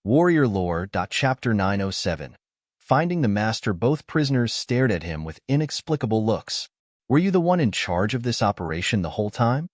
Warrior Lore. Chapter 907. Finding the master. Both prisoners stared at him with inexplicable looks. Were you the one in charge of this operation the whole time?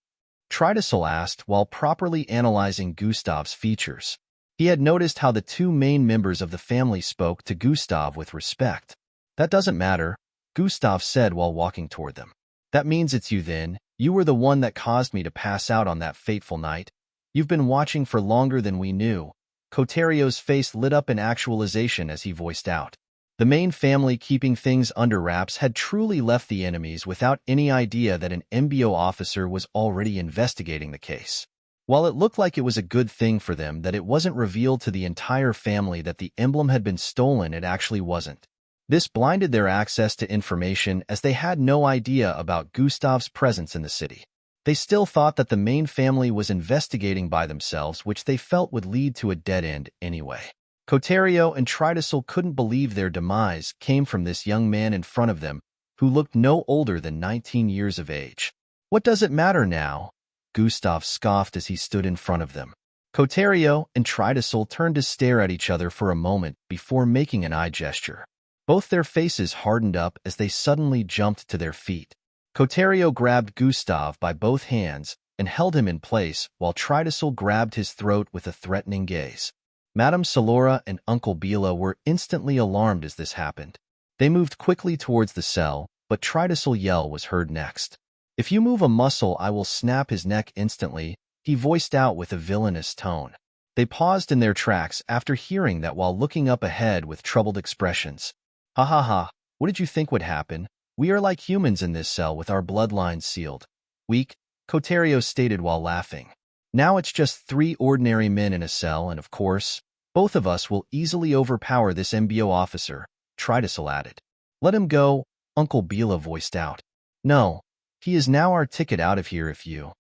Tridacil asked while properly analyzing Gustav's features. He had noticed how the two main members of the family spoke to Gustav with respect. That doesn't matter, Gustav said while walking toward them. That means it's you then. You were the one that caused me to pass out on that fateful night. You've been watching for longer than we knew. Coterio's face lit up in actualization as he voiced out. The main family, keeping things under wraps, had truly left the enemies without any idea that an MBO officer was already investigating the case. While it looked like it was a good thing for them that it wasn't revealed to the entire family that the emblem had been stolen, it actually wasn't. This blinded their access to information as they had no idea about Gustav's presence in the city. They still thought that the main family was investigating by themselves, which they felt would lead to a dead end anyway. Coterio and Tridacil couldn't believe their demise came from this young man in front of them, who looked no older than 19 years of age. What does it matter now? Gustav scoffed as he stood in front of them. Coterio and Tridacil turned to stare at each other for a moment before making an eye gesture. Both their faces hardened up as they suddenly jumped to their feet. Coterio grabbed Gustav by both hands and held him in place, while Tridacil grabbed his throat with a threatening gaze. Madame Salora and Uncle Bila were instantly alarmed as this happened. They moved quickly towards the cell, but Tridacil's yell was heard next. "If you move a muscle, I will snap his neck instantly," he voiced out with a villainous tone. They paused in their tracks after hearing that while looking up ahead with troubled expressions. "Ha ha ha, what did you think would happen? We are like humans in this cell with our bloodlines sealed." "Weak," Coterio stated while laughing. "Now it's just 3 ordinary men in a cell, and of course, both of us will easily overpower this MBO officer," Tridacil added. "Let him go," Uncle Bila voiced out. "No, he is now our ticket out of here if you—"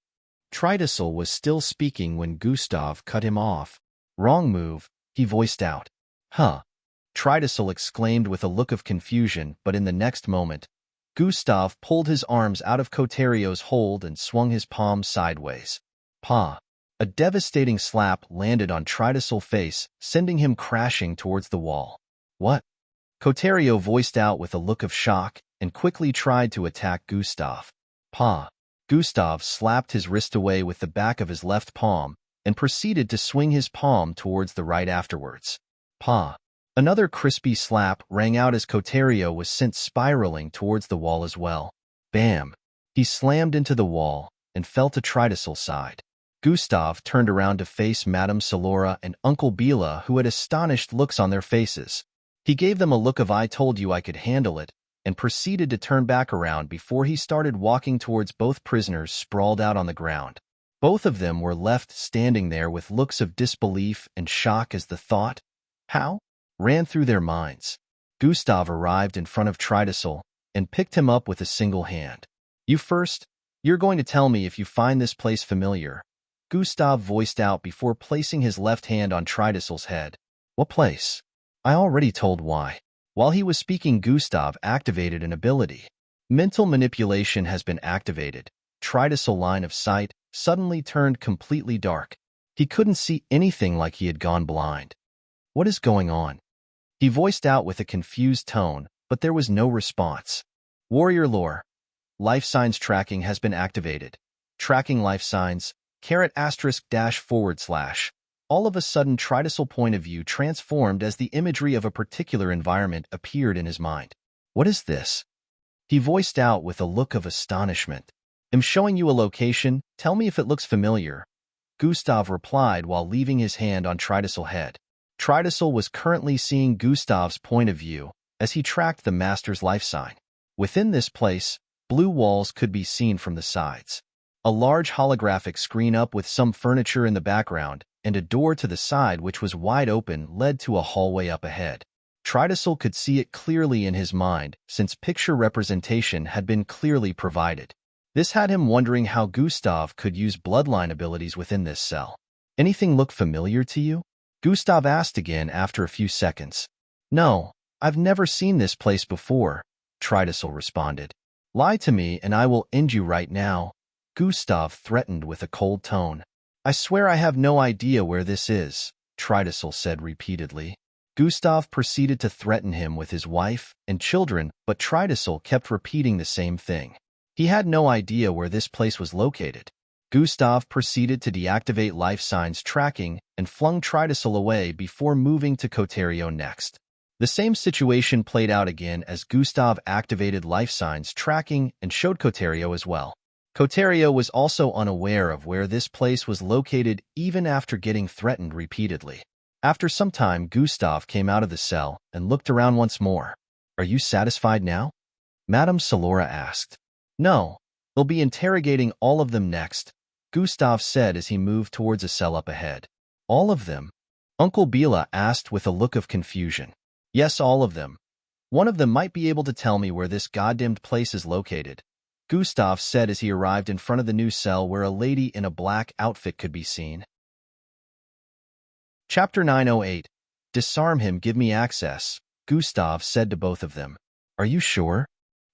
Tridacil was still speaking when Gustav cut him off. "Wrong move," he voiced out. "Huh," Tridacil exclaimed with a look of confusion, but in the next moment, Gustav pulled his arms out of Coterio's hold and swung his palm sideways. "Pa!" A devastating slap landed on Tridacil's face, sending him crashing towards the wall. "What?" Coterio voiced out with a look of shock and quickly tried to attack Gustav. "Pa!" Gustav slapped his wrist away with the back of his left palm and proceeded to swing his palm towards the right afterwards. "Pa!" Another crispy slap rang out as Coterio was sent spiraling towards the wall as well. Bam! He slammed into the wall and fell to Tridacil's side. Gustav turned around to face Madame Salora and Uncle Bila, who had astonished looks on their faces. He gave them a look of "I told you I could handle it," and proceeded to turn back around before he started walking towards both prisoners sprawled out on the ground. Both of them were left standing there with looks of disbelief and shock as the thought, "How?" ran through their minds. Gustav arrived in front of Tridacil and picked him up with a single hand. "You first? You're going to tell me if you find this place familiar," Gustav voiced out before placing his left hand on Tridacil's head. "What place?" "I already told why." While he was speaking, Gustav activated an ability. Mental manipulation has been activated. Tridacil's line of sight suddenly turned completely dark. He couldn't see anything, like he had gone blind. "What is going on?" he voiced out with a confused tone, but there was no response. Warrior Lore. Life signs tracking has been activated. Tracking life signs, ***. All of a sudden, Tridacil's point of view transformed as the imagery of a particular environment appeared in his mind. "What is this?" he voiced out with a look of astonishment. "I'm showing you a location. Tell me if it looks familiar," Gustav replied while leaving his hand on Tridacil's head. Tridacil was currently seeing Gustav's point of view as he tracked the master's life sign. Within this place, blue walls could be seen from the sides. A large holographic screen up with some furniture in the background and a door to the side which was wide open led to a hallway up ahead. Tridacil could see it clearly in his mind since picture representation had been clearly provided. This had him wondering how Gustav could use bloodline abilities within this cell. "Anything look familiar to you?" Gustav asked again after a few seconds. "No, I've never seen this place before," Tridacil responded. "Lie to me and I will end you right now," Gustav threatened with a cold tone. "I swear I have no idea where this is." Triticel said repeatedly. Gustav proceeded to threaten him with his wife and children, but Triticel kept repeating the same thing. He had no idea where this place was located. Gustav proceeded to deactivate life signs tracking and flung Triticel away before moving to Coterio next. The same situation played out again as Gustav activated life signs tracking and showed Coterio as well. Coterio was also unaware of where this place was located even after getting threatened repeatedly. After some time, Gustav came out of the cell and looked around once more. "Are you satisfied now?" Madame Salora asked. "No, they'll be interrogating all of them next," Gustav said as he moved towards a cell up ahead. "All of them?" Uncle Bila asked with a look of confusion. "Yes, all of them. One of them might be able to tell me where this goddamned place is located," Gustav said as he arrived in front of the new cell where a lady in a black outfit could be seen. Chapter 908. Disarm him, give me access, Gustav said to both of them. "Are you sure?"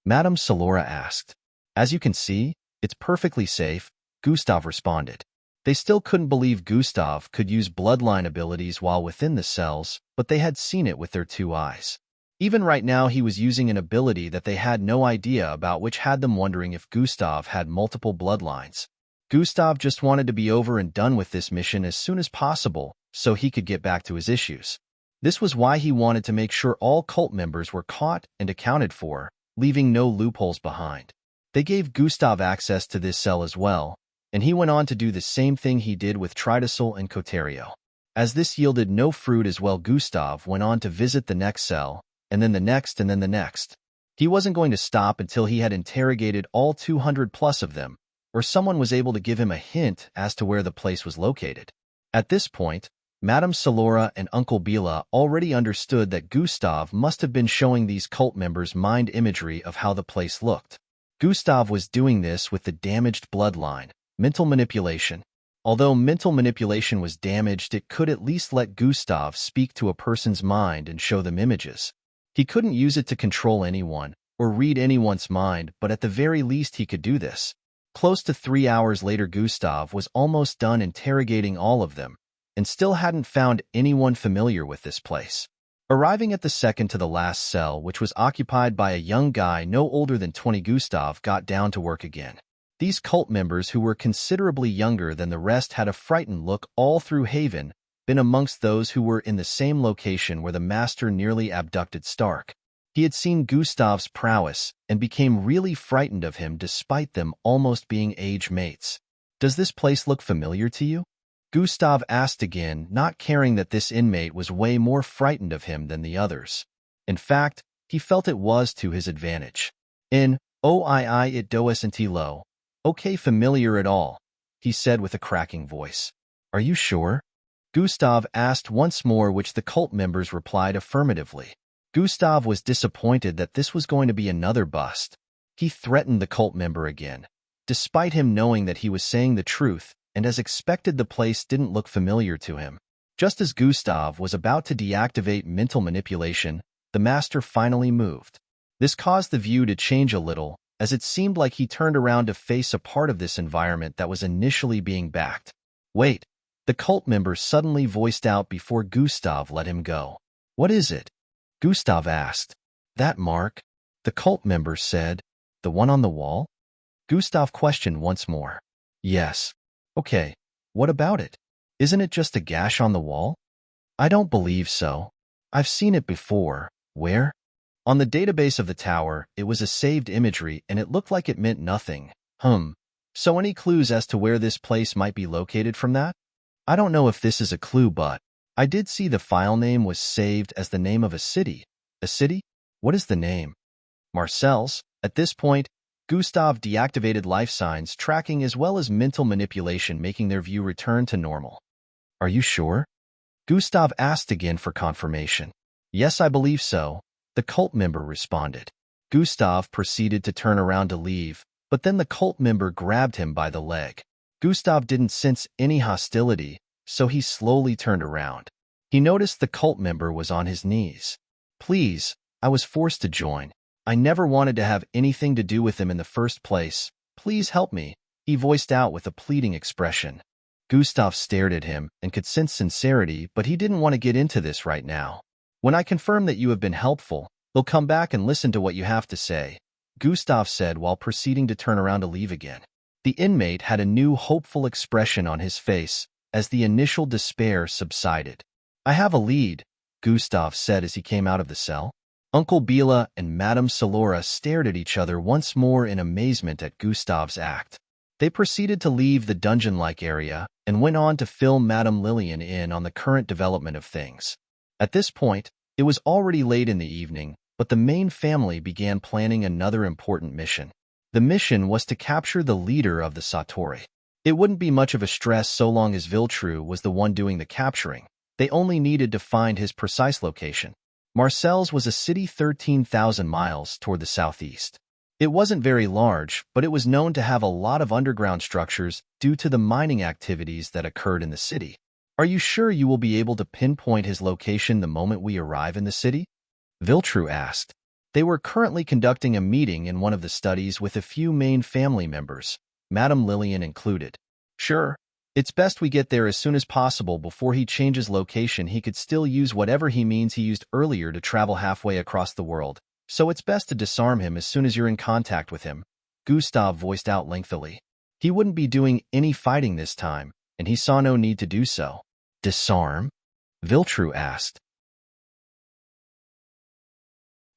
Madame Salora asked. "As you can see, it's perfectly safe," Gustav responded. They still couldn't believe Gustav could use bloodline abilities while within the cells, but they had seen it with their 2 eyes. Even right now, he was using an ability that they had no idea about, which had them wondering if Gustav had multiple bloodlines. Gustav just wanted to be over and done with this mission as soon as possible, so he could get back to his issues. This was why he wanted to make sure all cult members were caught and accounted for, leaving no loopholes behind. They gave Gustav access to this cell as well, and he went on to do the same thing he did with Triticel and Coterio. As this yielded no fruit as well, Gustav went on to visit the next cell, and then the next, and then the next. He wasn't going to stop until he had interrogated all 200 plus of them, or someone was able to give him a hint as to where the place was located. At this point, Madame Salora and Uncle Bila already understood that Gustav must have been showing these cult members mind imagery of how the place looked. Gustav was doing this with the damaged bloodline, mental manipulation. Although mental manipulation was damaged, it could at least let Gustav speak to a person's mind and show them images. He couldn't use it to control anyone or read anyone's mind, but at the very least he could do this. Close to 3 hours later, Gustav was almost done interrogating all of them and still hadn't found anyone familiar with this place. Arriving at the second to the last cell, which was occupied by a young guy no older than 20, Gustav got down to work again. These cult members, who were considerably younger than the rest, had a frightened look all through Haven, been amongst those who were in the same location where the Master nearly abducted Stark. He had seen Gustav's prowess and became really frightened of him despite them almost being age mates. "Does this place look familiar to you?" Gustav asked again, not caring that this inmate was way more frightened of him than the others. In fact, he felt it was to his advantage. It doesn't low. "Okay, familiar at all," he said with a cracking voice. "Are you sure?" Gustav asked once more, which the cult members replied affirmatively. Gustav was disappointed that this was going to be another bust. He threatened the cult member again, despite him knowing that he was saying the truth, and as expected, the place didn't look familiar to him. Just as Gustav was about to deactivate mental manipulation, the Master finally moved. This caused the view to change a little, as it seemed like he turned around to face a part of this environment that was initially being backed. "Wait," the cult member suddenly voiced out before Gustav let him go. "What is it?" Gustav asked. "That mark," the cult member said. "The one on the wall?" Gustav questioned once more. "Yes." "Okay, what about it? Isn't it just a gash on the wall?" "I don't believe so. I've seen it before." "Where?" "On the database of the tower. It was a saved imagery, and it looked like it meant nothing." So any clues as to where this place might be located from that?" "I don't know if this is a clue, but I did see the file name was saved as the name of a city." "A city? What is the name?" "Marseilles." At this point, Gustav deactivated life signs tracking as well as mental manipulation, making their view return to normal. "Are you sure?" Gustav asked again for confirmation. "Yes, I believe so," the cult member responded. Gustav proceeded to turn around to leave, but then the cult member grabbed him by the leg. Gustav didn't sense any hostility, so he slowly turned around. He noticed the cult member was on his knees. "Please, I was forced to join. I never wanted to have anything to do with him in the first place. Please help me," he voiced out with a pleading expression. Gustav stared at him and could sense sincerity, but he didn't want to get into this right now. When I confirm that you have been helpful, they'll come back and listen to what you have to say, Gustav said while proceeding to turn around to leave again. The inmate had a new hopeful expression on his face as the initial despair subsided. I have a lead, Gustav said as he came out of the cell. Uncle Bila and Madame Salora stared at each other once more in amazement at Gustav's act. They proceeded to leave the dungeon-like area and went on to fill Madame Lillian in on the current development of things. At this point, it was already late in the evening, but the main family began planning another important mission. The mission was to capture the leader of the Satori. It wouldn't be much of a stress so long as Viltru was the one doing the capturing. They only needed to find his precise location. Marseilles was a city 13,000 miles toward the southeast. It wasn't very large, but it was known to have a lot of underground structures due to the mining activities that occurred in the city. Are you sure you will be able to pinpoint his location the moment we arrive in the city? Viltru asked. They were currently conducting a meeting in one of the studies with a few main family members, Madame Lillian included. Sure. It's best we get there as soon as possible before he changes location. He could still use whatever he means he used earlier to travel halfway across the world, so it's best to disarm him as soon as you're in contact with him, Gustav voiced out lengthily. He wouldn't be doing any fighting this time, and he saw no need to do so. Disarm? Viltru asked.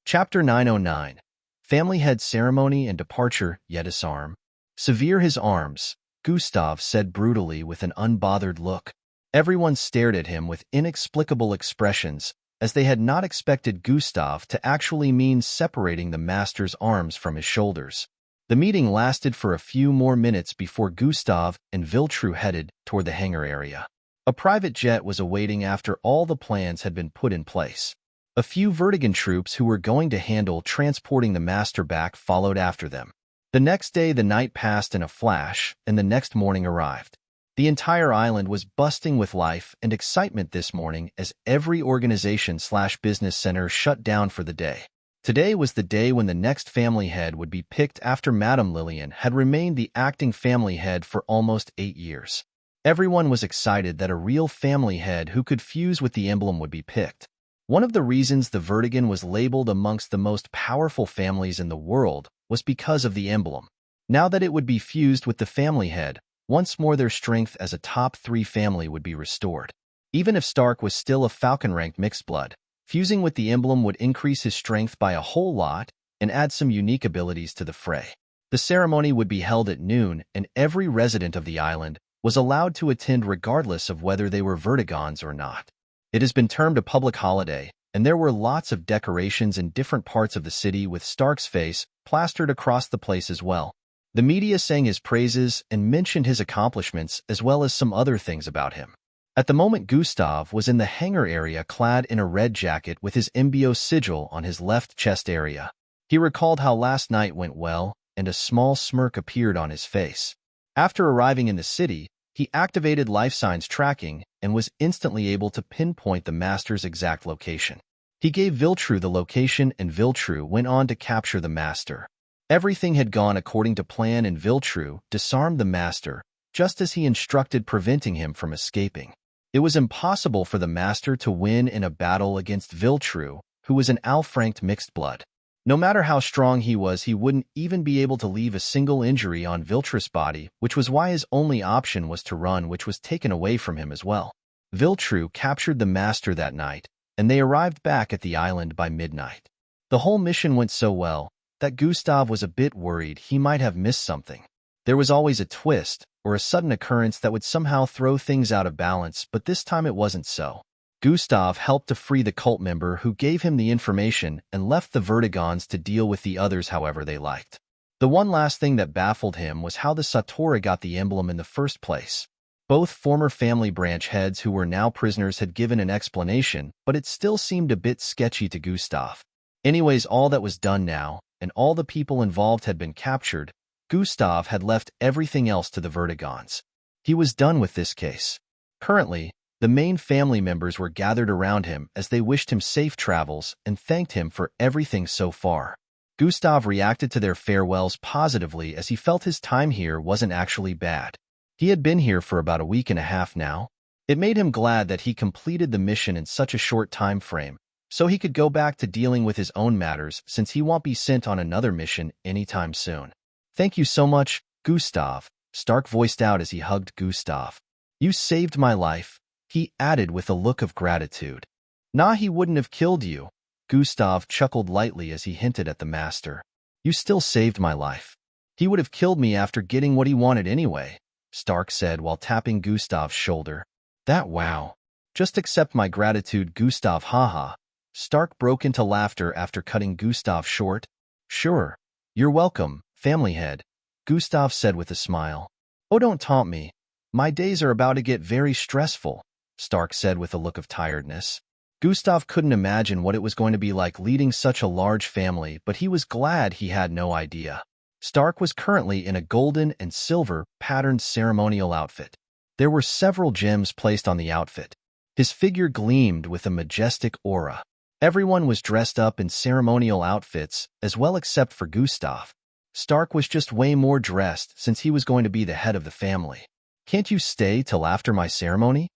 Chapter 909. Family Head Ceremony and Departure, yet disarm. Sever his arms, Gustav said brutally with an unbothered look. Everyone stared at him with inexplicable expressions, as they had not expected Gustav to actually mean separating the master's arms from his shoulders. The meeting lasted for a few more minutes before Gustav and Viltru headed toward the hangar area. A private jet was awaiting after all the plans had been put in place. A few Vertigan troops who were going to handle transporting the master back followed after them. The next day the night passed in a flash, and the next morning arrived. The entire island was bursting with life and excitement this morning as every organization/business center shut down for the day. Today was the day when the next family head would be picked after Madame Lillian had remained the acting family head for almost 8 years. Everyone was excited that a real family head who could fuse with the emblem would be picked. One of the reasons the Vertigan was labeled amongst the most powerful families in the world was because of the emblem. Now that it would be fused with the family head, once more their strength as a top 3 family would be restored. Even if Stark was still a Falcon-ranked mixed blood, fusing with the emblem would increase his strength by a whole lot and add some unique abilities to the fray. The ceremony would be held at noon, and every resident of the island was allowed to attend regardless of whether they were Vertigons or not. It has been termed a public holiday, and there were lots of decorations in different parts of the city with Stark's face plastered across the place as well. The media sang his praises and mentioned his accomplishments as well as some other things about him. At the moment, Gustav was in the hangar area clad in a red jacket with his MBO sigil on his left chest area. He recalled how last night went well, and a small smirk appeared on his face. After arriving in the city, he activated life signs tracking and was instantly able to pinpoint the master's exact location. He gave Viltru the location, and Viltru went on to capture the master. Everything had gone according to plan, and Viltru disarmed the master, just as he instructed, preventing him from escaping. It was impossible for the master to win in a battle against Viltru, who was an Alfranked mixed blood. No matter how strong he was, he wouldn't even be able to leave a single injury on Viltru's body, which was why his only option was to run, which was taken away from him as well. Viltru captured the master that night, and they arrived back at the island by midnight. The whole mission went so well that Gustav was a bit worried he might have missed something. There was always a twist or a sudden occurrence that would somehow throw things out of balance, but this time it wasn't so. Gustav helped to free the cult member who gave him the information and left the Vertigons to deal with the others however they liked. The one last thing that baffled him was how the Satori got the emblem in the first place. Both former family branch heads who were now prisoners had given an explanation, but it still seemed a bit sketchy to Gustav. Anyways, all that was done now, and all the people involved had been captured. Gustav had left everything else to the Vertigons. He was done with this case. Currently, the main family members were gathered around him as they wished him safe travels and thanked him for everything so far. Gustav reacted to their farewells positively as he felt his time here wasn't actually bad. He had been here for about a week and a half now. It made him glad that he completed the mission in such a short time frame, so he could go back to dealing with his own matters since he won't be sent on another mission anytime soon. Thank you so much, Gustav, Stark voiced out as he hugged Gustav. You saved my life, he added with a look of gratitude. Nah, he wouldn't have killed you. Gustav chuckled lightly as he hinted at the master. You still saved my life. He would have killed me after getting what he wanted anyway, Stark said while tapping Gustav's shoulder. That wow. Just accept my gratitude, Gustav, haha. Stark broke into laughter after cutting Gustav short. Sure. You're welcome, family head, Gustav said with a smile. Oh, don't taunt me. My days are about to get very stressful, Stark said with a look of tiredness. Gustav couldn't imagine what it was going to be like leading such a large family, but he was glad he had no idea. Stark was currently in a golden and silver patterned ceremonial outfit. There were several gems placed on the outfit. His figure gleamed with a majestic aura. Everyone was dressed up in ceremonial outfits, as well except for Gustav. Stark was just way more dressed since he was going to be the head of the family. Can't you stay till after my ceremony?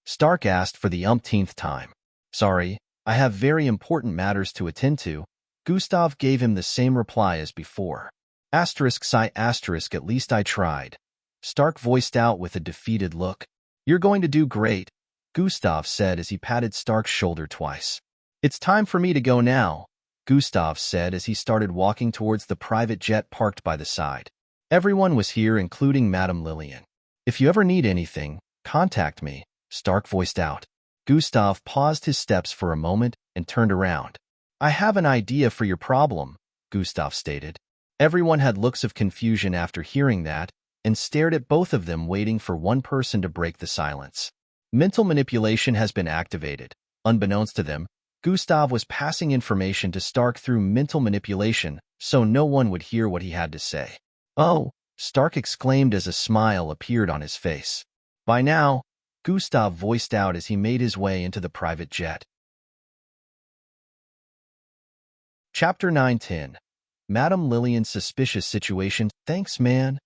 Stark asked for the umpteenth time. Sorry, I have very important matters to attend to. Gustav gave him the same reply as before. Sigh at least I tried. Stark voiced out with a defeated look. You're going to do great, Gustav said as he patted Stark's shoulder twice. It's time for me to go now, Gustav said as he started walking towards the private jet parked by the side. Everyone was here, including Madame Lillian. If you ever need anything, contact me, Stark voiced out. Gustav paused his steps for a moment and turned around. I have an idea for your problem, Gustav stated. Everyone had looks of confusion after hearing that, and stared at both of them waiting for one person to break the silence. Mental manipulation has been activated. Unbeknownst to them, Gustav was passing information to Stark through mental manipulation, so no one would hear what he had to say. Oh, Stark exclaimed as a smile appeared on his face. By now, Gustav voiced out as he made his way into the private jet. Chapter 9:10. Madame Lillian's suspicious situation. Thanks, man.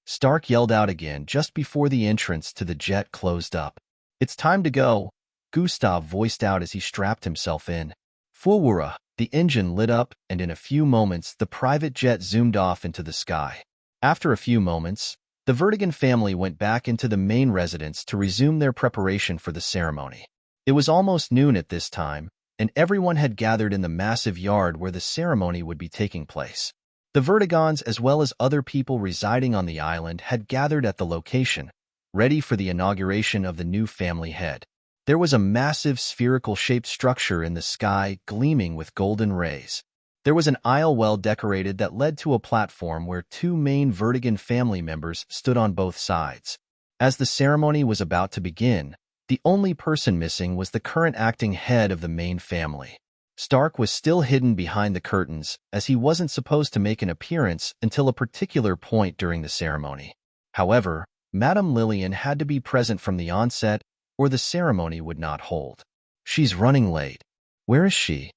Stark yelled out again just before the entrance to the jet closed up. It's time to go, Gustav voiced out as he strapped himself in. Fuwura, the engine lit up, and in a few moments the private jet zoomed off into the sky. After a few moments, the Vertigan family went back into the main residence to resume their preparation for the ceremony. It was almost noon at this time, and everyone had gathered in the massive yard where the ceremony would be taking place. The Vertigons, as well as other people residing on the island, had gathered at the location, ready for the inauguration of the new family head. There was a massive spherical-shaped structure in the sky gleaming with golden rays. There was an aisle well decorated that led to a platform where two main Vertigan family members stood on both sides. As the ceremony was about to begin, the only person missing was the current acting head of the main family. Stark was still hidden behind the curtains, as he wasn't supposed to make an appearance until a particular point during the ceremony. However, Madame Lillian had to be present from the onset, or the ceremony would not hold. She's running late. Where is she?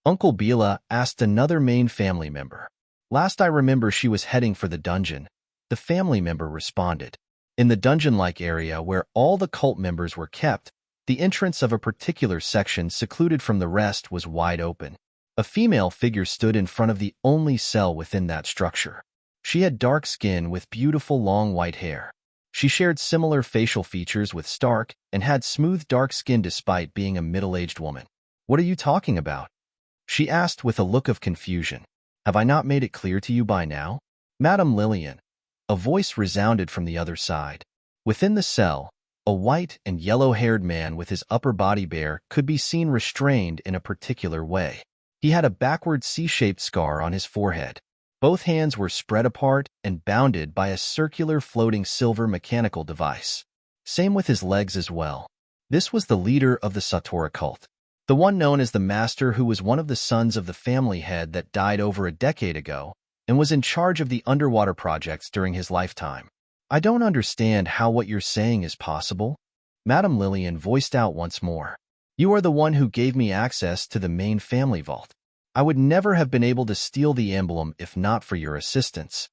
Uncle Bila asked another main family member. Last I remember, she was heading for the dungeon, the family member responded. In the dungeon-like area where all the cult members were kept, the entrance of a particular section secluded from the rest was wide open. A female figure stood in front of the only cell within that structure. She had dark skin with beautiful long white hair. She shared similar facial features with Stark and had smooth dark skin despite being a middle-aged woman. What are you talking about? She asked with a look of confusion. Have I not made it clear to you by now? Madame Lillian. A voice resounded from the other side. Within the cell, a white and yellow-haired man with his upper body bare could be seen restrained in a particular way. He had a backward C-shaped scar on his forehead. Both hands were spread apart and bounded by a circular floating silver mechanical device. Same with his legs as well. This was the leader of the Satora cult, the one known as the Master, who was one of the sons of the family head that died over a decade ago and was in charge of the underwater projects during his lifetime. I don't understand how what you're saying is possible, Madame Lillian voiced out once more. You are the one who gave me access to the main family vault. I would never have been able to steal the emblem if not for your assistance.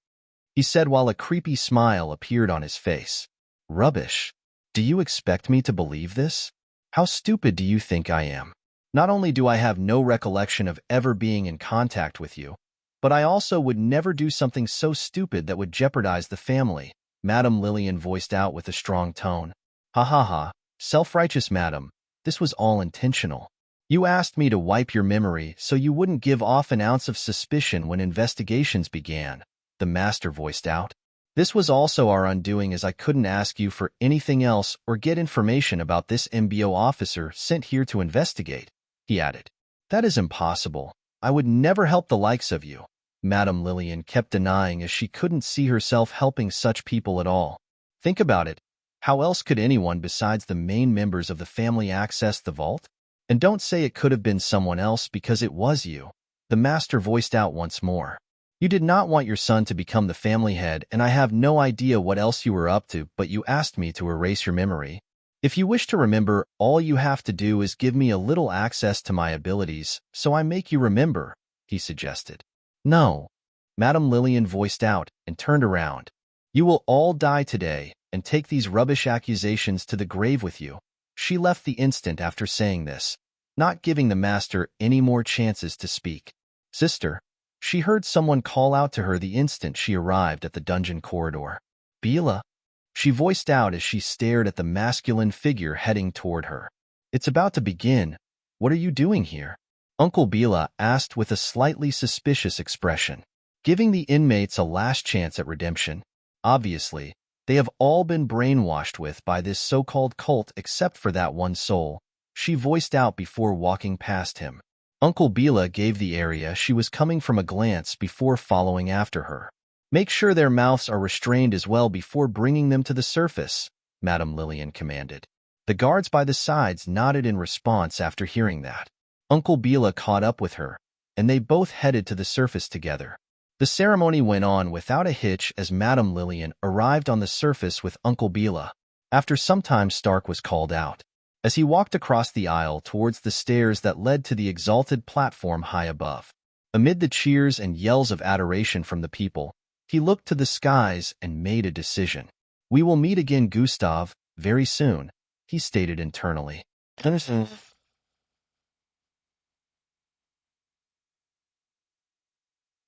he said while a creepy smile appeared on his face. Rubbish. Do you expect me to believe this? How stupid do you think I am? Not only do I have no recollection of ever being in contact with you, but I also would never do something so stupid that would jeopardize the family, Madame Lillian voiced out with a strong tone. Ha ha ha, self-righteous madam, this was all intentional. You asked me to wipe your memory so you wouldn't give off an ounce of suspicion when investigations began, the master voiced out. This was also our undoing, as I couldn't ask you for anything else or get information about this MBO officer sent here to investigate, he added. That is impossible. I would never help the likes of you, Madame Lillian kept denying, as she couldn't see herself helping such people at all. Think about it. How else could anyone besides the main members of the family access the vault? And don't say it could have been someone else, because it was you, the master voiced out once more. You did not want your son to become the family head, and I have no idea what else you were up to, but you asked me to erase your memory. If you wish to remember, all you have to do is give me a little access to my abilities, so I make you remember, he suggested. No, Madame Lillian voiced out and turned around. You will all die today, and take these rubbish accusations to the grave with you. She left the instant after saying this, not giving the master any more chances to speak. Sister, she heard someone call out to her the instant she arrived at the dungeon corridor. Bila, she voiced out as she stared at the masculine figure heading toward her. It's about to begin. What are you doing here? Uncle Bila asked with a slightly suspicious expression, giving the inmates a last chance at redemption. Obviously, they have all been brainwashed by this so-called cult except for that one soul, she voiced out before walking past him. Uncle Bila gave the area she was coming from a glance before following after her. Make sure their mouths are restrained as well before bringing them to the surface, Madame Lillian commanded. The guards by the sides nodded in response after hearing that. Uncle Bila caught up with her, and they both headed to the surface together. The ceremony went on without a hitch as Madame Lillian arrived on the surface with Uncle Bila. After some time, Stark was called out. As he walked across the aisle towards the stairs that led to the exalted platform high above. Amid the cheers and yells of adoration from the people, he looked to the skies and made a decision. We will meet again, Gustav, very soon, he stated internally.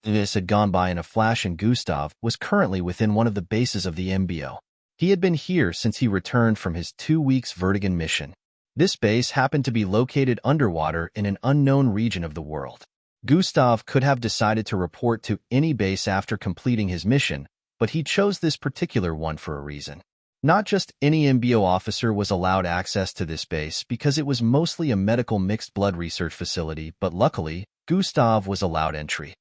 This had gone by in a flash, and Gustav was currently within one of the bases of the MBO. He had been here since he returned from his 2 weeks Vertigan mission. This base happened to be located underwater in an unknown region of the world. Gustav could have decided to report to any base after completing his mission, but he chose this particular one for a reason. Not just any MBO officer was allowed access to this base because it was mostly a medical mixed blood research facility, but luckily, Gustav was allowed entry.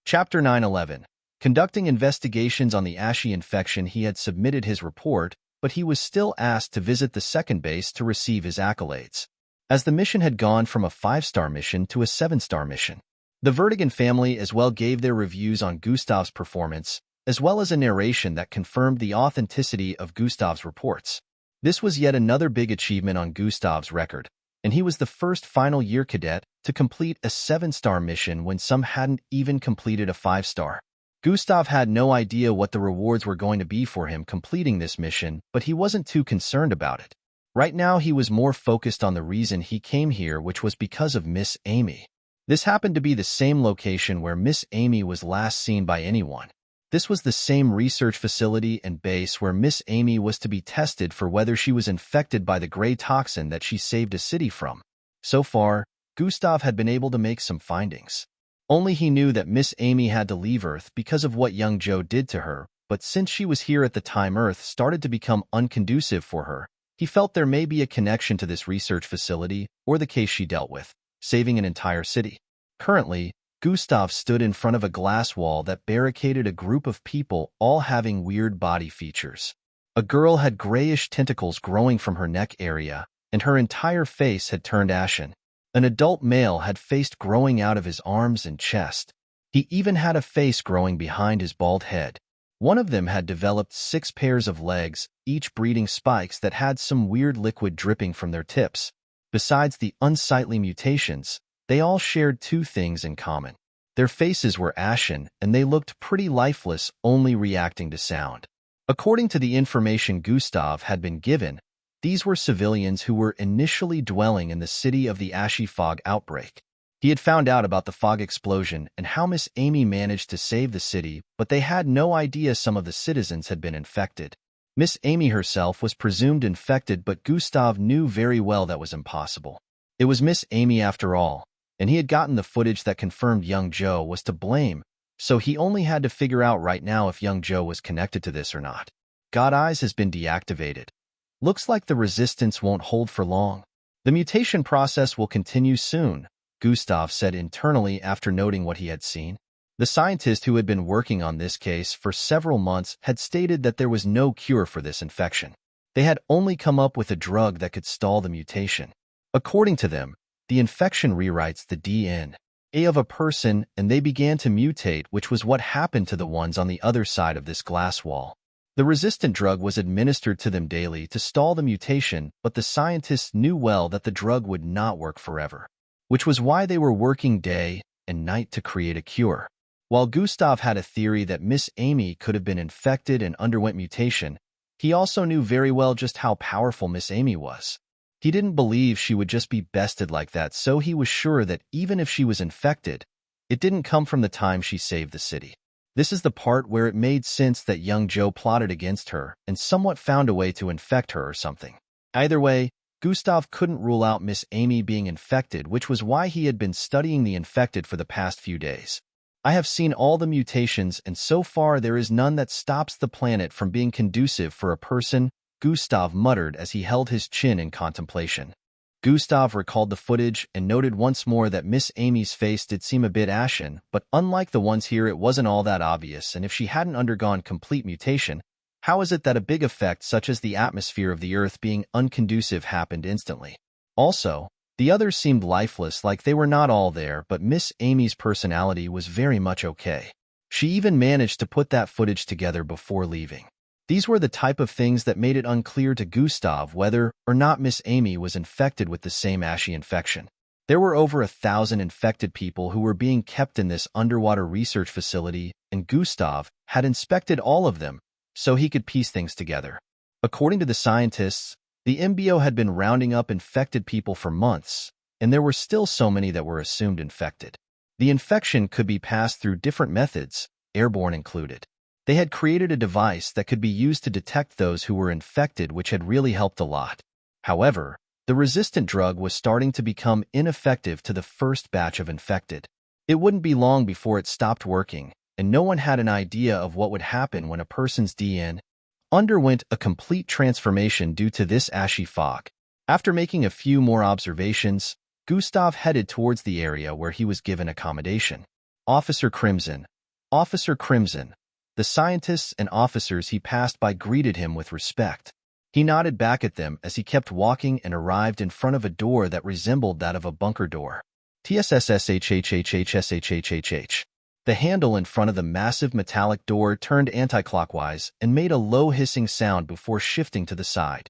Chapter 9:11. Conducting investigations on the Ashy infection, he had submitted his report, but he was still asked to visit the second base to receive his accolades, as the mission had gone from a 5-star mission to a 7-star mission. The Vertigan family as well gave their reviews on Gustav's performance, as well as a narration that confirmed the authenticity of Gustav's reports. This was yet another big achievement on Gustav's record, and he was the first final year cadet to complete a 7-star mission when some hadn't even completed a 5-star. Gustav had no idea what the rewards were going to be for him completing this mission, but he wasn't too concerned about it. Right now he was more focused on the reason he came here, which was because of Miss Amy. This happened to be the same location where Miss Amy was last seen by anyone. This was the same research facility and base where Miss Amy was to be tested for whether she was infected by the gray toxin that she saved a city from. So far, Gustav had been able to make some findings. Only he knew that Miss Amy had to leave Earth because of what young Joe did to her, but since she was here at the time Earth started to become unconducive for her, he felt there may be a connection to this research facility or the case she dealt with, saving an entire city. Currently, Gustav stood in front of a glass wall that barricaded a group of people, all having weird body features. A girl had grayish tentacles growing from her neck area, and her entire face had turned ashen. An adult male had face growing out of his arms and chest. He even had a face growing behind his bald head. One of them had developed 6 pairs of legs, each breeding spikes that had some weird liquid dripping from their tips. Besides the unsightly mutations, they all shared 2 things in common. Their faces were ashen, and they looked pretty lifeless, only reacting to sound. According to the information Gustav had been given, these were civilians who were initially dwelling in the city of the ashy fog outbreak. He had found out about the fog explosion and how Miss Amy managed to save the city, but they had no idea some of the citizens had been infected. Miss Amy herself was presumed infected, but Gustav knew very well that was impossible. It was Miss Amy after all, and he had gotten the footage that confirmed young Joe was to blame, so he only had to figure out right now if young Joe was connected to this or not. God Eyes has been deactivated. Looks like the resistance won't hold for long. The mutation process will continue soon, Gustav said internally after noting what he had seen. The scientist who had been working on this case for several months had stated that there was no cure for this infection. They had only come up with a drug that could stall the mutation. According to them, the infection rewrites the DNA of a person, and they began to mutate, which was what happened to the ones on the other side of this glass wall. The resistant drug was administered to them daily to stall the mutation, but the scientists knew well that the drug would not work forever, which was why they were working day and night to create a cure. While Gustav had a theory that Miss Amy could have been infected and underwent mutation, he also knew very well just how powerful Miss Amy was. He didn't believe she would just be bested like that, so he was sure that even if she was infected, it didn't come from the time she saved the city. This is the part where it made sense that young Joe plotted against her and somewhat found a way to infect her or something. Either way, Gustav couldn't rule out Miss Amy being infected, which was why he had been studying the infected for the past few days. I have seen all the mutations, and so far there is none that stops the planet from being conducive for a person, Gustav muttered as he held his chin in contemplation. Gustav recalled the footage and noted once more that Miss Amy's face did seem a bit ashen, but unlike the ones here, it wasn't all that obvious, and if she hadn't undergone complete mutation, how is it that a big effect such as the atmosphere of the Earth being unconducive happened instantly? Also, the others seemed lifeless, like they were not all there, but Miss Amy's personality was very much okay. She even managed to put that footage together before leaving. These were the type of things that made it unclear to Gustav whether or not Miss Amy was infected with the same ashy infection. There were over 1,000 infected people who were being kept in this underwater research facility, and Gustav had inspected all of them, so he could piece things together. According to the scientists, the MBO had been rounding up infected people for months, and there were still so many that were assumed infected. The infection could be passed through different methods, airborne included. They had created a device that could be used to detect those who were infected, which had really helped a lot. However, the resistant drug was starting to become ineffective to the first batch of infected. It wouldn't be long before it stopped working, and no one had an idea of what would happen when a person's DNA underwent a complete transformation due to this ashy fog. After making a few more observations, Gustav headed towards the area where he was given accommodation. Officer Crimson. Officer Crimson. The scientists and officers he passed by greeted him with respect. He nodded back at them as he kept walking and arrived in front of a door that resembled that of a bunker door. TSSSHHHHSHHHH. The handle in front of the massive metallic door turned anti-clockwise and made a low hissing sound before shifting to the side.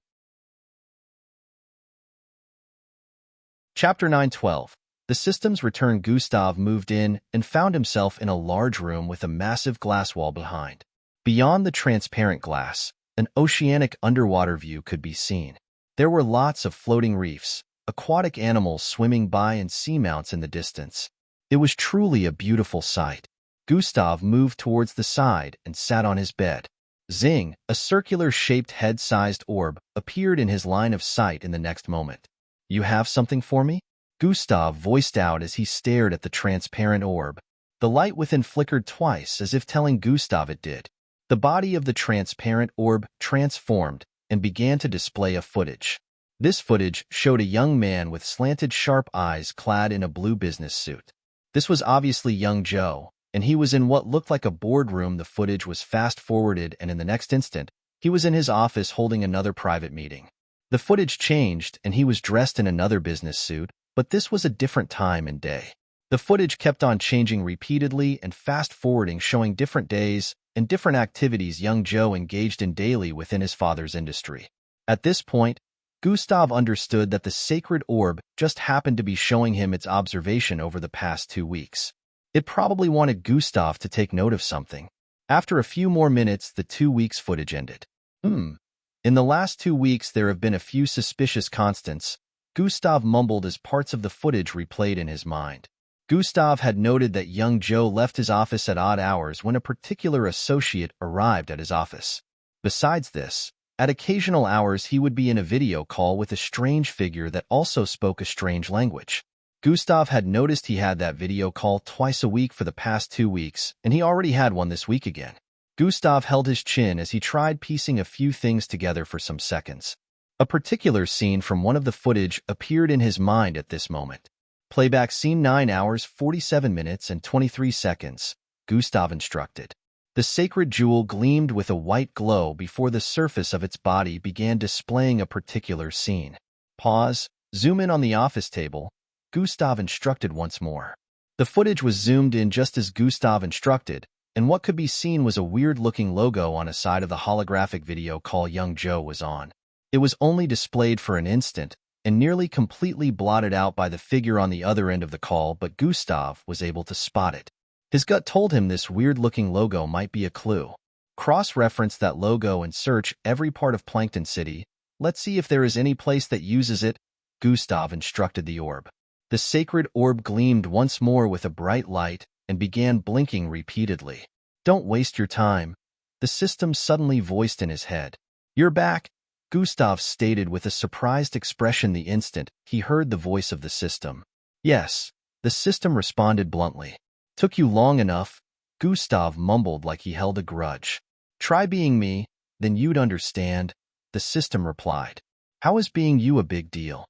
Chapter 9:12. The systems return. Gustav moved in and found himself in a large room with a massive glass wall behind. Beyond the transparent glass, an oceanic underwater view could be seen. There were lots of floating reefs, aquatic animals swimming by, and seamounts in the distance. It was truly a beautiful sight. Gustav moved towards the side and sat on his bed. Zing, a circular-shaped head-sized orb, appeared in his line of sight in the next moment. "You have something for me?" Gustav voiced out as he stared at the transparent orb. The light within flickered twice, as if telling Gustav it did. The body of the transparent orb transformed and began to display a footage. This footage showed a young man with slanted sharp eyes clad in a blue business suit. This was obviously young Joe, and he was in what looked like a boardroom. The footage was fast-forwarded, and in the next instant, he was in his office holding another private meeting. The footage changed, and he was dressed in another business suit, but this was a different time and day. The footage kept on changing repeatedly and fast-forwarding, showing different days and different activities young Joe engaged in daily within his father's industry. At this point, Gustav understood that the sacred orb just happened to be showing him its observation over the past 2 weeks. It probably wanted Gustav to take note of something. After a few more minutes, the 2 weeks footage ended. In the last 2 weeks, there have been a few suspicious constants, Gustav mumbled as parts of the footage replayed in his mind. Gustav had noted that young Joe left his office at odd hours when a particular associate arrived at his office. Besides this, at occasional hours he would be in a video call with a strange figure that also spoke a strange language. Gustav had noticed he had that video call twice a week for the past 2 weeks, and he already had one this week again. Gustav held his chin as he tried piecing a few things together for some seconds. A particular scene from one of the footage appeared in his mind at this moment. Playback scene 9 hours 47 minutes and 23 seconds, Gustav instructed. The sacred jewel gleamed with a white glow before the surface of its body began displaying a particular scene. Pause, zoom in on the office table, Gustav instructed once more. The footage was zoomed in just as Gustav instructed, and what could be seen was a weird-looking logo on a side of the holographic video call young Joe was on. It was only displayed for an instant, and nearly completely blotted out by the figure on the other end of the call, but Gustav was able to spot it. His gut told him this weird-looking logo might be a clue. Cross-reference that logo and search every part of Plankton City. Let's see if there is any place that uses it, Gustav instructed the orb. The sacred orb gleamed once more with a bright light and began blinking repeatedly. Don't waste your time, the system suddenly voiced in his head. You're back, Gustav stated with a surprised expression the instant he heard the voice of the system. Yes, the system responded bluntly. Took you long enough, Gustav mumbled like he held a grudge. Try being me, then you'd understand, the system replied. How is being you a big deal?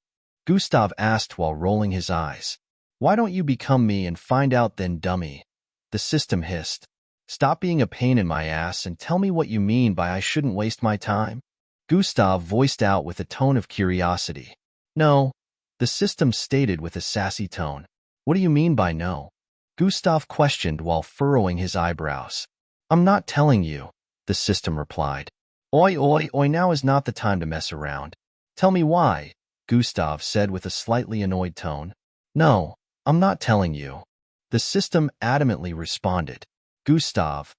Gustav asked while rolling his eyes. Why don't you become me and find out then, dummy? The system hissed. Stop being a pain in my ass and tell me what you mean by I shouldn't waste my time. Gustav voiced out with a tone of curiosity. No, the system stated with a sassy tone. What do you mean by no? Gustav questioned while furrowing his eyebrows. I'm not telling you, the system replied. Oi, oi, oi, now is not the time to mess around. Tell me why, Gustav said with a slightly annoyed tone. No, I'm not telling you. The system adamantly responded. Gustav,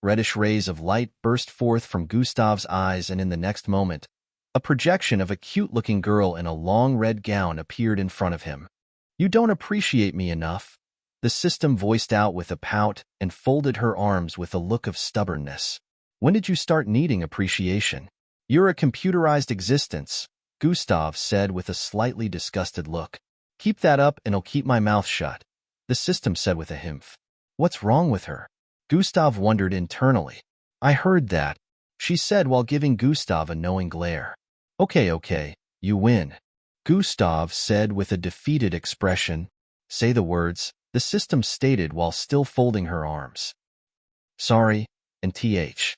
reddish rays of light burst forth from Gustav's eyes, and in the next moment, a projection of a cute-looking girl in a long red gown appeared in front of him. You don't appreciate me enough, the system voiced out with a pout and folded her arms with a look of stubbornness. When did you start needing appreciation? You're a computerized existence, Gustav said with a slightly disgusted look. Keep that up and I'll keep my mouth shut, the system said with a himph. What's wrong with her? Gustav wondered internally. I heard that, she said while giving Gustav a knowing glare. Okay, you win, Gustav said with a defeated expression. Say the words, the system stated while still folding her arms. Sorry, and th.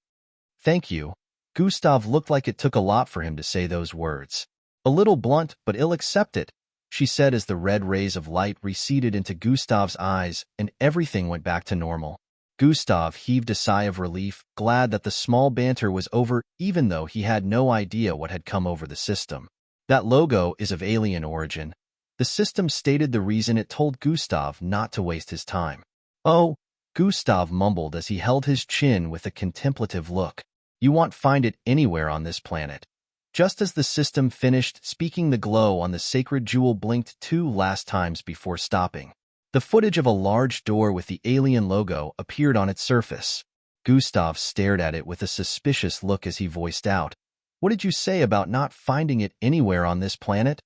Thank you. Gustav looked like it took a lot for him to say those words. A little blunt, but I'll accept it, she said as the red rays of light receded into Gustav's eyes and everything went back to normal. Gustav heaved a sigh of relief, glad that the small banter was over, even though he had no idea what had come over the system. That logo is of alien origin. The system stated the reason it told Gustav not to waste his time. Oh, Gustav mumbled as he held his chin with a contemplative look. You won't find it anywhere on this planet. Just as the system finished speaking, the glow on the sacred jewel blinked 2 last times before stopping. The footage of a large door with the alien logo appeared on its surface. Gustav stared at it with a suspicious look as he voiced out, What did you say about not finding it anywhere on this planet?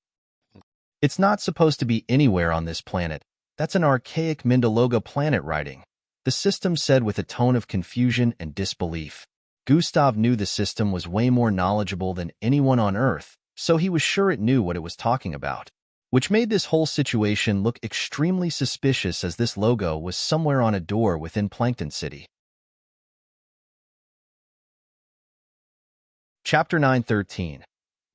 It's not supposed to be anywhere on this planet. That's an archaic Mindaloga planet writing, the system said with a tone of confusion and disbelief. Gustav knew the system was way more knowledgeable than anyone on Earth, so he was sure it knew what it was talking about, which made this whole situation look extremely suspicious as this logo was somewhere on a door within Plankton City. Chapter 9:13.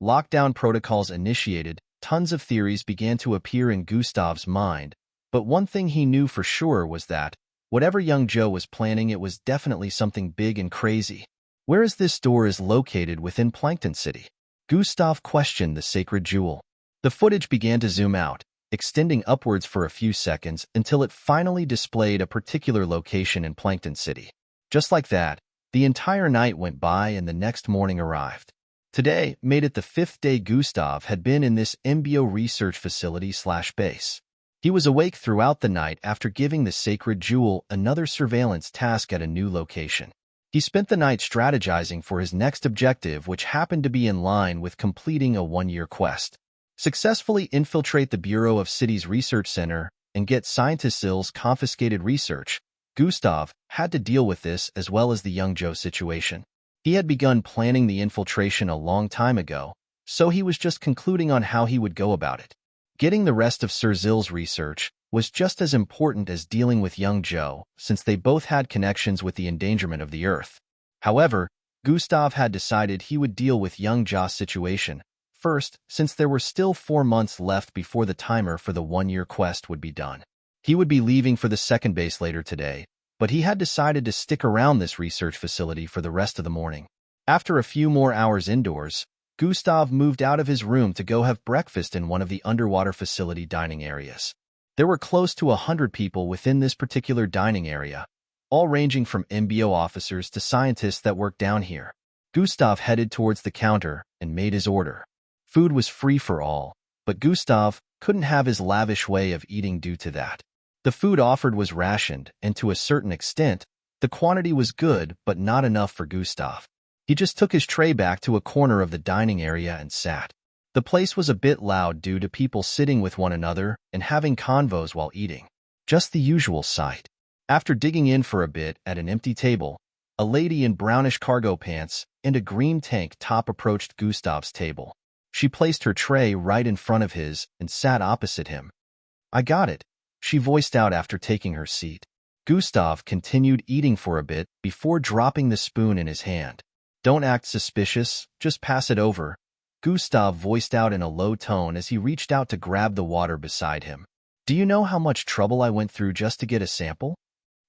Lockdown protocols initiated. Tons of theories began to appear in Gustav's mind, but one thing he knew for sure was that, whatever young Joe was planning, it was definitely something big and crazy. Where is this door is located within Plankton City? Gustav questioned the sacred jewel. The footage began to zoom out, extending upwards for a few seconds until it finally displayed a particular location in Plankton City. Just like that, the entire night went by and the next morning arrived. Today made it the 5th day Gustav had been in this embryo research facility/base. He was awake throughout the night after giving the sacred jewel another surveillance task at a new location. He spent the night strategizing for his next objective, which happened to be in line with completing a 1-year quest. Successfully infiltrate the Bureau of City's research center and get scientists' confiscated research. Gustav had to deal with this as well as the young Joe situation. He had begun planning the infiltration a long time ago, so he was just concluding on how he would go about it. Getting the rest of Sir Zill's research was just as important as dealing with young Joe, since they both had connections with the endangerment of the Earth. However, Gustav had decided he would deal with young Joe's situation first, since there were still 4 months left before the timer for the 1-year quest would be done. He would be leaving for the second base later today, but he had decided to stick around this research facility for the rest of the morning. After a few more hours indoors, Gustav moved out of his room to go have breakfast in one of the underwater facility dining areas. There were close to 100 people within this particular dining area, all ranging from MBO officers to scientists that work down here. Gustav headed towards the counter and made his order. Food was free for all, but Gustav couldn't have his lavish way of eating due to that. The food offered was rationed, and to a certain extent, the quantity was good but not enough for Gustav. He just took his tray back to a corner of the dining area and sat. The place was a bit loud due to people sitting with one another and having convos while eating. Just the usual sight. After digging in for a bit at an empty table, a lady in brownish cargo pants and a green tank top approached Gustav's table. She placed her tray right in front of his and sat opposite him. "I got it," she voiced out after taking her seat. Gustav continued eating for a bit before dropping the spoon in his hand. "Don't act suspicious, just pass it over," Gustav voiced out in a low tone as he reached out to grab the water beside him. "Do you know how much trouble I went through just to get a sample?"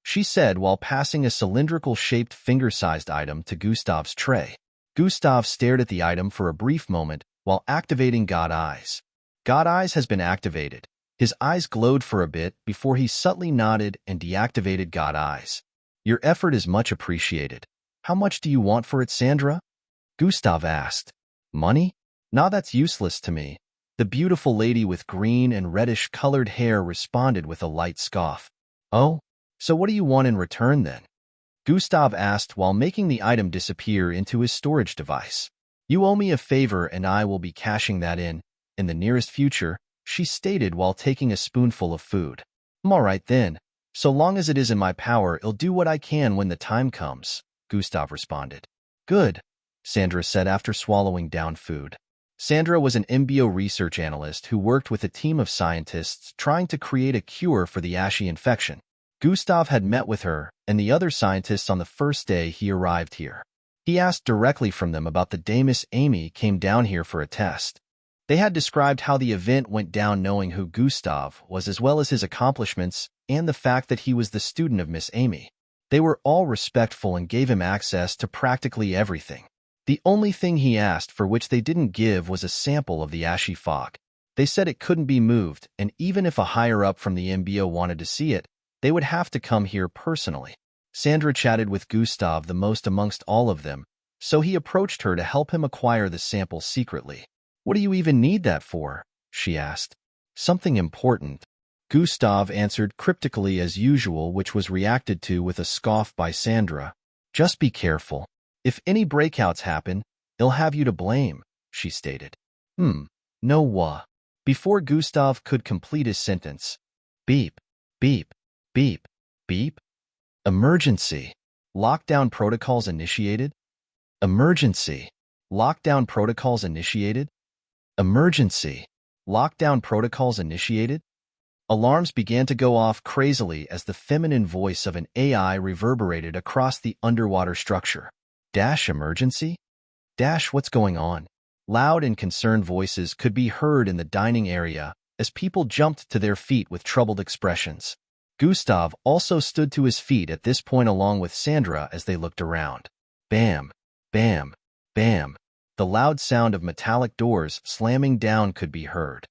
she said while passing a cylindrical-shaped finger-sized item to Gustav's tray. Gustav stared at the item for a brief moment while activating God Eyes. God Eyes has been activated. His eyes glowed for a bit before he subtly nodded and deactivated God Eyes. "Your effort is much appreciated. How much do you want for it, Sandra?" Gustav asked. "Money? Nah, that's useless to me," the beautiful lady with green and reddish-colored hair responded with a light scoff. "Oh? So what do you want in return, then?" Gustav asked while making the item disappear into his storage device. "You owe me a favor and I will be cashing that in the nearest future," she stated while taking a spoonful of food. "I'm all right then. So long as it is in my power, I'll do what I can when the time comes," Gustav responded. "Good," Sandra said after swallowing down food. Sandra was an MBO research analyst who worked with a team of scientists trying to create a cure for the ashy infection. Gustav had met with her and the other scientists on the first day he arrived here. He asked directly from them about the day Miss Amy came down here for a test. They had described how the event went down, knowing who Gustav was as well as his accomplishments and the fact that he was the student of Miss Amy. They were all respectful and gave him access to practically everything. The only thing he asked for which they didn't give was a sample of the ashy fog. They said it couldn't be moved, and even if a higher-up from the MBO wanted to see it, they would have to come here personally. Sandra chatted with Gustav the most amongst all of them, so he approached her to help him acquire the sample secretly. "What do you even need that for?" she asked. "Something important," Gustav answered cryptically as usual, which was reacted to with a scoff by Sandra. "Just be careful. If any breakouts happen, they'll have you to blame," she stated. No wha. Before Gustav could complete his sentence, beep, beep, beep, beep. Emergency. Lockdown protocols initiated. Emergency. Lockdown protocols initiated. Emergency. Lockdown protocols initiated. Alarms began to go off crazily as the feminine voice of an AI reverberated across the underwater structure. Emergency? What's going on? Loud and concerned voices could be heard in the dining area as people jumped to their feet with troubled expressions. Gustav also stood to his feet at this point along with Sandra as they looked around. Bam, bam, bam. The loud sound of metallic doors slamming down could be heard.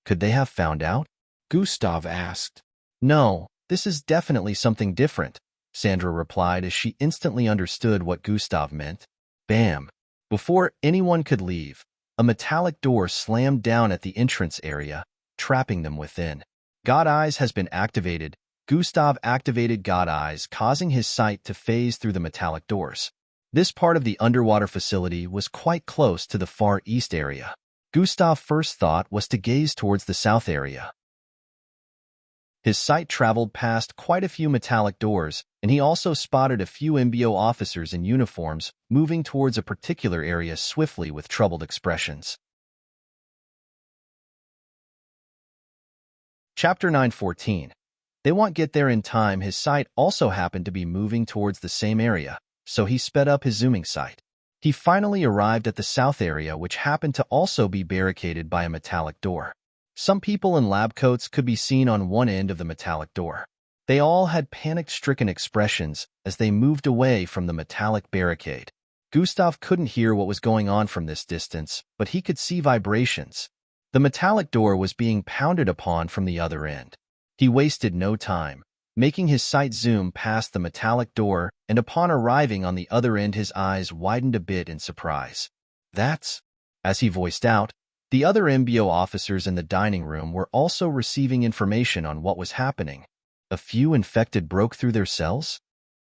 Could they have found out? Gustav asked. No, this is definitely something different, Sandra replied as she instantly understood what Gustav meant. Bam! Before anyone could leave, a metallic door slammed down at the entrance area, trapping them within. God Eyes has been activated. Gustav activated God Eyes, causing his sight to phase through the metallic doors. This part of the underwater facility was quite close to the far east area. Gustav's first thought was to gaze towards the south area. His sight traveled past quite a few metallic doors, and he also spotted a few MBO officers in uniforms moving towards a particular area swiftly with troubled expressions. Chapter 9:14. They won't get there in time. His sight also happened to be moving towards the same area, so he sped up his zooming sight. He finally arrived at the south area, which happened to also be barricaded by a metallic door. Some people in lab coats could be seen on one end of the metallic door. They all had panic-stricken expressions as they moved away from the metallic barricade. Gustav couldn't hear what was going on from this distance, but he could see vibrations. The metallic door was being pounded upon from the other end. He wasted no time, making his sight zoom past the metallic door, and upon arriving on the other end his eyes widened a bit in surprise. That's, as he voiced out, the other MBO officers in the dining room were also receiving information on what was happening. A few infected broke through their cells?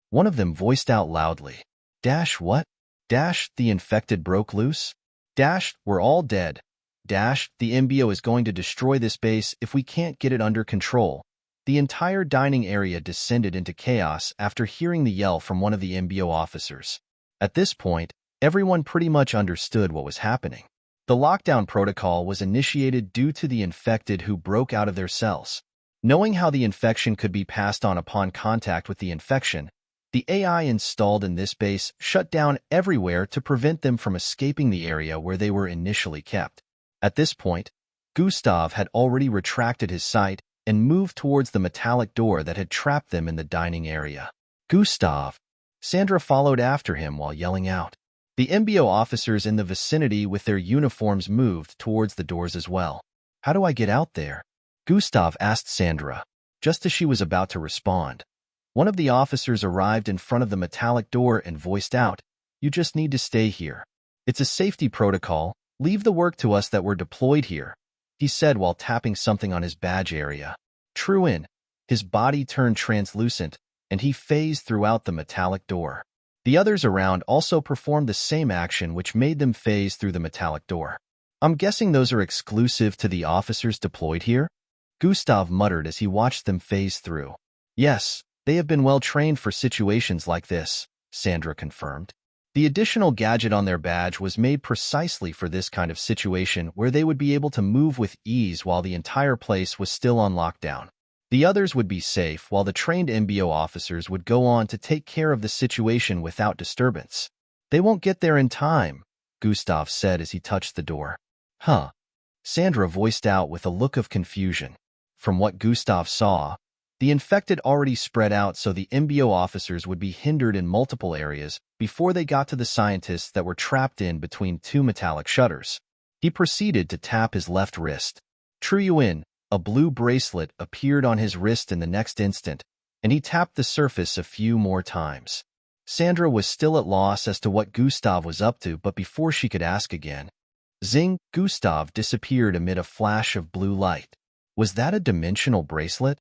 One of them voiced out loudly. Dash what? Dash, the infected broke loose? Dash, we're all dead. Dash, the MBO is going to destroy this base if we can't get it under control. The entire dining area descended into chaos after hearing the yell from one of the MBO officers. At this point, everyone pretty much understood what was happening. The lockdown protocol was initiated due to the infected who broke out of their cells. Knowing how the infection could be passed on upon contact with the infection, the AI installed in this base shut down everywhere to prevent them from escaping the area where they were initially kept. At this point, Gustav had already retracted his sight and moved towards the metallic door that had trapped them in the dining area. Gustav! Sandra followed after him while yelling out. The MBO officers in the vicinity with their uniforms moved towards the doors as well. How do I get out there? Gustav asked Sandra, just as she was about to respond. One of the officers arrived in front of the metallic door and voiced out, "You just need to stay here. It's a safety protocol. Leave the work to us that were deployed here," he said while tapping something on his badge area. True in, his body turned translucent, and he phased throughout the metallic door. The others around also performed the same action, which made them phase through the metallic door. I'm guessing those are exclusive to the officers deployed here? Gustav muttered as he watched them phase through. Yes, they have been well trained for situations like this, Sandra confirmed. The additional gadget on their badge was made precisely for this kind of situation where they would be able to move with ease while the entire place was still on lockdown. The others would be safe while the trained MBO officers would go on to take care of the situation without disturbance. They won't get there in time, Gustav said as he touched the door. Huh? Sandra voiced out with a look of confusion. From what Gustav saw, the infected already spread out, so the MBO officers would be hindered in multiple areas before they got to the scientists that were trapped in between two metallic shutters. He proceeded to tap his left wrist. True in, a blue bracelet appeared on his wrist in the next instant, and he tapped the surface a few more times. Sandra was still at loss as to what Gustav was up to, but before she could ask again, zing, Gustav disappeared amid a flash of blue light. Was that a dimensional bracelet?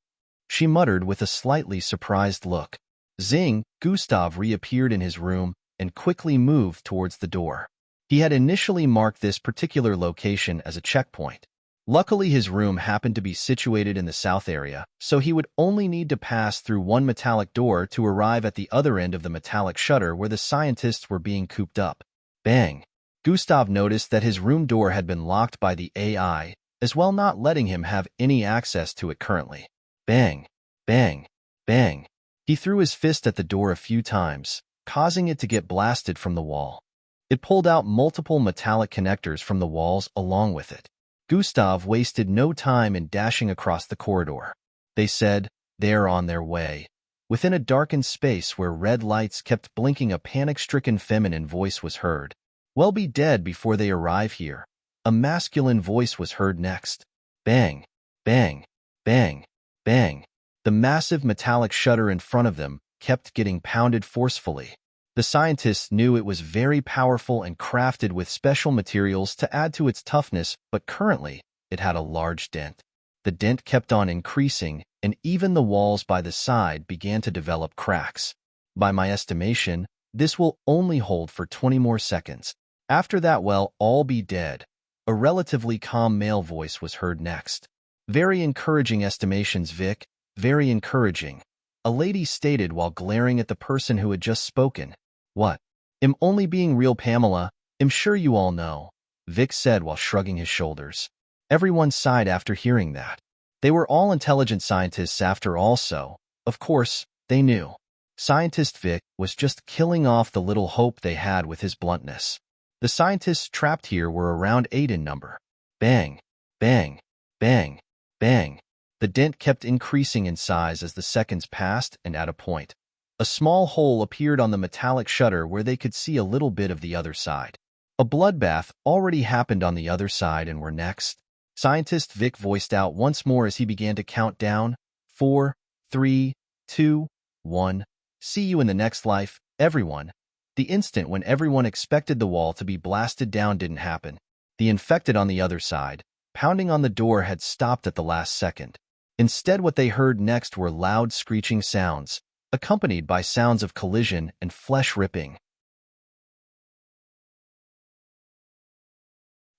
She muttered with a slightly surprised look. Zing, Gustav reappeared in his room and quickly moved towards the door. He had initially marked this particular location as a checkpoint. Luckily, his room happened to be situated in the south area, so he would only need to pass through one metallic door to arrive at the other end of the metallic shutter where the scientists were being cooped up. Bang! Gustav noticed that his room door had been locked by the AI, as well, not letting him have any access to it currently. Bang! Bang! Bang! He threw his fist at the door a few times, causing it to get blasted from the wall. It pulled out multiple metallic connectors from the walls along with it. Gustav wasted no time in dashing across the corridor. They said, "They're on their way." Within a darkened space where red lights kept blinking, a panic-stricken feminine voice was heard. "We'll be dead before they arrive here." A masculine voice was heard next. Bang, bang, bang, bang. The massive metallic shutter in front of them kept getting pounded forcefully. The scientists knew it was very powerful and crafted with special materials to add to its toughness, but currently, it had a large dent. The dent kept on increasing, and even the walls by the side began to develop cracks. By my estimation, this will only hold for 20 more seconds. After that, we'll all be dead. A relatively calm male voice was heard next. Very encouraging estimations, Vic. Very encouraging. A lady stated while glaring at the person who had just spoken. What? I'm only being real, Pamela. I'm sure you all know, Vic said while shrugging his shoulders. Everyone sighed after hearing that. They were all intelligent scientists after all, so, of course, they knew. Scientist Vic was just killing off the little hope they had with his bluntness. The scientists trapped here were around 8 in number. Bang, bang, bang, bang. The dent kept increasing in size as the seconds passed, and at a point, a small hole appeared on the metallic shutter where they could see a little bit of the other side. A bloodbath already happened on the other side and were next. Scientist Vic voiced out once more as he began to count down. 4, 3, 2, 1. See you in the next life, everyone. The instant when everyone expected the wall to be blasted down didn't happen. The infected on the other side, pounding on the door, had stopped at the last second. Instead, what they heard next were loud screeching sounds, accompanied by sounds of collision and flesh ripping.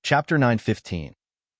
Chapter 9:15.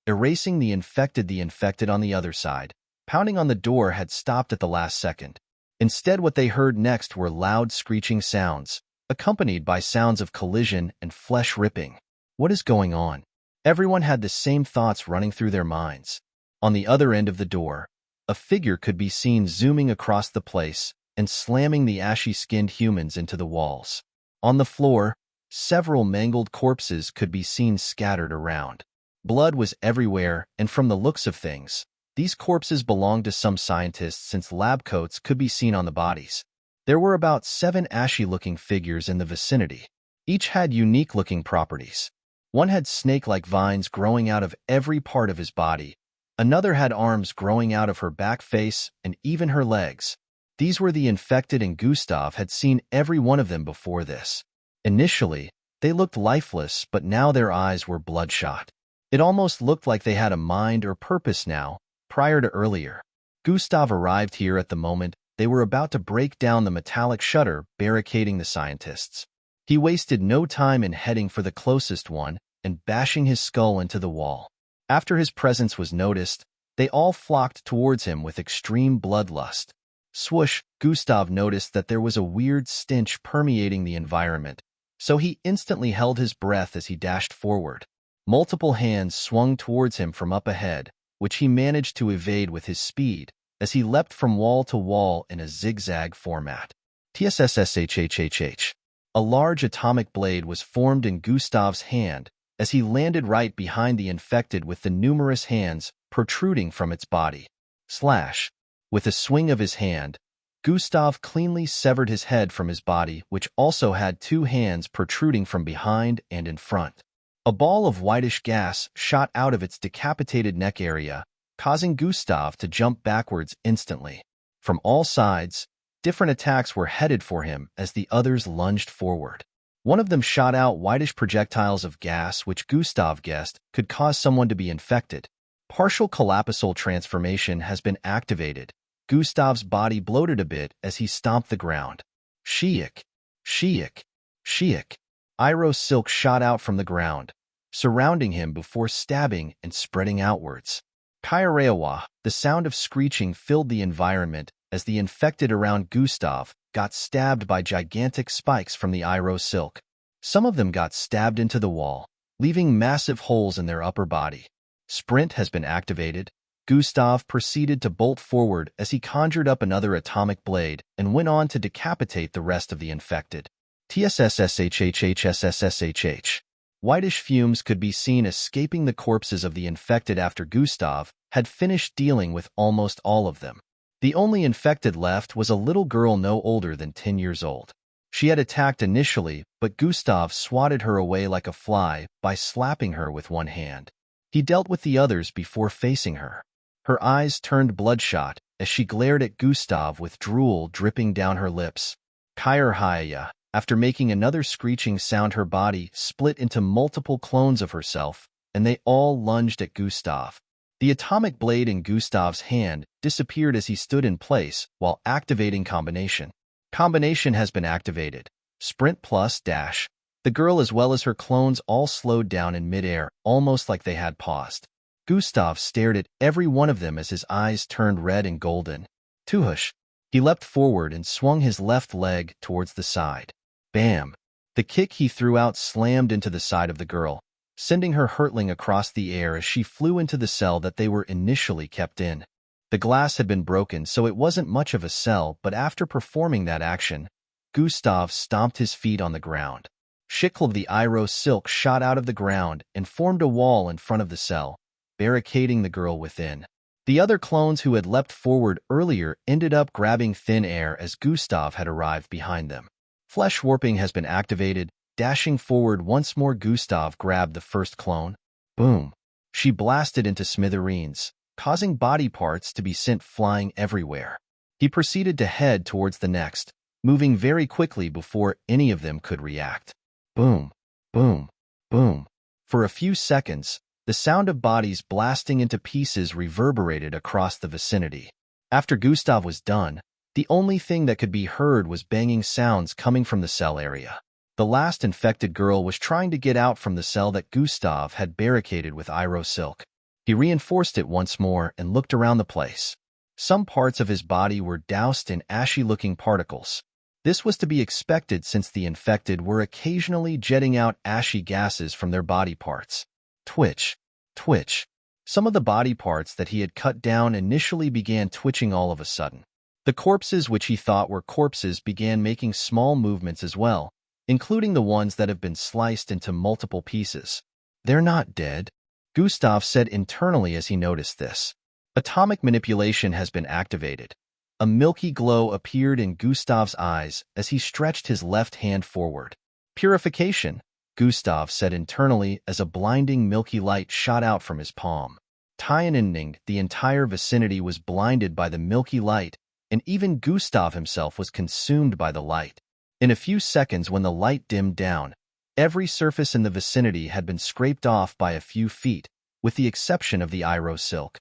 Erasing the infected on the other side, pounding on the door, had stopped at the last second. Instead, what they heard next were loud screeching sounds, accompanied by sounds of collision and flesh ripping. What is going on? Everyone had the same thoughts running through their minds. On the other end of the door, a figure could be seen zooming across the place and slamming the ashy-skinned humans into the walls. On the floor, several mangled corpses could be seen scattered around. Blood was everywhere, and from the looks of things, these corpses belonged to some scientists since lab coats could be seen on the bodies. There were about 7 ashy-looking figures in the vicinity. Each had unique-looking properties. One had snake-like vines growing out of every part of his body. Another had arms growing out of her back, face, and even her legs. These were the infected, and Gustav had seen every one of them before this. Initially, they looked lifeless, but now their eyes were bloodshot. It almost looked like they had a mind or purpose now, prior to earlier. Gustav arrived here at the moment they were about to break down the metallic shutter barricading the scientists. He wasted no time in heading for the closest one and bashing his skull into the wall. After his presence was noticed, they all flocked towards him with extreme bloodlust. Swoosh! Gustav noticed that there was a weird stench permeating the environment, so he instantly held his breath as he dashed forward. Multiple hands swung towards him from up ahead, which he managed to evade with his speed as he leapt from wall to wall in a zigzag format. TSSSHHHH. A large atomic blade was formed in Gustav's hand as he landed right behind the infected with the numerous hands protruding from its body. Slash. With a swing of his hand, Gustav cleanly severed his head from his body, which also had 2 hands protruding from behind and in front. A ball of whitish gas shot out of its decapitated neck area, causing Gustav to jump backwards instantly. From all sides, different attacks were headed for him as the others lunged forward. One of them shot out whitish projectiles of gas which Gustav guessed could cause someone to be infected. Partial collapsal transformation has been activated. Gustav's body bloated a bit as he stomped the ground. Sheik, sheik, sheik. Iroh silk shot out from the ground, surrounding him before stabbing and spreading outwards. Kaireawa, the sound of screeching filled the environment as the infected around Gustav got stabbed by gigantic spikes from the Iroh silk. Some of them got stabbed into the wall, leaving massive holes in their upper body. Sprint has been activated. Gustav proceeded to bolt forward as he conjured up another atomic blade and went on to decapitate the rest of the infected. TSSSHHHSSSHH. Whitish fumes could be seen escaping the corpses of the infected after Gustav had finished dealing with almost all of them. The only infected left was a little girl no older than 10 years old. She had attacked initially, but Gustav swatted her away like a fly by slapping her with one hand. He dealt with the others before facing her. Her eyes turned bloodshot as she glared at Gustav with drool dripping down her lips. Kairhaya, after making another screeching sound, her body split into multiple clones of herself, and they all lunged at Gustav. The atomic blade in Gustav's hand disappeared as he stood in place while activating combination. Combination has been activated. Sprint plus dash. The girl as well as her clones all slowed down in midair, almost like they had paused. Gustav stared at every one of them as his eyes turned red and golden. Tuhush. He leapt forward and swung his left leg towards the side. Bam! The kick he threw out slammed into the side of the girl, sending her hurtling across the air as she flew into the cell that they were initially kept in. The glass had been broken, so it wasn't much of a cell, but after performing that action, Gustav stomped his feet on the ground. Shickle of the Iroh silk shot out of the ground and formed a wall in front of the cell, barricading the girl within. The other clones who had leapt forward earlier ended up grabbing thin air as Gustav had arrived behind them. Flesh warping has been activated. Dashing forward once more, Gustav grabbed the first clone. Boom! She blasted into smithereens, causing body parts to be sent flying everywhere. He proceeded to head towards the next, moving very quickly before any of them could react. Boom! Boom! Boom! For a few seconds, the sound of bodies blasting into pieces reverberated across the vicinity. After Gustav was done, the only thing that could be heard was banging sounds coming from the cell area. The last infected girl was trying to get out from the cell that Gustav had barricaded with Iroh silk. He reinforced it once more and looked around the place. Some parts of his body were doused in ashy-looking particles. This was to be expected since the infected were occasionally jetting out ashy gases from their body parts. Twitch, twitch. Some of the body parts that he had cut down initially began twitching all of a sudden. The corpses which he thought were corpses began making small movements as well, including the ones that have been sliced into multiple pieces. They're not dead, Gustav said internally as he noticed this. Atomic manipulation has been activated. A milky glow appeared in Gustav's eyes as he stretched his left hand forward. Purification, Gustav said internally as a blinding milky light shot out from his palm. Tianending, the entire vicinity was blinded by the milky light, and even Gustav himself was consumed by the light. In a few seconds, when the light dimmed down, every surface in the vicinity had been scraped off by a few feet, with the exception of the Iroh silk.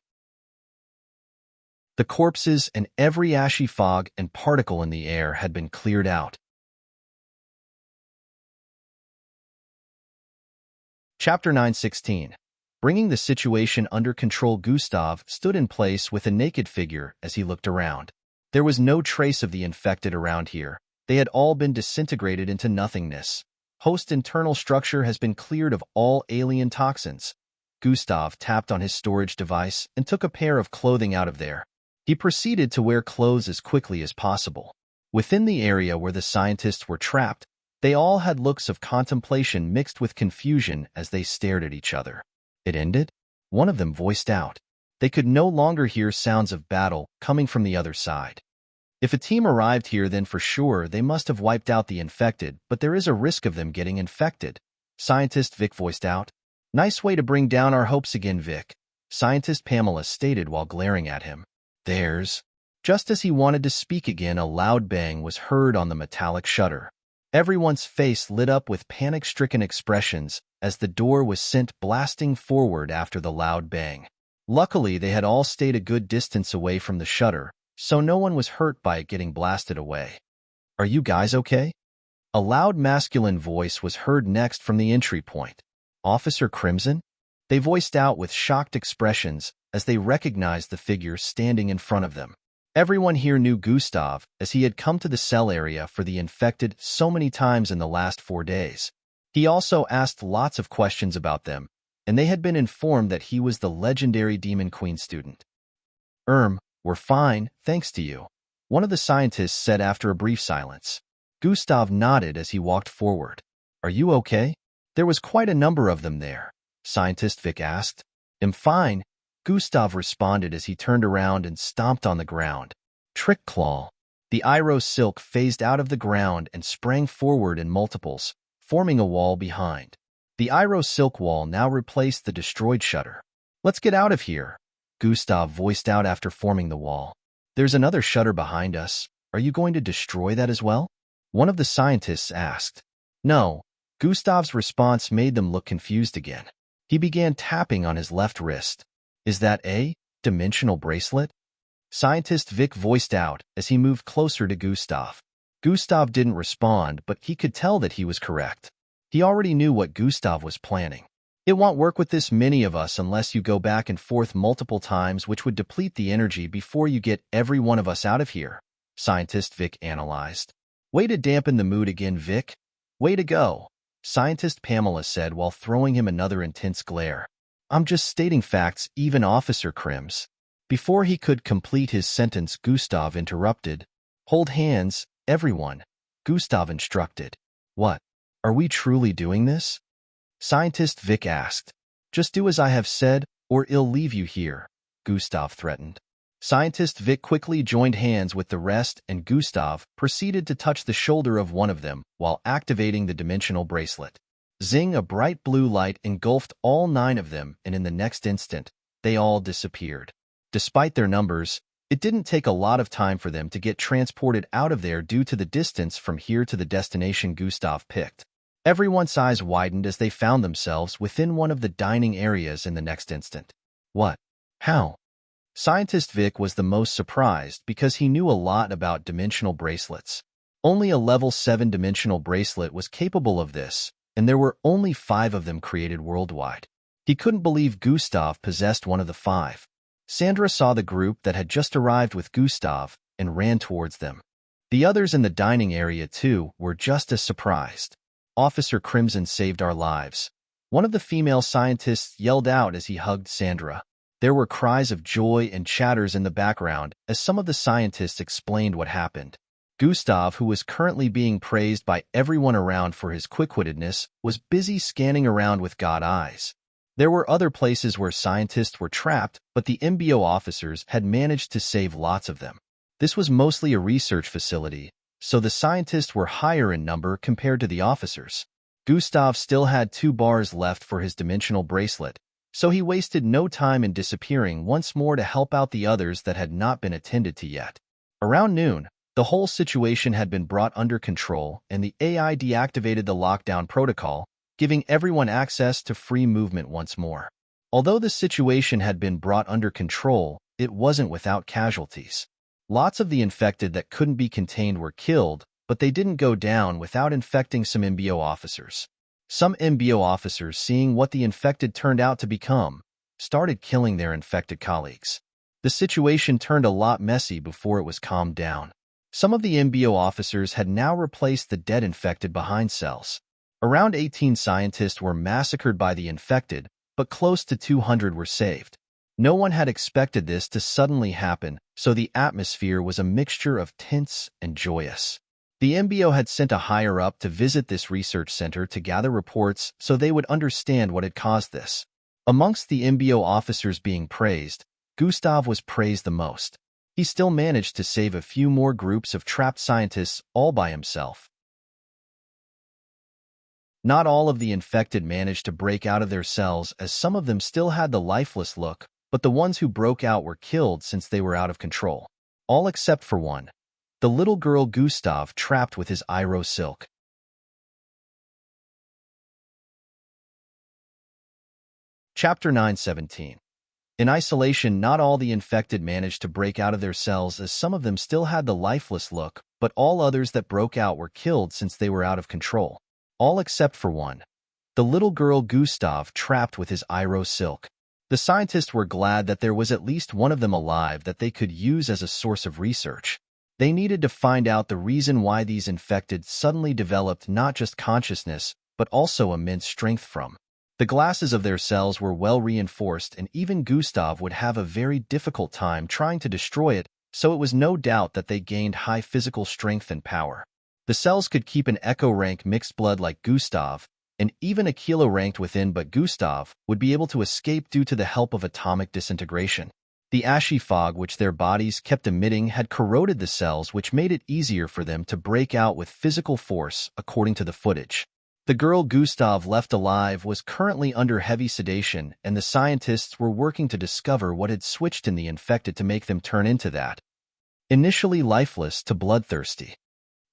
The corpses and every ashy fog and particle in the air had been cleared out. Chapter 9:16. Bringing the situation under control, Gustav stood in place with a naked figure as he looked around. There was no trace of the infected around here. They had all been disintegrated into nothingness. Host internal structure has been cleared of all alien toxins. Gustav tapped on his storage device and took a pair of clothing out of there. He proceeded to wear clothes as quickly as possible. Within the area where the scientists were trapped, they all had looks of contemplation mixed with confusion as they stared at each other. It ended? One of them voiced out. They could no longer hear sounds of battle coming from the other side. If a team arrived here, then for sure they must have wiped out the infected, but there is a risk of them getting infected. Scientist Vic voiced out. Nice way to bring down our hopes again, Vic, Scientist Pamela stated while glaring at him. There's... Just as he wanted to speak again, a loud bang was heard on the metallic shutter. Everyone's face lit up with panic-stricken expressions as the door was sent blasting forward after the loud bang. Luckily, they had all stayed a good distance away from the shutter, so no one was hurt by it getting blasted away. Are you guys okay? A loud masculine voice was heard next from the entry point. Officer Crimson? They voiced out with shocked expressions as they recognized the figure standing in front of them. Everyone here knew Gustav, as he had come to the cell area for the infected so many times in the last 4 days. He also asked lots of questions about them, and they had been informed that he was the legendary Demon Queen student. We're fine, thanks to you, one of the scientists said after a brief silence. Gustav nodded as he walked forward. Are you okay? There was quite a number of them there, Scientist Vic asked. I'm fine, Gustav responded as he turned around and stomped on the ground. Trick Claw. The Iroh silk phased out of the ground and sprang forward in multiples, forming a wall behind. The Iroh silk wall now replaced the destroyed shutter. Let's get out of here, Gustav voiced out after forming the wall. There's another shutter behind us. Are you going to destroy that as well? One of the scientists asked. No. Gustav's response made them look confused again. He began tapping on his left wrist. Is that a dimensional bracelet? Scientist Vic voiced out as he moved closer to Gustav. Gustav didn't respond, but he could tell that he was correct. He already knew what Gustav was planning. It won't work with this many of us unless you go back and forth multiple times, which would deplete the energy before you get every one of us out of here, Scientist Vic analyzed. Way to dampen the mood again, Vic. Way to go, Scientist Pamela said while throwing him another intense glare. I'm just stating facts, even Officer Crims. Before he could complete his sentence, Gustav interrupted. Hold hands, everyone, Gustav instructed. What? Are we truly doing this? Scientist Vic asked. Just do as I have said, or I'll leave you here, Gustav threatened. Scientist Vic quickly joined hands with the rest, and Gustav proceeded to touch the shoulder of one of them while activating the dimensional bracelet. Zing! A bright blue light engulfed all 9 of them, and in the next instant, they all disappeared. Despite their numbers, it didn't take a lot of time for them to get transported out of there due to the distance from here to the destination Gustav picked. Everyone's eyes widened as they found themselves within one of the dining areas in the next instant. What? How? Scientist Vic was the most surprised because he knew a lot about dimensional bracelets. Only a level 7 dimensional bracelet was capable of this, and there were only 5 of them created worldwide. He couldn't believe Gustav possessed one of the 5. Sandra saw the group that had just arrived with Gustav and ran towards them. The others in the dining area, too, were just as surprised. Officer Crimson saved our lives, one of the female scientists yelled out as he hugged Sandra. There were cries of joy and chatters in the background as some of the scientists explained what happened. Gustav, who was currently being praised by everyone around for his quick-wittedness, was busy scanning around with god eyes. There were other places where scientists were trapped, but the MBO officers had managed to save lots of them. This was mostly a research facility, so the scientists were higher in number compared to the officers. Gustav still had 2 bars left for his dimensional bracelet, so he wasted no time in disappearing once more to help out the others that had not been attended to yet. Around noon, the whole situation had been brought under control and the AI deactivated the lockdown protocol, giving everyone access to free movement once more. Although the situation had been brought under control, it wasn't without casualties. Lots of the infected that couldn't be contained were killed, but they didn't go down without infecting some MBO officers. Some MBO officers, seeing what the infected turned out to become, started killing their infected colleagues. The situation turned a lot messy before it was calmed down. Some of the MBO officers had now replaced the dead infected behind cells. Around 18 scientists were massacred by the infected, but close to 200 were saved. No one had expected this to suddenly happen, so the atmosphere was a mixture of tense and joyous. The MBO had sent a higher-up to visit this research center to gather reports so they would understand what had caused this. Amongst the MBO officers being praised, Gustav was praised the most. He still managed to save a few more groups of trapped scientists all by himself. Not all of the infected managed to break out of their cells, as some of them still had the lifeless look, but the ones who broke out were killed since they were out of control. All except for one. The little girl Gustav trapped with his Iro silk. Chapter 9:17. In isolation, not all the infected managed to break out of their cells, as some of them still had the lifeless look, but all others that broke out were killed since they were out of control. All except for one. The little girl Gustav trapped with his Iro silk. The scientists were glad that there was at least one of them alive that they could use as a source of research. They needed to find out the reason why these infected suddenly developed not just consciousness, but also immense strength from. The glasses of their cells were well reinforced, and even Gustav would have a very difficult time trying to destroy it, so it was no doubt that they gained high physical strength and power. The cells could keep an Echo rank mixed blood like Gustav, and even a Kilo ranked within, but Gustav would be able to escape due to the help of atomic disintegration. The ashy fog which their bodies kept emitting had corroded the cells, which made it easier for them to break out with physical force, according to the footage. The girl Gustav left alive was currently under heavy sedation, and the scientists were working to discover what had switched in the infected to make them turn into that. Initially lifeless to bloodthirsty.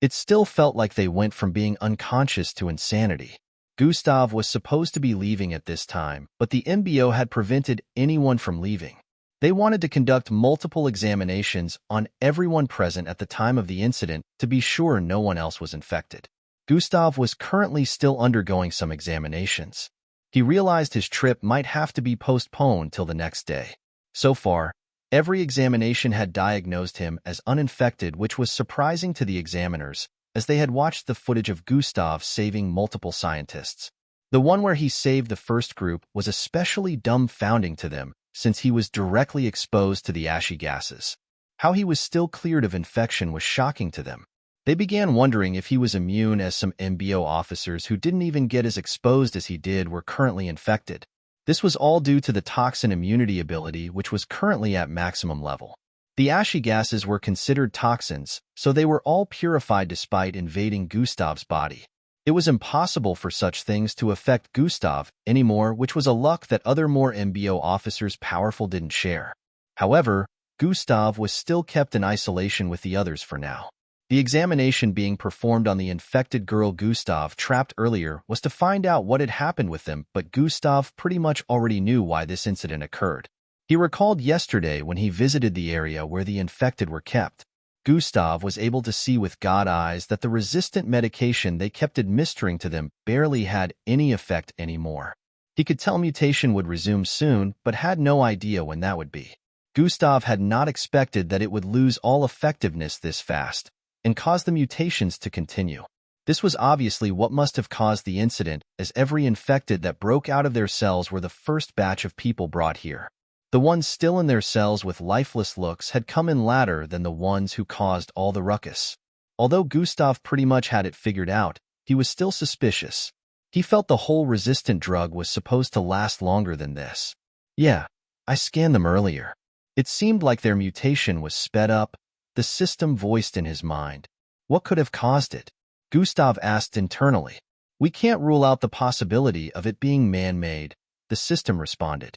It still felt like they went from being unconscious to insanity. Gustav was supposed to be leaving at this time, but the MBO had prevented anyone from leaving. They wanted to conduct multiple examinations on everyone present at the time of the incident to be sure no one else was infected. Gustav was currently still undergoing some examinations. He realized his trip might have to be postponed till the next day. So far, every examination had diagnosed him as uninfected, which was surprising to the examiners, as they had watched the footage of Gustav saving multiple scientists. The one where he saved the first group was especially dumbfounding to them, since he was directly exposed to the ashy gases. How he was still cleared of infection was shocking to them. They began wondering if he was immune, as some MBO officers who didn't even get as exposed as he did were currently infected. This was all due to the toxin immunity ability, which was currently at maximum level. The ashy gases were considered toxins, so they were all purified despite invading Gustav's body. It was impossible for such things to affect Gustav anymore, which was a luck that other more MBO officers powerful didn't share. However, Gustav was still kept in isolation with the others for now. The examination being performed on the infected girl Gustav trapped earlier was to find out what had happened with them, but Gustav pretty much already knew why this incident occurred. He recalled yesterday when he visited the area where the infected were kept. Gustav was able to see with God eyes that the resistant medication they kept administering to them barely had any effect anymore. He could tell mutation would resume soon, but had no idea when that would be. Gustav had not expected that it would lose all effectiveness this fast and cause the mutations to continue. This was obviously what must have caused the incident, as every infected that broke out of their cells were the first batch of people brought here. The ones still in their cells with lifeless looks had come in later than the ones who caused all the ruckus. Although Gustav pretty much had it figured out, he was still suspicious. He felt the whole resistant drug was supposed to last longer than this. Yeah, I scanned them earlier. It seemed like their mutation was sped up, the system voiced in his mind. What could have caused it? Gustav asked internally. We can't rule out the possibility of it being man-made, the system responded.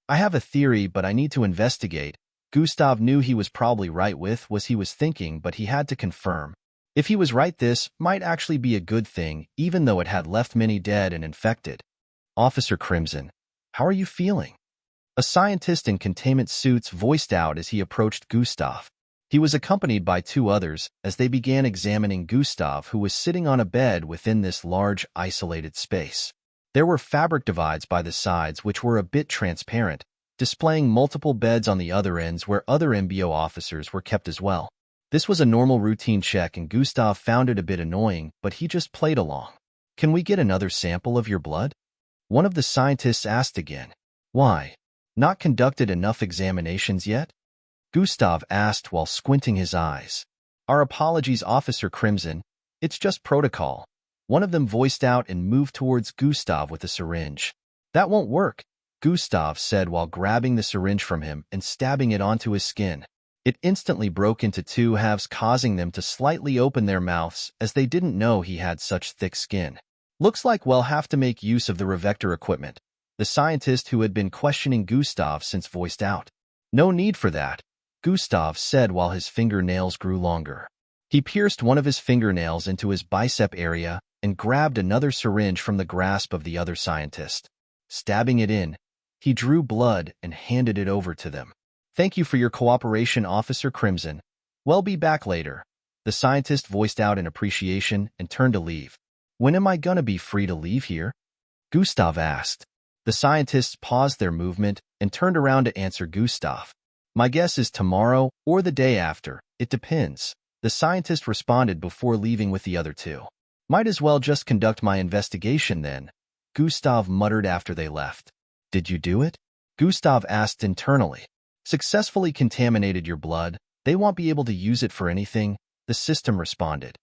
I have a theory, but I need to investigate. Gustav knew he was probably right with what he was thinking, but he had to confirm. If he was right, this might actually be a good thing, even though it had left many dead and infected. Officer Crimson, how are you feeling? A scientist in containment suits voiced out as he approached Gustav. He was accompanied by two others as they began examining Gustav, who was sitting on a bed within this large, isolated space. There were fabric divides by the sides which were a bit transparent, displaying multiple beds on the other ends where other MBO officers were kept as well. This was a normal routine check, and Gustav found it a bit annoying, but he just played along. Can we get another sample of your blood? One of the scientists asked again. Why? Not conducted enough examinations yet? Gustav asked while squinting his eyes. Our apologies, Officer Crimson. It's just protocol. One of them voiced out and moved towards Gustav with a syringe. That won't work, Gustav said while grabbing the syringe from him and stabbing it onto his skin. It instantly broke into two halves, causing them to slightly open their mouths as they didn't know he had such thick skin. Looks like we'll have to make use of the revector equipment. The scientist who had been questioning Gustav since voiced out. No need for that, Gustav said while his fingernails grew longer. He pierced one of his fingernails into his bicep area and grabbed another syringe from the grasp of the other scientist. Stabbing it in, he drew blood and handed it over to them. Thank you for your cooperation, Officer Crimson. We'll be back later. The scientist voiced out in appreciation and turned to leave. When am I gonna be free to leave here? Gustav asked. The scientists paused their movement and turned around to answer Gustav. My guess is tomorrow or the day after. It depends. The scientist responded before leaving with the other two. Might as well just conduct my investigation then, Gustav muttered after they left. Did you do it? Gustav asked internally. Successfully contaminated your blood. They won't be able to use it for anything, the system responded.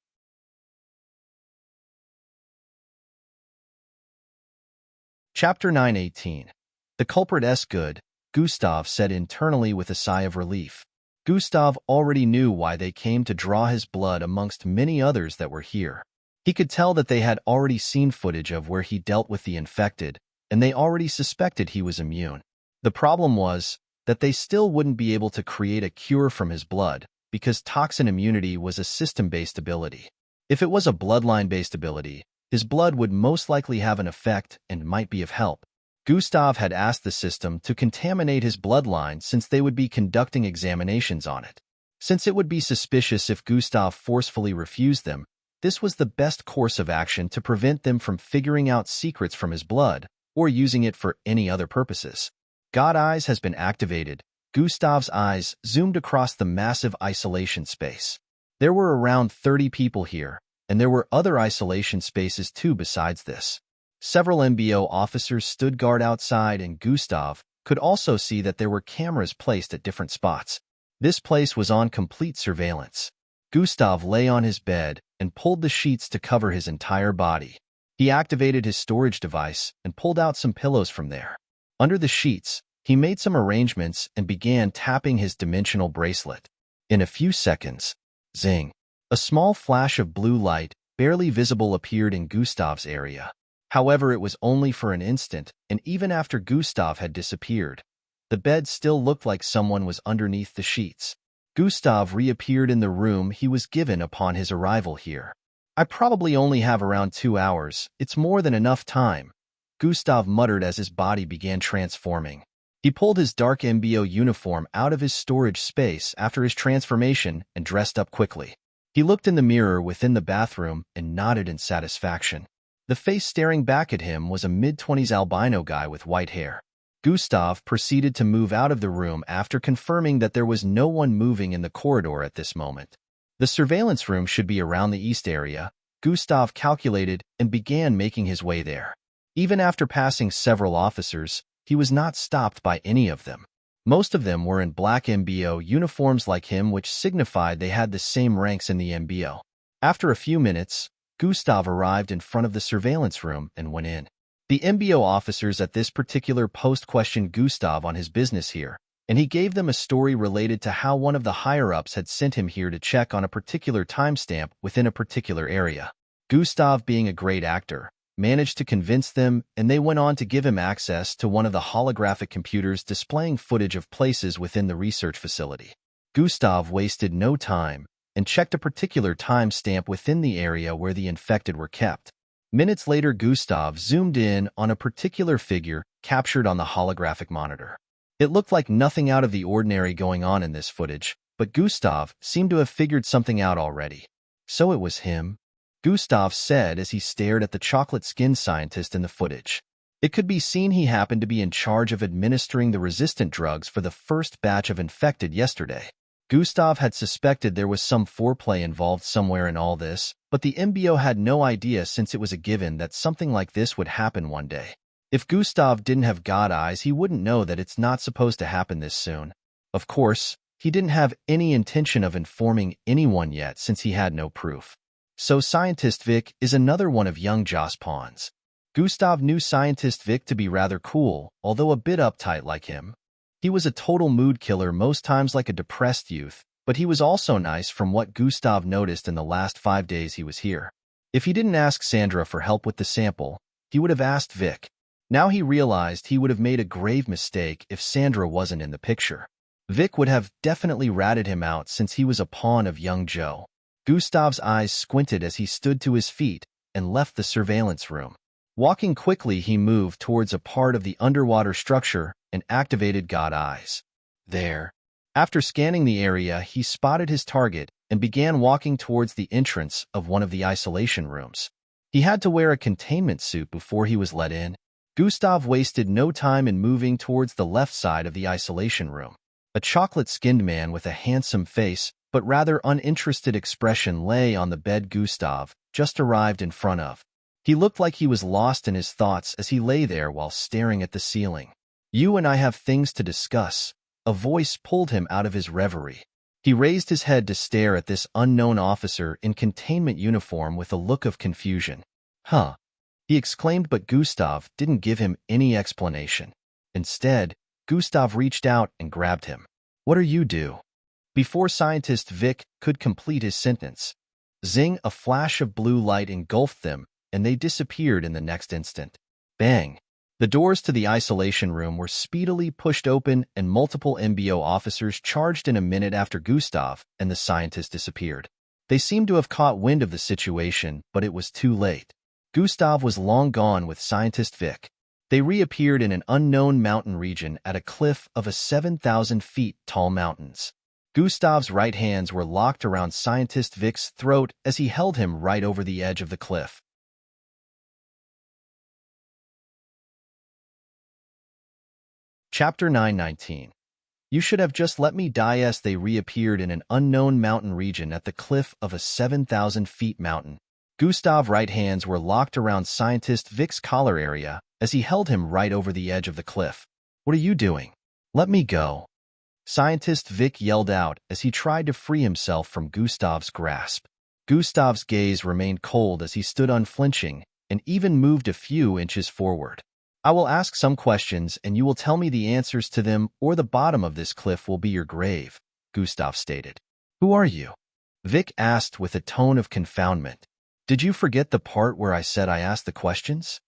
Chapter 9:18. The culprit is good, Gustav said internally with a sigh of relief. Gustav already knew why they came to draw his blood amongst many others that were here. He could tell that they had already seen footage of where he dealt with the infected, and they already suspected he was immune. The problem was that they still wouldn't be able to create a cure from his blood, because toxin immunity was a system-based ability. If it was a bloodline-based ability, his blood would most likely have an effect and might be of help. Gustav had asked the system to contaminate his bloodline since they would be conducting examinations on it. Since it would be suspicious if Gustav forcefully refused them, this was the best course of action to prevent them from figuring out secrets from his blood or using it for any other purposes. God Eyes has been activated. Gustav's eyes zoomed across the massive isolation space. There were around 30 people here, and there were other isolation spaces too besides this. Several MBO officers stood guard outside, and Gustav could also see that there were cameras placed at different spots. This place was on complete surveillance. Gustav lay on his bed and pulled the sheets to cover his entire body. He activated his storage device and pulled out some pillows from there. Under the sheets, he made some arrangements and began tapping his dimensional bracelet. In a few seconds, zing! A small flash of blue light, barely visible, appeared in Gustav's area. However, it was only for an instant, and even after Gustav had disappeared, the bed still looked like someone was underneath the sheets. Gustav reappeared in the room he was given upon his arrival here. I probably only have around 2 hours. It's more than enough time, Gustav muttered as his body began transforming. He pulled his dark MBO uniform out of his storage space after his transformation and dressed up quickly. He looked in the mirror within the bathroom and nodded in satisfaction. The face staring back at him was a mid-20s albino guy with white hair. Gustav proceeded to move out of the room after confirming that there was no one moving in the corridor at this moment. The surveillance room should be around the east area, Gustav calculated, and began making his way there. Even after passing several officers, he was not stopped by any of them. Most of them were in black MBO uniforms like him, which signified they had the same ranks in the MBO. After a few minutes, Gustav arrived in front of the surveillance room and went in. The MBO officers at this particular post questioned Gustav on his business here, and he gave them a story related to how one of the higher-ups had sent him here to check on a particular timestamp within a particular area. Gustav, being a great actor, managed to convince them, and they went on to give him access to one of the holographic computers displaying footage of places within the research facility. Gustav wasted no time and checked a particular timestamp within the area where the infected were kept. Minutes later, Gustav zoomed in on a particular figure captured on the holographic monitor. It looked like nothing out of the ordinary going on in this footage, but Gustav seemed to have figured something out already. So it was him, Gustav said as he stared at the chocolate-skinned scientist in the footage. It could be seen he happened to be in charge of administering the resistant drugs for the first batch of infected yesterday. Gustav had suspected there was some foreplay involved somewhere in all this, but the MBO had no idea since it was a given that something like this would happen one day. If Gustav didn't have God eyes, he wouldn't know that it's not supposed to happen this soon. Of course, he didn't have any intention of informing anyone yet since he had no proof. So Scientist Vic is another one of young Joss' pawns. Gustav knew Scientist Vic to be rather cool, although a bit uptight like him. He was a total mood killer, most times like a depressed youth, but he was also nice from what Gustav noticed in the last 5 days he was here. If he didn't ask Sandra for help with the sample, he would have asked Vic. Now he realized he would have made a grave mistake if Sandra wasn't in the picture. Vic would have definitely ratted him out since he was a pawn of young Joe. Gustav's eyes squinted as he stood to his feet and left the surveillance room. Walking quickly, he moved towards a part of the underwater structure and activated God Eyes. There. After scanning the area, he spotted his target and began walking towards the entrance of one of the isolation rooms. He had to wear a containment suit before he was let in. Gustav wasted no time in moving towards the left side of the isolation room. A chocolate-skinned man with a handsome face but rather uninterested expression lay on the bed Gustav just arrived in front of. He looked like he was lost in his thoughts as he lay there while staring at the ceiling. "You and I have things to discuss." A voice pulled him out of his reverie. He raised his head to stare at this unknown officer in containment uniform with a look of confusion. "Huh?" he exclaimed, but Gustav didn't give him any explanation. Instead, Gustav reached out and grabbed him. "What are you do?" Before Scientist Vic could complete his sentence, Zing, a flash of blue light engulfed them, and they disappeared in the next instant. Bang! The doors to the isolation room were speedily pushed open, and multiple MBO officers charged in a minute after Gustav and the scientist disappeared. They seemed to have caught wind of the situation, but it was too late. Gustav was long gone with Scientist Vic. They reappeared in an unknown mountain region at a cliff of 7,000 feet tall mountains. Gustav's right hands were locked around Scientist Vic's throat as he held him right over the edge of the cliff. Chapter 919. You should have just let me die. As they reappeared in an unknown mountain region at the cliff of a 7,000 feet mountain. Gustav's right hands were locked around Scientist Vic's collar area as he held him right over the edge of the cliff. What are you doing? Let me go. Scientist Vic yelled out as he tried to free himself from Gustav's grasp. Gustav's gaze remained cold as he stood unflinching and even moved a few inches forward. I will ask some questions and you will tell me the answers to them, or the bottom of this cliff will be your grave, Gustav stated. Who are you? Vic asked with a tone of confoundment. Did you forget the part where I said I asked the questions?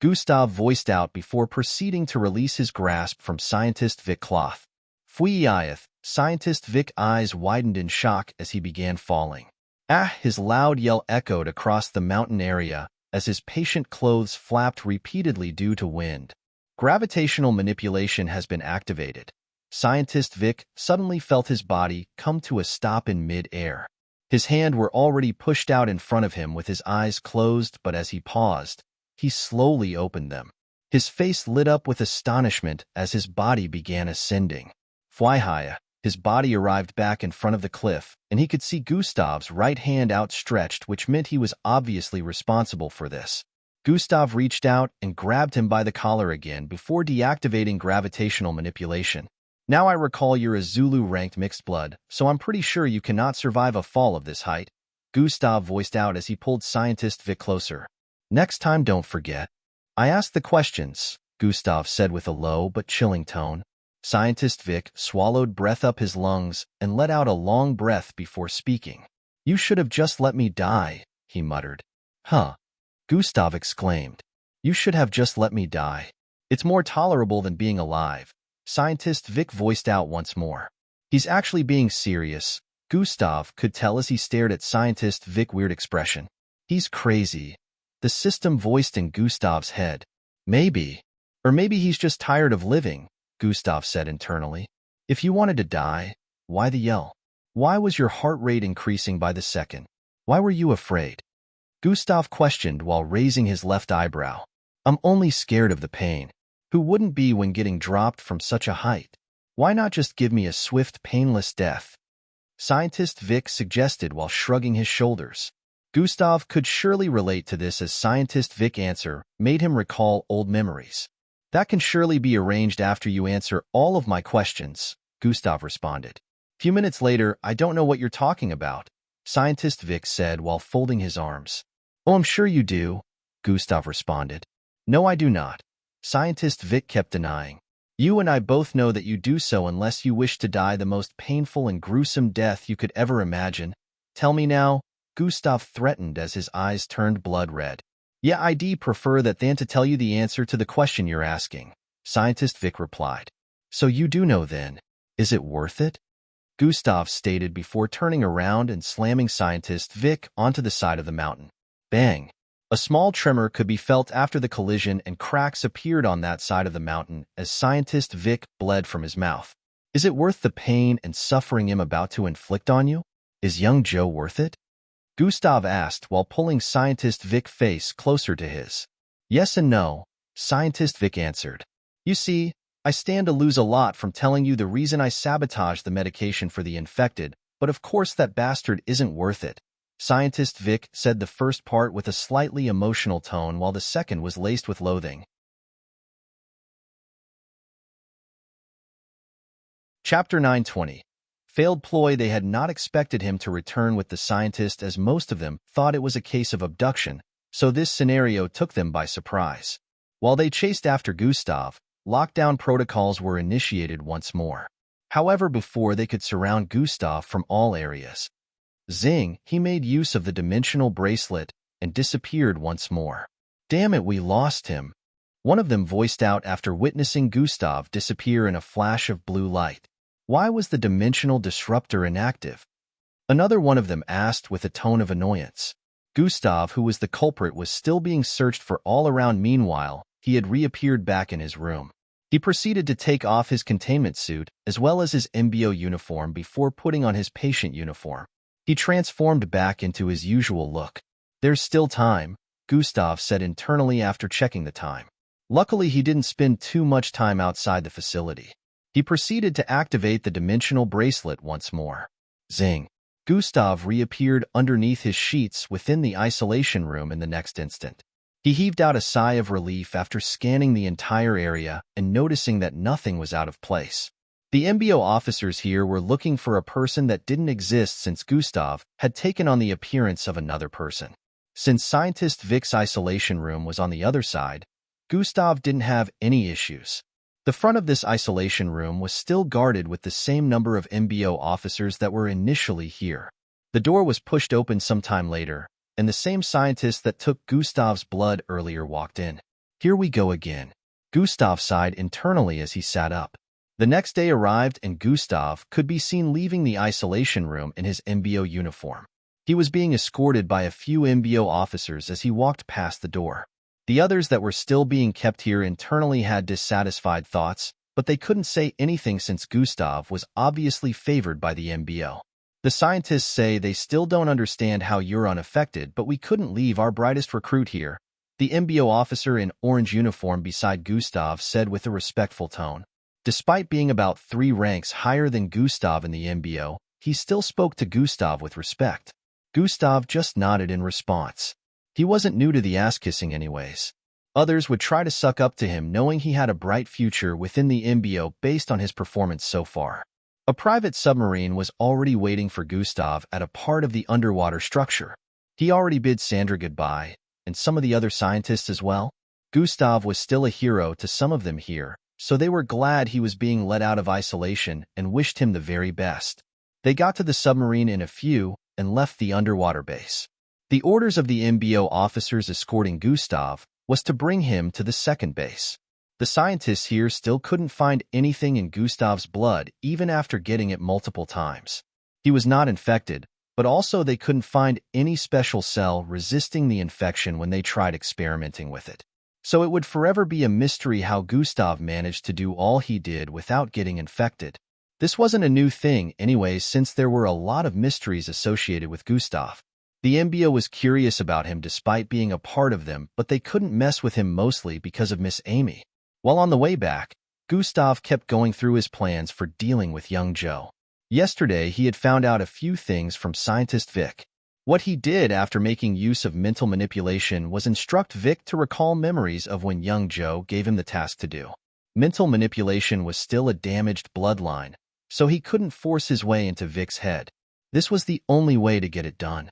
Gustav voiced out before proceeding to release his grasp from Scientist Vic cloth. Fuyeth, Scientist Vic eyes widened in shock as he began falling. Ah! His loud yell echoed across the mountain area as his patient clothes flapped repeatedly due to wind. Gravitational manipulation has been activated. Scientist Vic suddenly felt his body come to a stop in mid-air. His hands were already pushed out in front of him with his eyes closed, but as he paused, he slowly opened them. His face lit up with astonishment as his body began ascending. Flyhaya, his body arrived back in front of the cliff, and he could see Gustav's right hand outstretched, which meant he was obviously responsible for this. Gustav reached out and grabbed him by the collar again before deactivating gravitational manipulation. Now I recall you're a Zulu-ranked mixed blood, so I'm pretty sure you cannot survive a fall of this height, Gustav voiced out as he pulled Scientist Vic closer. Next time don't forget. I asked the questions, Gustav said with a low but chilling tone. Scientist Vic swallowed breath up his lungs and let out a long breath before speaking. You should have just let me die, he muttered. Huh? Gustav exclaimed. You should have just let me die. It's more tolerable than being alive, Scientist Vic voiced out once more. He's actually being serious, Gustav could tell as he stared at Scientist Vic's weird expression. He's crazy, the system voiced in Gustav's head. Maybe. Or maybe he's just tired of living, Gustav said internally. If you wanted to die, why the yell? Why was your heart rate increasing by the second? Why were you afraid? Gustav questioned while raising his left eyebrow. I'm only scared of the pain. Who wouldn't be when getting dropped from such a height? Why not just give me a swift, painless death? Scientist Vic suggested while shrugging his shoulders. Gustav could surely relate to this as Scientist Vic's answer made him recall old memories. That can surely be arranged after you answer all of my questions, Gustav responded. A few minutes later, I don't know what you're talking about, Scientist Vic said while folding his arms. Oh, I'm sure you do, Gustav responded. No, I do not. Scientist Vic kept denying. You and I both know that you do so unless you wish to die the most painful and gruesome death you could ever imagine. Tell me now, Gustav threatened as his eyes turned blood red. Yeah, I'd prefer that than to tell you the answer to the question you're asking, Scientist Vic replied. So you do know then. Is it worth it? Gustav stated before turning around and slamming Scientist Vic onto the side of the mountain. Bang! A small tremor could be felt after the collision and cracks appeared on that side of the mountain as Scientist Vic bled from his mouth. Is it worth the pain and suffering I'm about to inflict on you? Is young Joe worth it? Gustav asked while pulling Scientist Vic's face closer to his. Yes and no, Scientist Vic answered. You see, I stand to lose a lot from telling you the reason I sabotaged the medication for the infected, but of course that bastard isn't worth it. Scientist Vic said the first part with a slightly emotional tone while the second was laced with loathing. Chapter 920. Failed ploy. They had not expected him to return with the scientist as most of them thought it was a case of abduction, so this scenario took them by surprise. While they chased after Gustav, lockdown protocols were initiated once more. However, before they could surround Gustav from all areas. Zing, he made use of the dimensional bracelet and disappeared once more. Damn it, we lost him. One of them voiced out after witnessing Gustav disappear in a flash of blue light. Why was the dimensional disruptor inactive? Another one of them asked with a tone of annoyance. Gustav, who was the culprit, was still being searched for all around. Meanwhile, he had reappeared back in his room. He proceeded to take off his containment suit as well as his MBO uniform before putting on his patient uniform. He transformed back into his usual look. There's still time, Gustav said internally after checking the time. Luckily, he didn't spend too much time outside the facility. He proceeded to activate the dimensional bracelet once more. Zing. Gustav reappeared underneath his sheets within the isolation room in the next instant. He heaved out a sigh of relief after scanning the entire area and noticing that nothing was out of place. The MBO officers here were looking for a person that didn't exist since Gustav had taken on the appearance of another person. Since Scientist Vic's isolation room was on the other side, Gustav didn't have any issues. The front of this isolation room was still guarded with the same number of MBO officers that were initially here. The door was pushed open sometime later, and the same scientist that took Gustav's blood earlier walked in. Here we go again. Gustav sighed internally as he sat up. The next day arrived and Gustav could be seen leaving the isolation room in his MBO uniform. He was being escorted by a few MBO officers as he walked past the door. The others that were still being kept here internally had dissatisfied thoughts, but they couldn't say anything since Gustav was obviously favored by the MBO. The scientists say they still don't understand how you're unaffected, but we couldn't leave our brightest recruit here, the MBO officer in orange uniform beside Gustav said with a respectful tone. Despite being about 3 ranks higher than Gustav in the MBO, he still spoke to Gustav with respect. Gustav just nodded in response. He wasn't new to the ass-kissing anyways. Others would try to suck up to him knowing he had a bright future within the MBO based on his performance so far. A private submarine was already waiting for Gustav at a part of the underwater structure. He already bid Sandra goodbye, and some of the other scientists as well. Gustav was still a hero to some of them here, so they were glad he was being let out of isolation and wished him the very best. They got to the submarine in a few and left the underwater base. The orders of the MBO officers escorting Gustav was to bring him to the second base. The scientists here still couldn't find anything in Gustav's blood even after getting it multiple times. He was not infected, but also they couldn't find any special cell resisting the infection when they tried experimenting with it. So it would forever be a mystery how Gustav managed to do all he did without getting infected. This wasn't a new thing anyways, since there were a lot of mysteries associated with Gustav. The MBO was curious about him despite being a part of them, but they couldn't mess with him mostly because of Miss Amy. While on the way back, Gustav kept going through his plans for dealing with young Joe. Yesterday, he had found out a few things from Scientist Vic. What he did after making use of mental manipulation was instruct Vic to recall memories of when young Joe gave him the task to do. Mental manipulation was still a damaged bloodline, so he couldn't force his way into Vic's head. This was the only way to get it done.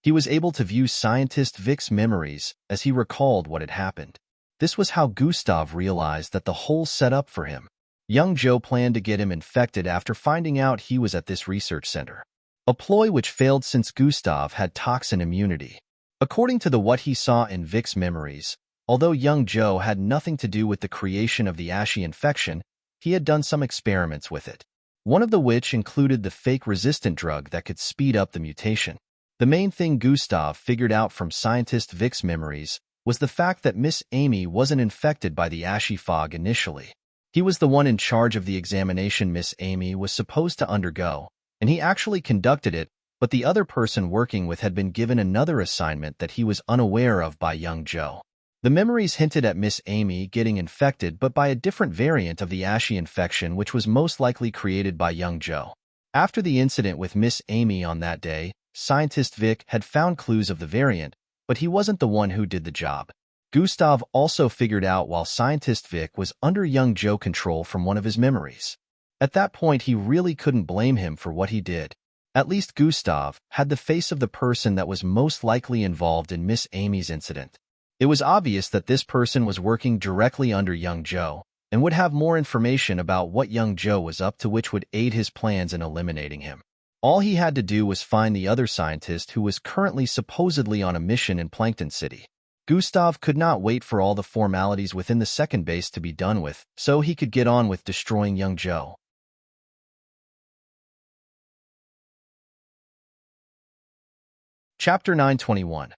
He was able to view Scientist Vic's memories as he recalled what had happened. This was how Gustav realized that the whole set up for him. Young Joe planned to get him infected after finding out he was at this research center. A ploy which failed since Gustav had toxin immunity. According to what he saw in Vic's memories, although young Joe had nothing to do with the creation of the ashy infection, he had done some experiments with it. One of which included the fake resistant drug that could speed up the mutation. The main thing Gustav figured out from Scientist Vic's memories was the fact that Miss Amy wasn't infected by the ashy fog initially. He was the one in charge of the examination Miss Amy was supposed to undergo, and he actually conducted it, but the other person working with had been given another assignment that he was unaware of by young Joe. The memories hinted at Miss Amy getting infected but by a different variant of the ashy infection which was most likely created by young Joe. After the incident with Miss Amy on that day, Scientist Vic had found clues of the variant, but he wasn't the one who did the job. Gustav also figured out while Scientist Vic was under young Joe control from one of his memories. At that point, he really couldn't blame him for what he did. At least Gustav had the face of the person that was most likely involved in Miss Amy's incident. It was obvious that this person was working directly under young Joe and would have more information about what young Joe was up to which would aid his plans in eliminating him. All he had to do was find the other scientist who was currently supposedly on a mission in Plankton City. Gustav could not wait for all the formalities within the second base to be done with, so he could get on with destroying young Joe. Chapter 921.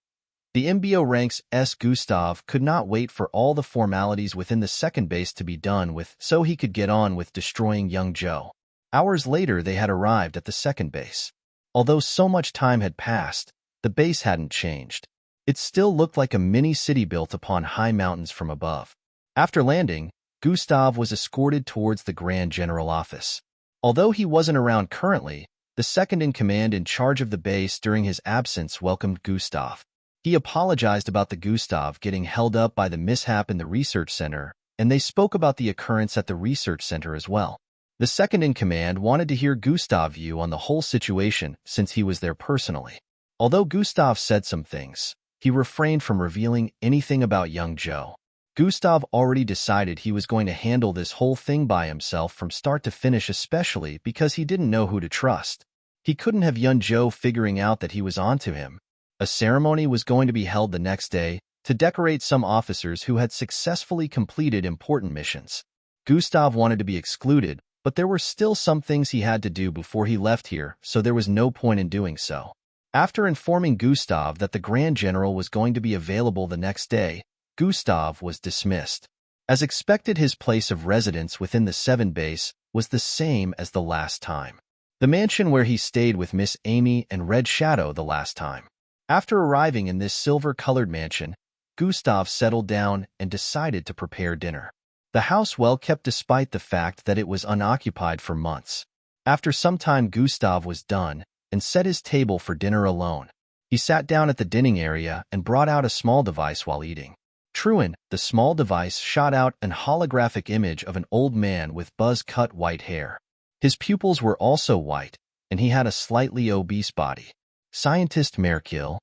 The MBO ranks S. Gustav could not wait for all the formalities within the second base to be done with, so he could get on with destroying young Joe. Hours later, they had arrived at the second base. Although so much time had passed, the base hadn't changed. It still looked like a mini-city built upon high mountains from above. After landing, Gustav was escorted towards the Grand General office. Although he wasn't around currently, the second-in-command in charge of the base during his absence welcomed Gustav. He apologized about the Gustav getting held up by the mishap in the research center, and they spoke about the occurrence at the research center as well. The second-in-command wanted to hear Gustav's view on the whole situation since he was there personally. Although Gustav said some things, he refrained from revealing anything about young Joe. Gustav already decided he was going to handle this whole thing by himself from start to finish, especially because he didn't know who to trust. He couldn't have young Joe figuring out that he was onto him. A ceremony was going to be held the next day to decorate some officers who had successfully completed important missions. Gustav wanted to be excluded, but there were still some things he had to do before he left here, so there was no point in doing so. After informing Gustav that the Grand General was going to be available the next day, Gustav was dismissed. As expected, his place of residence within the 7 base was the same as the last time. The mansion where he stayed with Miss Amy and Red Shadow the last time. After arriving in this silver-colored mansion, Gustav settled down and decided to prepare dinner. The house well kept despite the fact that it was unoccupied for months. After some time, Gustav was done and set his table for dinner alone. He sat down at the dining area and brought out a small device while eating. Truant, the small device shot out an holographic image of an old man with buzz-cut white hair. His pupils were also white, and he had a slightly obese body. Scientist Merkill,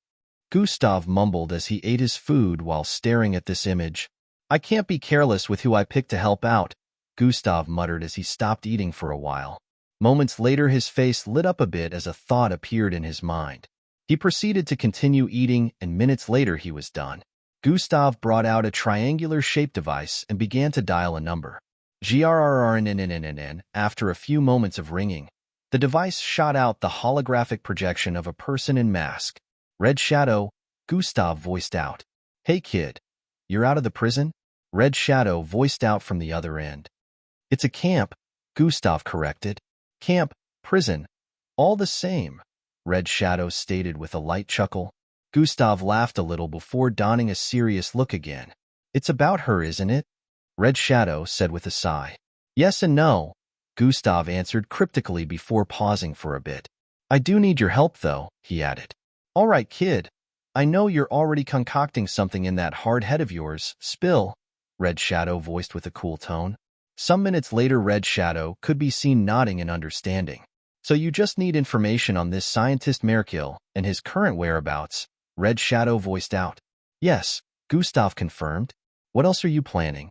Gustav mumbled as he ate his food while staring at this image. I can't be careless with who I picked to help out, Gustav muttered as he stopped eating for a while. Moments later, his face lit up a bit as a thought appeared in his mind. He proceeded to continue eating, and minutes later he was done. Gustav brought out a triangular-shaped device and began to dial a number. GRRRNNNNN. After a few moments of ringing, the device shot out the holographic projection of a person in mask. Red Shadow, Gustav voiced out. Hey kid, you're out of the prison? Red Shadow voiced out from the other end. It's a camp, Gustav corrected. Camp, prison, all the same, Red Shadow stated with a light chuckle. Gustav laughed a little before donning a serious look again. It's about her, isn't it? Red Shadow said with a sigh. Yes and no, Gustav answered cryptically before pausing for a bit. I do need your help though, he added. All right, kid. I know you're already concocting something in that hard head of yours. Spill, Red Shadow voiced with a cool tone. Some minutes later, Red Shadow could be seen nodding in understanding. So you just need information on this scientist Merkill and his current whereabouts, Red Shadow voiced out. Yes, Gustav confirmed. What else are you planning?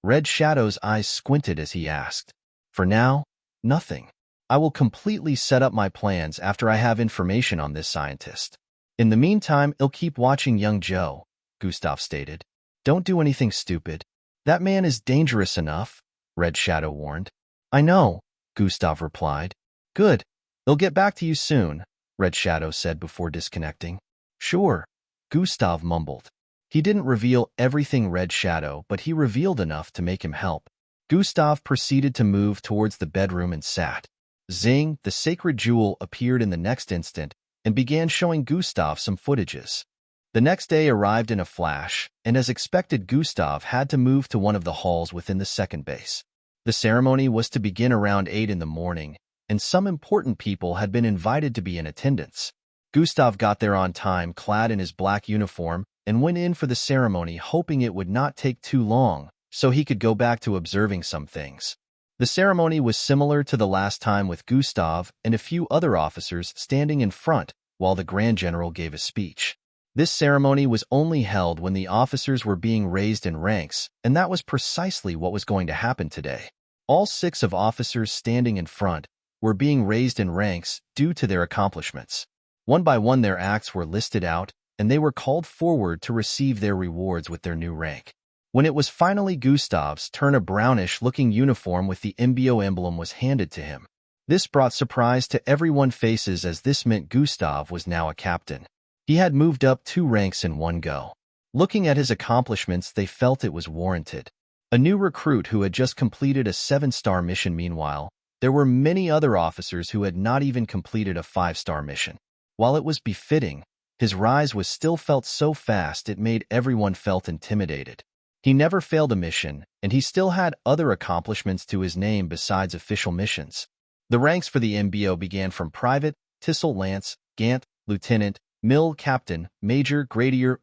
Red Shadow's eyes squinted as he asked. For now, nothing. I will completely set up my plans after I have information on this scientist. In the meantime, I'll keep watching young Joe, Gustav stated. Don't do anything stupid. That man is dangerous enough, Red Shadow warned. I know, Gustav replied. Good. I'll get back to you soon, Red Shadow said before disconnecting. Sure, Gustav mumbled. He didn't reveal everything Red Shadow, but he revealed enough to make him help. Gustav proceeded to move towards the bedroom and sat. Zing, the sacred jewel appeared in the next instant and began showing Gustav some footages. The next day arrived in a flash, and as expected, Gustav had to move to one of the halls within the second base. The ceremony was to begin around 8 in the morning, and some important people had been invited to be in attendance. Gustav got there on time, clad in his black uniform, and went in for the ceremony, hoping it would not take too long, so he could go back to observing some things. The ceremony was similar to the last time, with Gustav and a few other officers standing in front while the Grand General gave a speech. This ceremony was only held when the officers were being raised in ranks, and that was precisely what was going to happen today. All 6 of officers standing in front, were being raised in ranks due to their accomplishments. One by one their acts were listed out, and they were called forward to receive their rewards with their new rank. When it was finally Gustav's turn, a brownish-looking uniform with the MBO emblem was handed to him. This brought surprise to everyone's faces, as this meant Gustav was now a captain. He had moved up 2 ranks in one go. Looking at his accomplishments, they felt it was warranted. A new recruit who had just completed a 7-star mission. Meanwhile, there were many other officers who had not even completed a 5-star mission. While it was befitting, his rise was still felt so fast it made everyone felt intimidated. He never failed a mission, and he still had other accomplishments to his name besides official missions. The ranks for the MBO began from Private, Tissel, Lance, Gant, Lieutenant, Mill, Captain, Major, Gradier,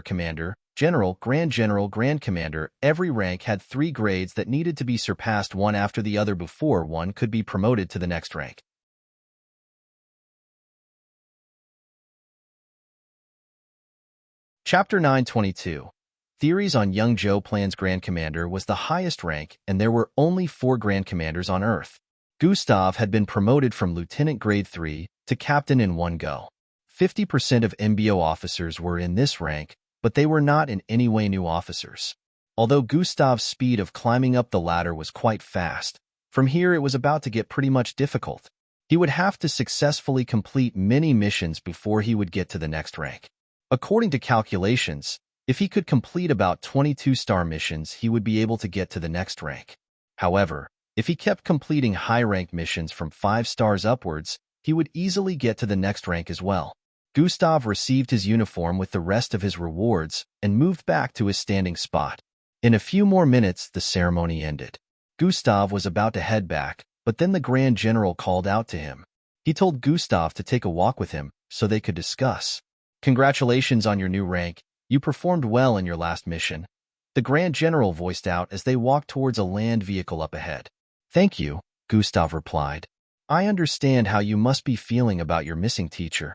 Commander, General, Grand Commander. Every rank had 3 grades that needed to be surpassed one after the other before one could be promoted to the next rank. Chapter 922. Theories on Young Joe Plan's Grand Commander was the highest rank, and there were only 4 Grand Commanders on Earth. Gustav had been promoted from Lieutenant Grade 3 to Captain in one go. 50% of MBO officers were in this rank, but they were not in any way new officers. Although Gustav's speed of climbing up the ladder was quite fast, from here it was about to get pretty much difficult. He would have to successfully complete many missions before he would get to the next rank. According to calculations, if he could complete about 22-star missions, he would be able to get to the next rank. However, if he kept completing high-rank missions from 5 stars upwards, he would easily get to the next rank as well. Gustav received his uniform with the rest of his rewards and moved back to his standing spot. In a few more minutes, the ceremony ended. Gustav was about to head back, but then the Grand General called out to him. He told Gustav to take a walk with him so they could discuss. "Congratulations on your new rank. You performed well in your last mission," the Grand General voiced out as they walked towards a land vehicle up ahead. "Thank you," Gustav replied. "I understand how you must be feeling about your missing teacher.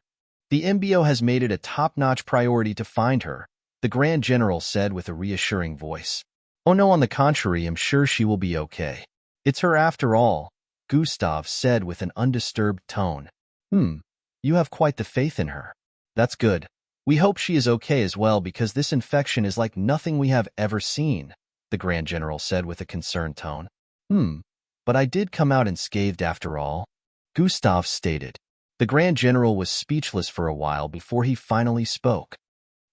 The MBO has made it a top-notch priority to find her," the Grand General said with a reassuring voice. "Oh no, on the contrary, I'm sure she will be okay. It's her after all," Gustav said with an undisturbed tone. You have quite the faith in her. That's good. We hope she is okay as well, because this infection is like nothing we have ever seen," the Grand General said with a concerned tone. But I did come out unscathed after all," Gustav stated. The Grand General was speechless for a while before he finally spoke.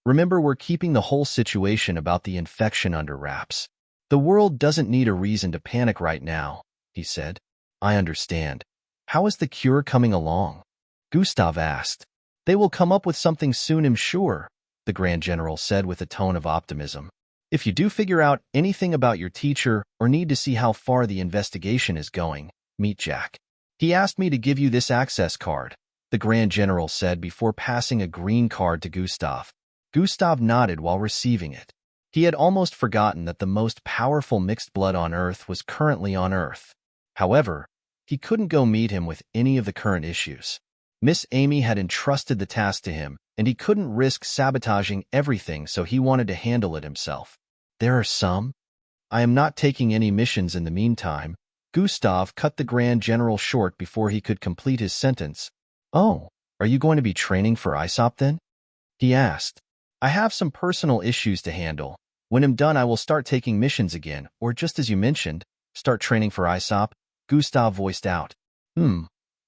"Remember, we're keeping the whole situation about the infection under wraps. The world doesn't need a reason to panic right now," he said. "I understand. How is the cure coming along?" Gustav asked. "They will come up with something soon, I'm sure," the Grand General said with a tone of optimism. "If you do figure out anything about your teacher or need to see how far the investigation is going, meet Jack. He asked me to give you this access card," the Grand General said before passing a green card to Gustav. Gustav nodded while receiving it. He had almost forgotten that the most powerful mixed blood on Earth was currently on Earth. However, he couldn't go meet him with any of the current issues. Miss Amy had entrusted the task to him, and he couldn't risk sabotaging everything, so he wanted to handle it himself. "There are some. I am not taking any missions in the meantime." Gustav cut the Grand General short before he could complete his sentence. "Oh, are you going to be training for ISOP then?" he asked. "I have some personal issues to handle. When I'm done, I will start taking missions again, or just as you mentioned, start training for ISOP," Gustav voiced out.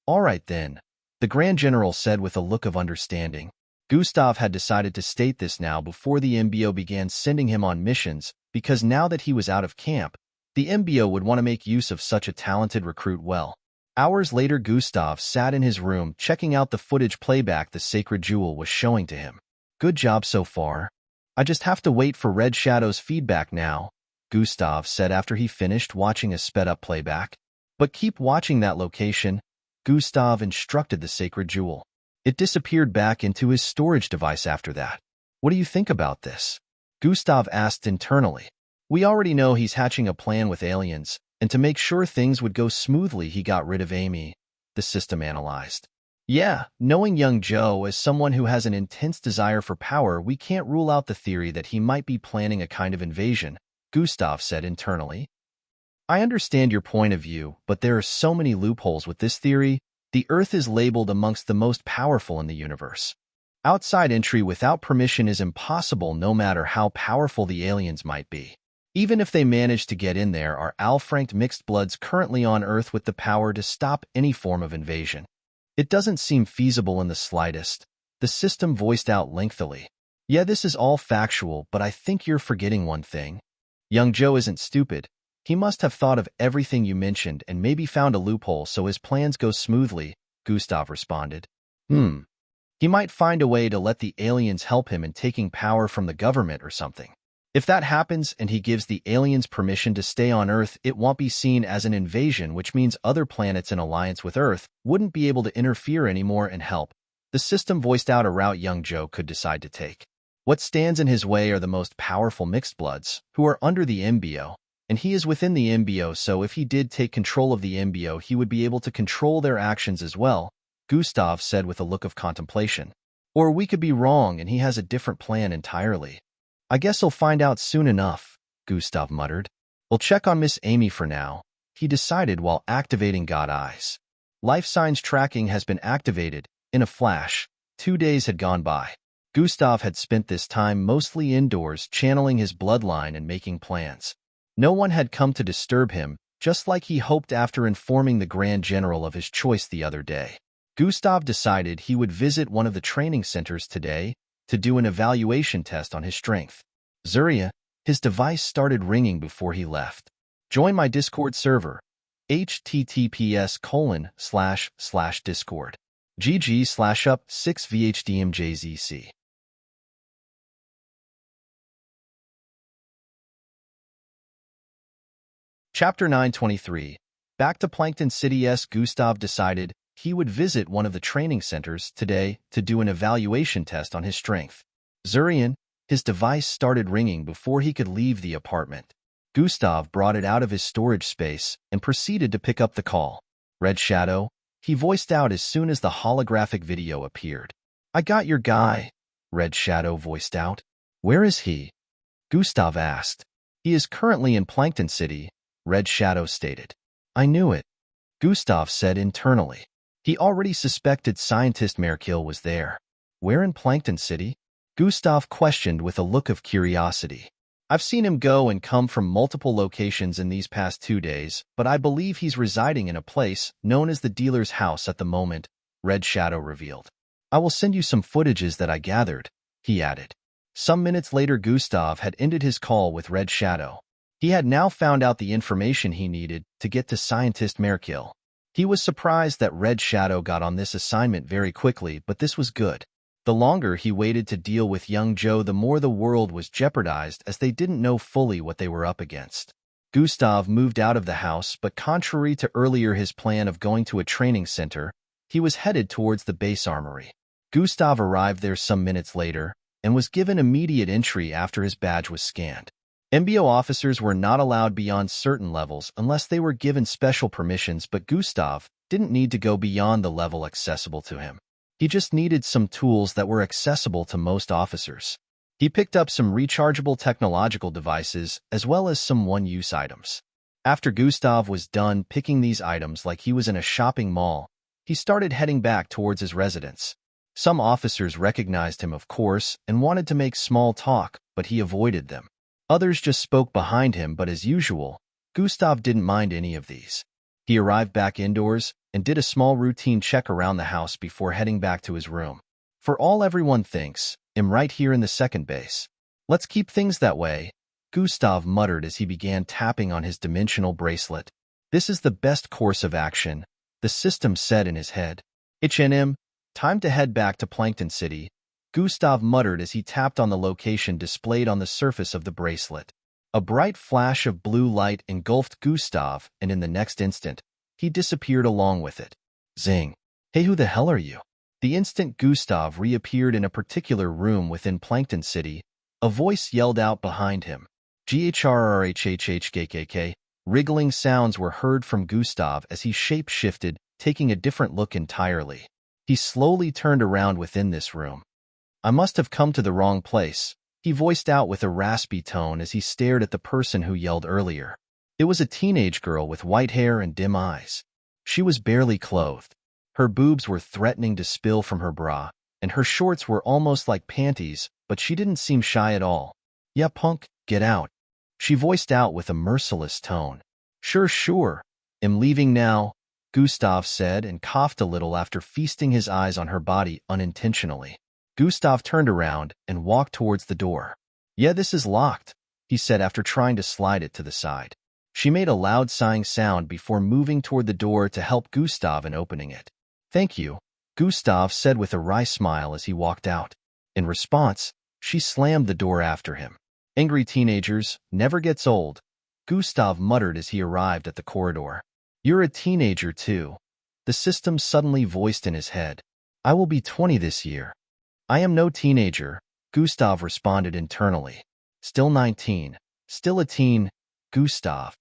All right then," the Grand General said with a look of understanding. Gustav had decided to state this now before the MBO began sending him on missions, because now that he was out of camp, the MBO would want to make use of such a talented recruit well. Hours later, Gustav sat in his room checking out the footage playback the Sacred Jewel was showing to him. "Good job so far. I just have to wait for Red Shadow's feedback now," Gustav said after he finished watching a sped-up playback. "But keep watching that location," Gustav instructed the Sacred Jewel. It disappeared back into his storage device after that. "What do you think about this?" Gustav asked internally. "We already know he's hatching a plan with aliens, and to make sure things would go smoothly, he got rid of Amy," the system analyzed. "Yeah, knowing young Joe as someone who has an intense desire for power, we can't rule out the theory that he might be planning a kind of invasion," Gustav said internally. I understand your point of view, but there are so many loopholes with this theory. The Earth is labeled amongst the most powerful in the universe. Outside entry without permission is impossible no matter how powerful the aliens might be. Even if they manage to get in there, are Alfranked mixed bloods currently on Earth with the power to stop any form of invasion? It doesn't seem feasible in the slightest. The system voiced out lengthily. Yeah, this is all factual, but I think you're forgetting one thing. Young Joe isn't stupid. He must have thought of everything you mentioned and maybe found a loophole so his plans go smoothly, Gustav responded. He might find a way to let the aliens help him in taking power from the government or something. If that happens and he gives the aliens permission to stay on Earth, it won't be seen as an invasion, which means other planets in alliance with Earth wouldn't be able to interfere anymore and help. The system voiced out a route young Joe could decide to take. What stands in his way are the most powerful mixed bloods, who are under the embryo, and he is within the embryo, so if he did take control of the embryo, he would be able to control their actions as well, Gustav said with a look of contemplation. Or we could be wrong and he has a different plan entirely. I guess he'll find out soon enough, Gustav muttered. We'll check on Miss Amy for now, he decided while activating God Eyes. Life signs tracking has been activated. In a flash, 2 days had gone by. Gustav had spent this time mostly indoors, channeling his bloodline and making plans. No one had come to disturb him, just like he hoped after informing the Grand General of his choice the other day. Gustav decided he would visit one of the training centers today to do an evaluation test on his strength. Zuria, his device started ringing before he left. Join my Discord server. https://discord. GG/up6vhdmjzc. Chapter 923. Back to Plankton City. Gustav decided he would visit one of the training centers today to do an evaluation test on his strength. Zurian, his device started ringing before he could leave the apartment. Gustav brought it out of his storage space and proceeded to pick up the call. Red Shadow, he voiced out as soon as the holographic video appeared. I got your guy, Red Shadow voiced out. Where is he? Gustav asked. He is currently in Plankton City, Red Shadow stated. I knew it, Gustav said internally. He already suspected scientist Merkill was there. Where in Plankton City? Gustav questioned with a look of curiosity. I've seen him go and come from multiple locations in these past 2 days, but I believe he's residing in a place known as the dealer's house at the moment, Red Shadow revealed. I will send you some footages that I gathered, he added. Some minutes later, Gustav had ended his call with Red Shadow. He had now found out the information he needed to get to scientist Merkill. He was surprised that Red Shadow got on this assignment very quickly, but this was good. The longer he waited to deal with young Joe, the more the world was jeopardized as they didn't know fully what they were up against. Gustav moved out of the house, but contrary to earlier his plan of going to a training center, he was headed towards the base armory. Gustav arrived there some minutes later and was given immediate entry after his badge was scanned. MBO officers were not allowed beyond certain levels unless they were given special permissions, but Gustav didn't need to go beyond the level accessible to him. He just needed some tools that were accessible to most officers. He picked up some rechargeable technological devices as well as some one-use items. After Gustav was done picking these items like he was in a shopping mall, he started heading back towards his residence. Some officers recognized him, of course, and wanted to make small talk, but he avoided them. Others just spoke behind him, but as usual, Gustav didn't mind any of these. He arrived back indoors and did a small routine check around the house before heading back to his room. For all everyone thinks, I'm right here in the second base. Let's keep things that way, Gustav muttered as he began tapping on his dimensional bracelet. This is the best course of action, the system said in his head. H&M, time to head back to Plankton City, Gustav muttered as he tapped on the location displayed on the surface of the bracelet. A bright flash of blue light engulfed Gustav, and in the next instant, he disappeared along with it. Zing. Hey, who the hell are you? The instant Gustav reappeared in a particular room within Plankton City, a voice yelled out behind him. GHRRHHHKKK. Wriggling sounds were heard from Gustav as he shape-shifted, taking a different look entirely. He slowly turned around within this room. I must have come to the wrong place, he voiced out with a raspy tone as he stared at the person who yelled earlier. It was a teenage girl with white hair and dim eyes. She was barely clothed. Her boobs were threatening to spill from her bra, and her shorts were almost like panties, but she didn't seem shy at all. "Yeah, punk, get out," she voiced out with a merciless tone. Sure. "I'm leaving now," Gustav said and coughed a little after feasting his eyes on her body unintentionally. Gustav turned around and walked towards the door. "Yeah, this is locked," he said after trying to slide it to the side. She made a loud sighing sound before moving toward the door to help Gustav in opening it. "Thank you," Gustav said with a wry smile as he walked out. In response, she slammed the door after him. "Angry teenagers never gets old," Gustav muttered as he arrived at the corridor. "You're a teenager too," the system suddenly voiced in his head. "I will be 20 this year." "I am no teenager," Gustav responded internally. "Still 19. Still a teen, Gustav.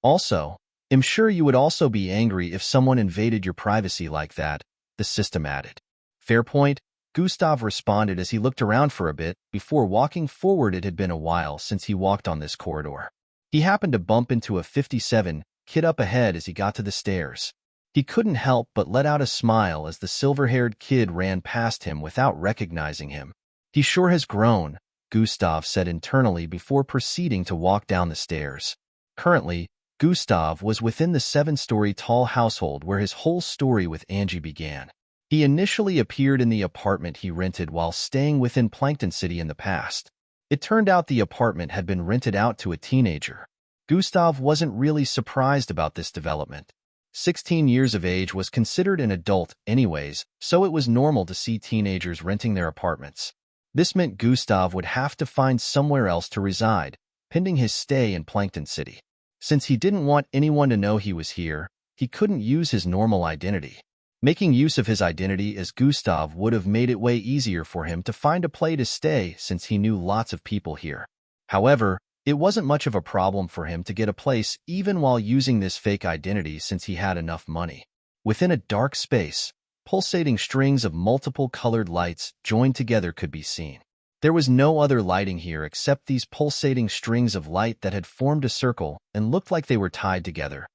Also, I'm sure you would also be angry if someone invaded your privacy like that," the system added. "Fair point," Gustav responded as he looked around for a bit before walking forward. It had been a while since he walked on this corridor. He happened to bump into a 57 kid up ahead as he got to the stairs. He couldn't help but let out a smile as the silver-haired kid ran past him without recognizing him. "He sure has grown," Gustav said internally before proceeding to walk down the stairs. Currently, Gustav was within the 7-story tall household where his whole story with Angie began. He initially appeared in the apartment he rented while staying within Plankton City in the past. It turned out the apartment had been rented out to a teenager. Gustav wasn't really surprised about this development. 16 years of age was considered an adult anyways, so it was normal to see teenagers renting their apartments. This meant Gustav would have to find somewhere else to reside, pending his stay in Plankton City. Since he didn't want anyone to know he was here, he couldn't use his normal identity. Making use of his identity as Gustav would have made it way easier for him to find a place to stay since he knew lots of people here. However, it wasn't much of a problem for him to get a place even while using this fake identity since he had enough money. Within a dark space, pulsating strings of multiple colored lights joined together could be seen. There was no other lighting here except these pulsating strings of light that had formed a circle and looked like they were tied together.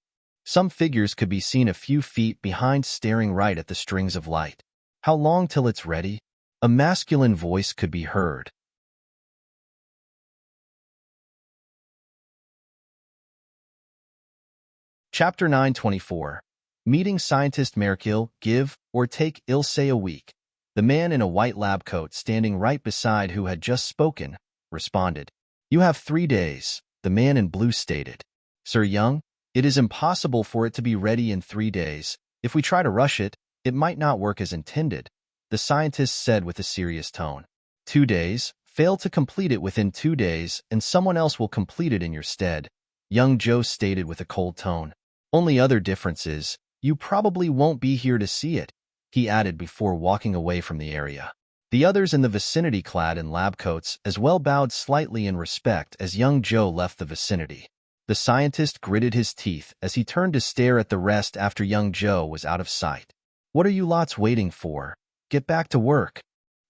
Some figures could be seen a few feet behind staring right at the strings of light. "How long till it's ready?" a masculine voice could be heard. Chapter 924. Meeting Scientist Merkil, give or take ill say a week. The man in a white lab coat standing right beside who had just spoken, responded. "You have 3 days, the man in blue stated. Sir Young, it is impossible for it to be ready in 3 days. If we try to rush it, it might not work as intended," the scientist said with a serious tone. 2 days, fail to complete it within 2 days, and someone else will complete it in your stead, young Joe stated with a cold tone. "Only other difference is, you probably won't be here to see it," he added before walking away from the area. The others in the vicinity clad in lab coats as well bowed slightly in respect as young Joe left the vicinity. The scientist gritted his teeth as he turned to stare at the rest after young Joe was out of sight. "What are you lots waiting for? Get back to work,"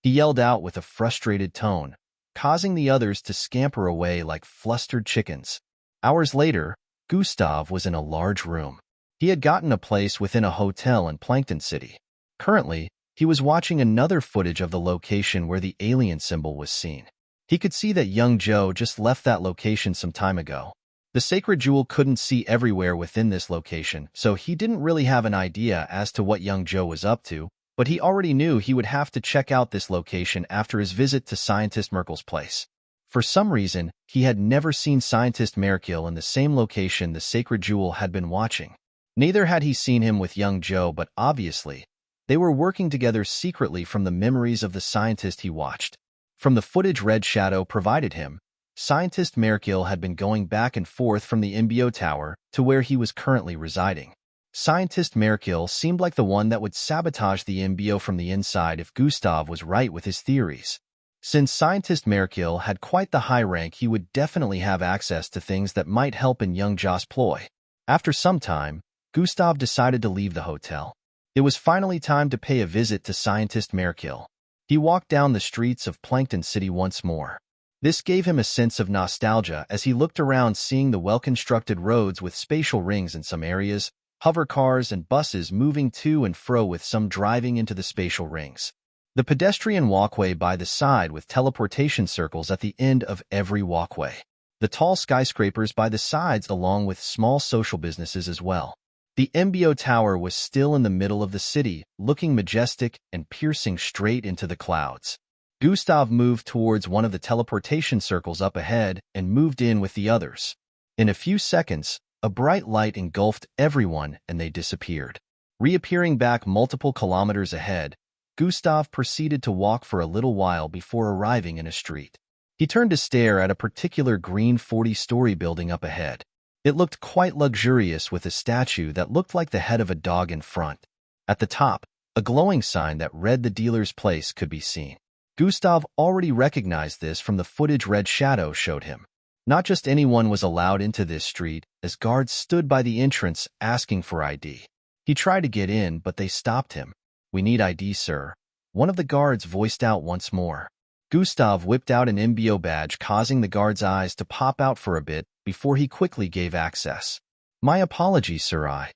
he yelled out with a frustrated tone, causing the others to scamper away like flustered chickens. Hours later, Gustav was in a large room. He had gotten a place within a hotel in Plankton City. Currently, he was watching another footage of the location where the alien symbol was seen. He could see that young Joe just left that location some time ago. The sacred jewel couldn't see everywhere within this location, so he didn't really have an idea as to what young Joe was up to, but he already knew he would have to check out this location after his visit to Scientist Merkel's place. For some reason, he had never seen Scientist Merkel in the same location the sacred jewel had been watching. Neither had he seen him with young Joe, but obviously, they were working together secretly from the memories of the scientist he watched. From the footage Red Shadow provided him, Scientist Merkel had been going back and forth from the MBO tower to where he was currently residing. Scientist Merkel seemed like the one that would sabotage the MBO from the inside if Gustav was right with his theories. Since Scientist Merkel had quite the high rank, he would definitely have access to things that might help in young Joe's ploy. After some time, Gustav decided to leave the hotel. It was finally time to pay a visit to Scientist Merkel. He walked down the streets of Plankton City once more. This gave him a sense of nostalgia as he looked around, seeing the well-constructed roads with spatial rings in some areas, hover cars and buses moving to and fro with some driving into the spatial rings. The pedestrian walkway by the side with teleportation circles at the end of every walkway. The tall skyscrapers by the sides along with small social businesses as well. The MBO Tower was still in the middle of the city, looking majestic and piercing straight into the clouds. Gustav moved towards one of the teleportation circles up ahead and moved in with the others. In a few seconds, a bright light engulfed everyone and they disappeared. Reappearing back multiple kilometers ahead, Gustav proceeded to walk for a little while before arriving in a street. He turned to stare at a particular green 40-story building up ahead. It looked quite luxurious with a statue that looked like the head of a dog in front. At the top, a glowing sign that read the dealer's place could be seen. Gustav already recognized this from the footage Red Shadow showed him. Not just anyone was allowed into this street, as guards stood by the entrance asking for ID. He tried to get in, but they stopped him. "We need ID, sir," one of the guards voiced out once more. Gustav whipped out an MBO badge, causing the guard's eyes to pop out for a bit before he quickly gave access. "My apologies, sir."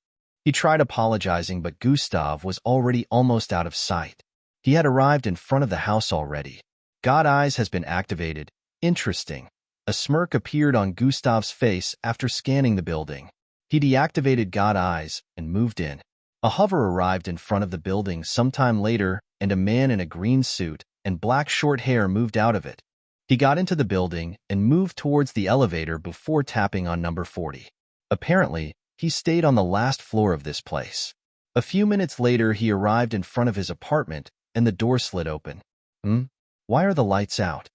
He tried apologizing, but Gustav was already almost out of sight. He had arrived in front of the house already. "God Eyes has been activated. Interesting." A smirk appeared on Gustav's face after scanning the building. He deactivated God Eyes and moved in. A hover arrived in front of the building sometime later, and a man in a green suit and black short hair moved out of it. He got into the building and moved towards the elevator before tapping on number 40. Apparently, he stayed on the last floor of this place. A few minutes later, he arrived in front of his apartment and the door slid open. Why are the lights out?"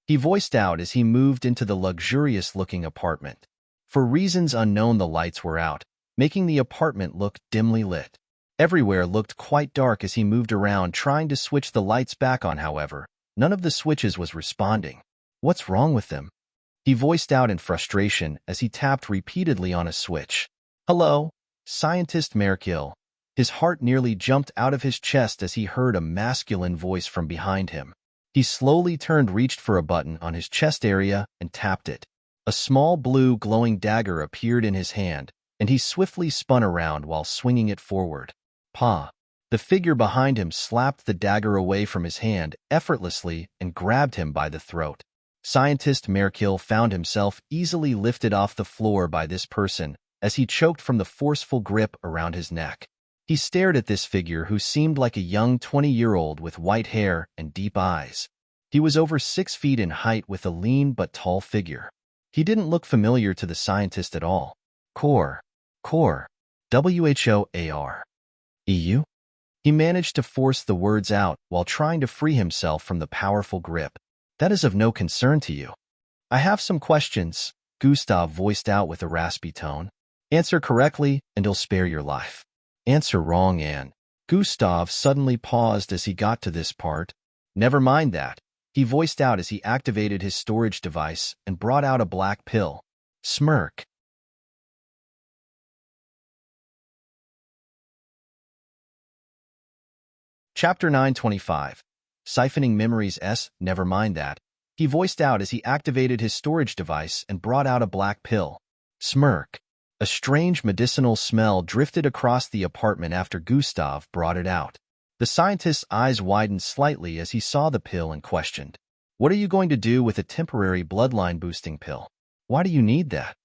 he voiced out as he moved into the luxurious-looking apartment. For reasons unknown, the lights were out, making the apartment look dimly lit. Everywhere looked quite dark as he moved around trying to switch the lights back on. However, none of the switches was responding. "What's wrong with them?" he voiced out in frustration as he tapped repeatedly on a switch. "Hello, Scientist Merkill." His heart nearly jumped out of his chest as he heard a masculine voice from behind him. He slowly turned, reached for a button on his chest area, and tapped it. A small blue glowing dagger appeared in his hand, and he swiftly spun around while swinging it forward. "Pa!" The figure behind him slapped the dagger away from his hand effortlessly and grabbed him by the throat. Scientist Merkill found himself easily lifted off the floor by this person as he choked from the forceful grip around his neck. He stared at this figure who seemed like a young 20-year-old with white hair and deep eyes. He was over 6 feet in height with a lean but tall figure. He didn't look familiar to the scientist at all. Core. WHOAR. EU? He managed to force the words out while trying to free himself from the powerful grip. "That is of no concern to you." "I have some questions," Gustav voiced out with a raspy tone. "Answer correctly and he'll spare your life. Answer wrong and..." Gustav suddenly paused as he got to this part. "Never mind that," he voiced out as he activated his storage device and brought out a black pill. Smirk. Chapter 925. Siphoning Memories. Never mind that, he voiced out as he activated his storage device and brought out a black pill. Smirk. A strange medicinal smell drifted across the apartment after Gustav brought it out. The scientist's eyes widened slightly as he saw the pill and questioned, "What are you going to do with a temporary bloodline-boosting pill? Why do you need that?"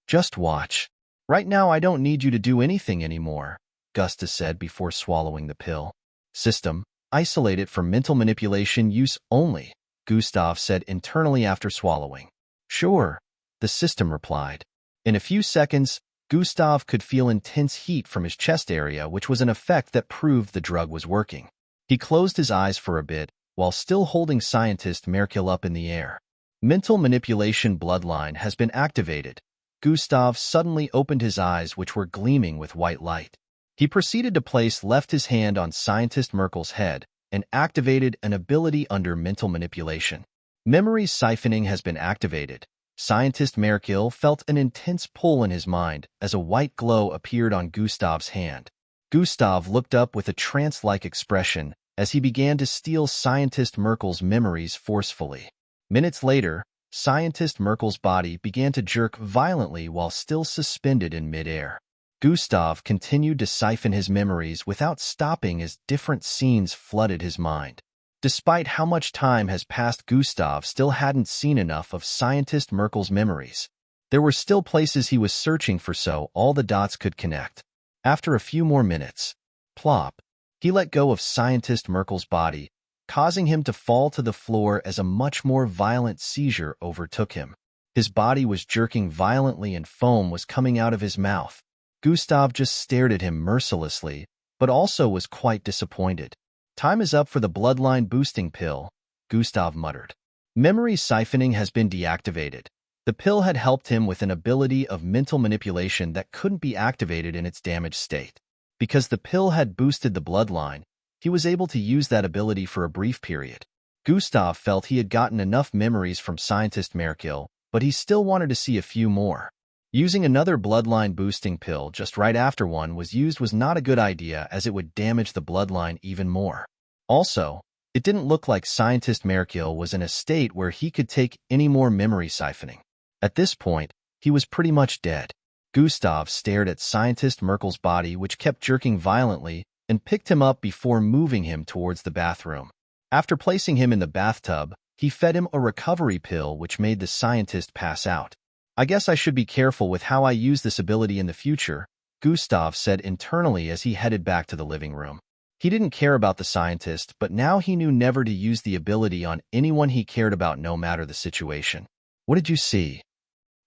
"Just watch. Right now I don't need you to do anything anymore," Gusta said before swallowing the pill. "System, isolate it for mental manipulation use only," Gustav said internally after swallowing. "Sure," the system replied. In a few seconds, Gustav could feel intense heat from his chest area, which was an effect that proved the drug was working. He closed his eyes for a bit, while still holding Scientist Merkill up in the air. Mental manipulation bloodline has been activated. Gustav suddenly opened his eyes, which were gleaming with white light. He proceeded to left his hand on Scientist Merkill's head and activated an ability under mental manipulation. Memory siphoning has been activated. Scientist Merkill felt an intense pull in his mind as a white glow appeared on Gustav's hand. Gustav looked up with a trance-like expression as he began to steal Scientist Merkill's memories forcefully. Minutes later, Scientist Merkel's body began to jerk violently while still suspended in midair. Gustav continued to siphon his memories without stopping as different scenes flooded his mind. Despite how much time has passed, Gustav still hadn't seen enough of Scientist Merkel's memories. There were still places he was searching for, so all the dots could connect. After a few more minutes, plop, he let go of Scientist Merkel's body, causing him to fall to the floor as a much more violent seizure overtook him. His body was jerking violently and foam was coming out of his mouth. Gustav just stared at him mercilessly, but also was quite disappointed. "Time is up for the bloodline boosting pill," Gustav muttered. Memory siphoning has been deactivated. The pill had helped him with an ability of mental manipulation that couldn't be activated in its damaged state. Because the pill had boosted the bloodline, he was able to use that ability for a brief period. Gustav felt he had gotten enough memories from Scientist Merkel, but he still wanted to see a few more. Using another bloodline boosting pill just right after one was used was not a good idea, as it would damage the bloodline even more. Also, it didn't look like Scientist Merkel was in a state where he could take any more memory siphoning. At this point, he was pretty much dead. Gustav stared at Scientist Merkel's body, which kept jerking violently, and picked him up before moving him towards the bathroom. After placing him in the bathtub, he fed him a recovery pill which made the scientist pass out. "I guess I should be careful with how I use this ability in the future," Gustav said internally as he headed back to the living room. He didn't care about the scientist, but now he knew never to use the ability on anyone he cared about, no matter the situation. "What did you see?"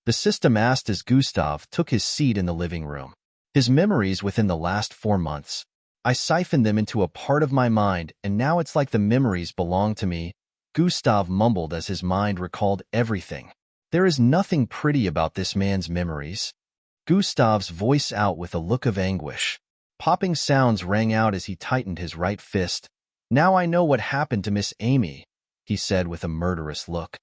the system asked as Gustav took his seat in the living room. "His memories within the last 4 months. I siphoned them into a part of my mind, and now it's like the memories belong to me," Gustav mumbled as his mind recalled everything. "There is nothing pretty about this man's memories." Gustav's voice out with a look of anguish. Popping sounds rang out as he tightened his right fist. "Now I know what happened to Miss Amy," he said with a murderous look.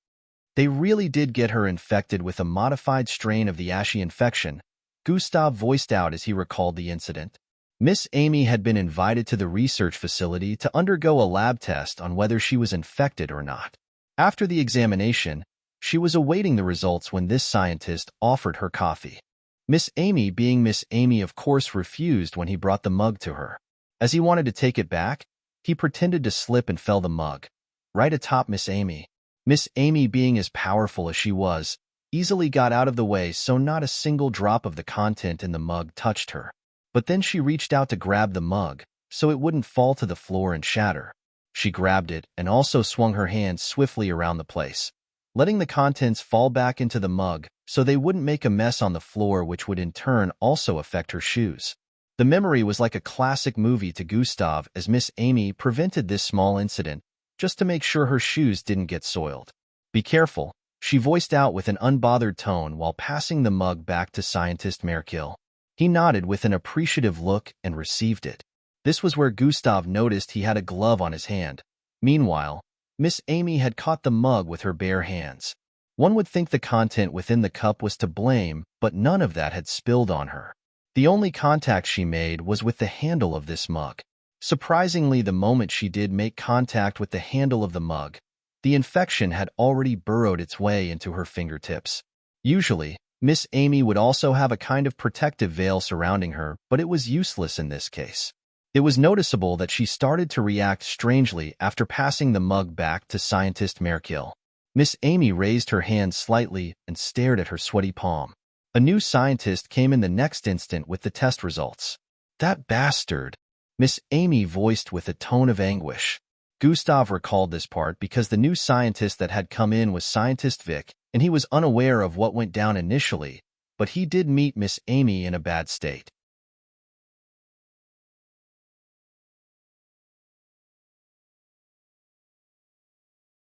"They really did get her infected with a modified strain of the ashy infection," Gustav voiced out as he recalled the incident. Miss Amy had been invited to the research facility to undergo a lab test on whether she was infected or not. After the examination, she was awaiting the results when this scientist offered her coffee. Miss Amy, being Miss Amy, of course refused when he brought the mug to her. As he wanted to take it back, he pretended to slip and fell the mug right atop Miss Amy. Miss Amy, being as powerful as she was, easily got out of the way, so not a single drop of the content in the mug touched her. But then she reached out to grab the mug, so it wouldn't fall to the floor and shatter. She grabbed it and also swung her hand swiftly around the place, letting the contents fall back into the mug so they wouldn't make a mess on the floor, which would in turn also affect her shoes. The memory was like a classic movie to Gustav, as Miss Amy prevented this small incident just to make sure her shoes didn't get soiled. "Be careful," she voiced out with an unbothered tone while passing the mug back to Scientist Merkel. He nodded with an appreciative look and received it. This was where Gustav noticed he had a glove on his hand. Meanwhile, Miss Amy had caught the mug with her bare hands. One would think the content within the cup was to blame, but none of that had spilled on her. The only contact she made was with the handle of this mug. Surprisingly, the moment she did make contact with the handle of the mug, the infection had already burrowed its way into her fingertips. Usually, Miss Amy would also have a kind of protective veil surrounding her, but it was useless in this case. It was noticeable that she started to react strangely after passing the mug back to Scientist Merkel. Miss Amy raised her hand slightly and stared at her sweaty palm. A new scientist came in the next instant with the test results. "That bastard," Miss Amy voiced with a tone of anguish. Gustav recalled this part because the new scientist that had come in was Scientist Vic, and he was unaware of what went down initially, but he did meet Miss Amy in a bad state.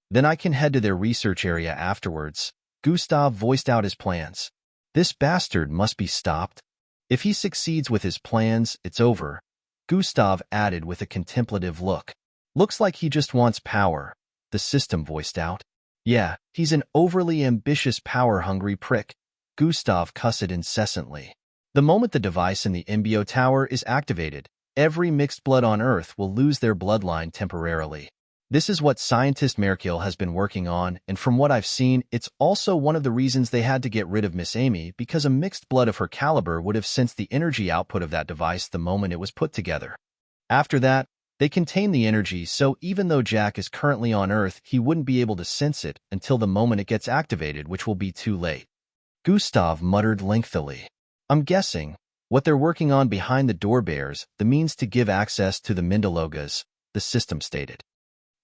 "Then I can head to their research area afterwards," Gustav voiced out his plans. "This bastard must be stopped. If he succeeds with his plans, it's over," Gustav added with a contemplative look. "Looks like he just wants power," the system voiced out. "Yeah, he's an overly ambitious, power-hungry prick," Gustav cussed incessantly. The moment the device in the Embio Tower is activated, every mixed blood on Earth will lose their bloodline temporarily. This is what scientist Merkill has been working on, and from what I've seen, it's also one of the reasons they had to get rid of Miss Amy, because a mixed blood of her caliber would have sensed the energy output of that device the moment it was put together. After that, they contain the energy, so even though Jack is currently on Earth, he wouldn't be able to sense it until the moment it gets activated, which will be too late. Gustav muttered lengthily. I'm guessing what they're working on behind the door bears the means to give access to the Mindalogas, the system stated.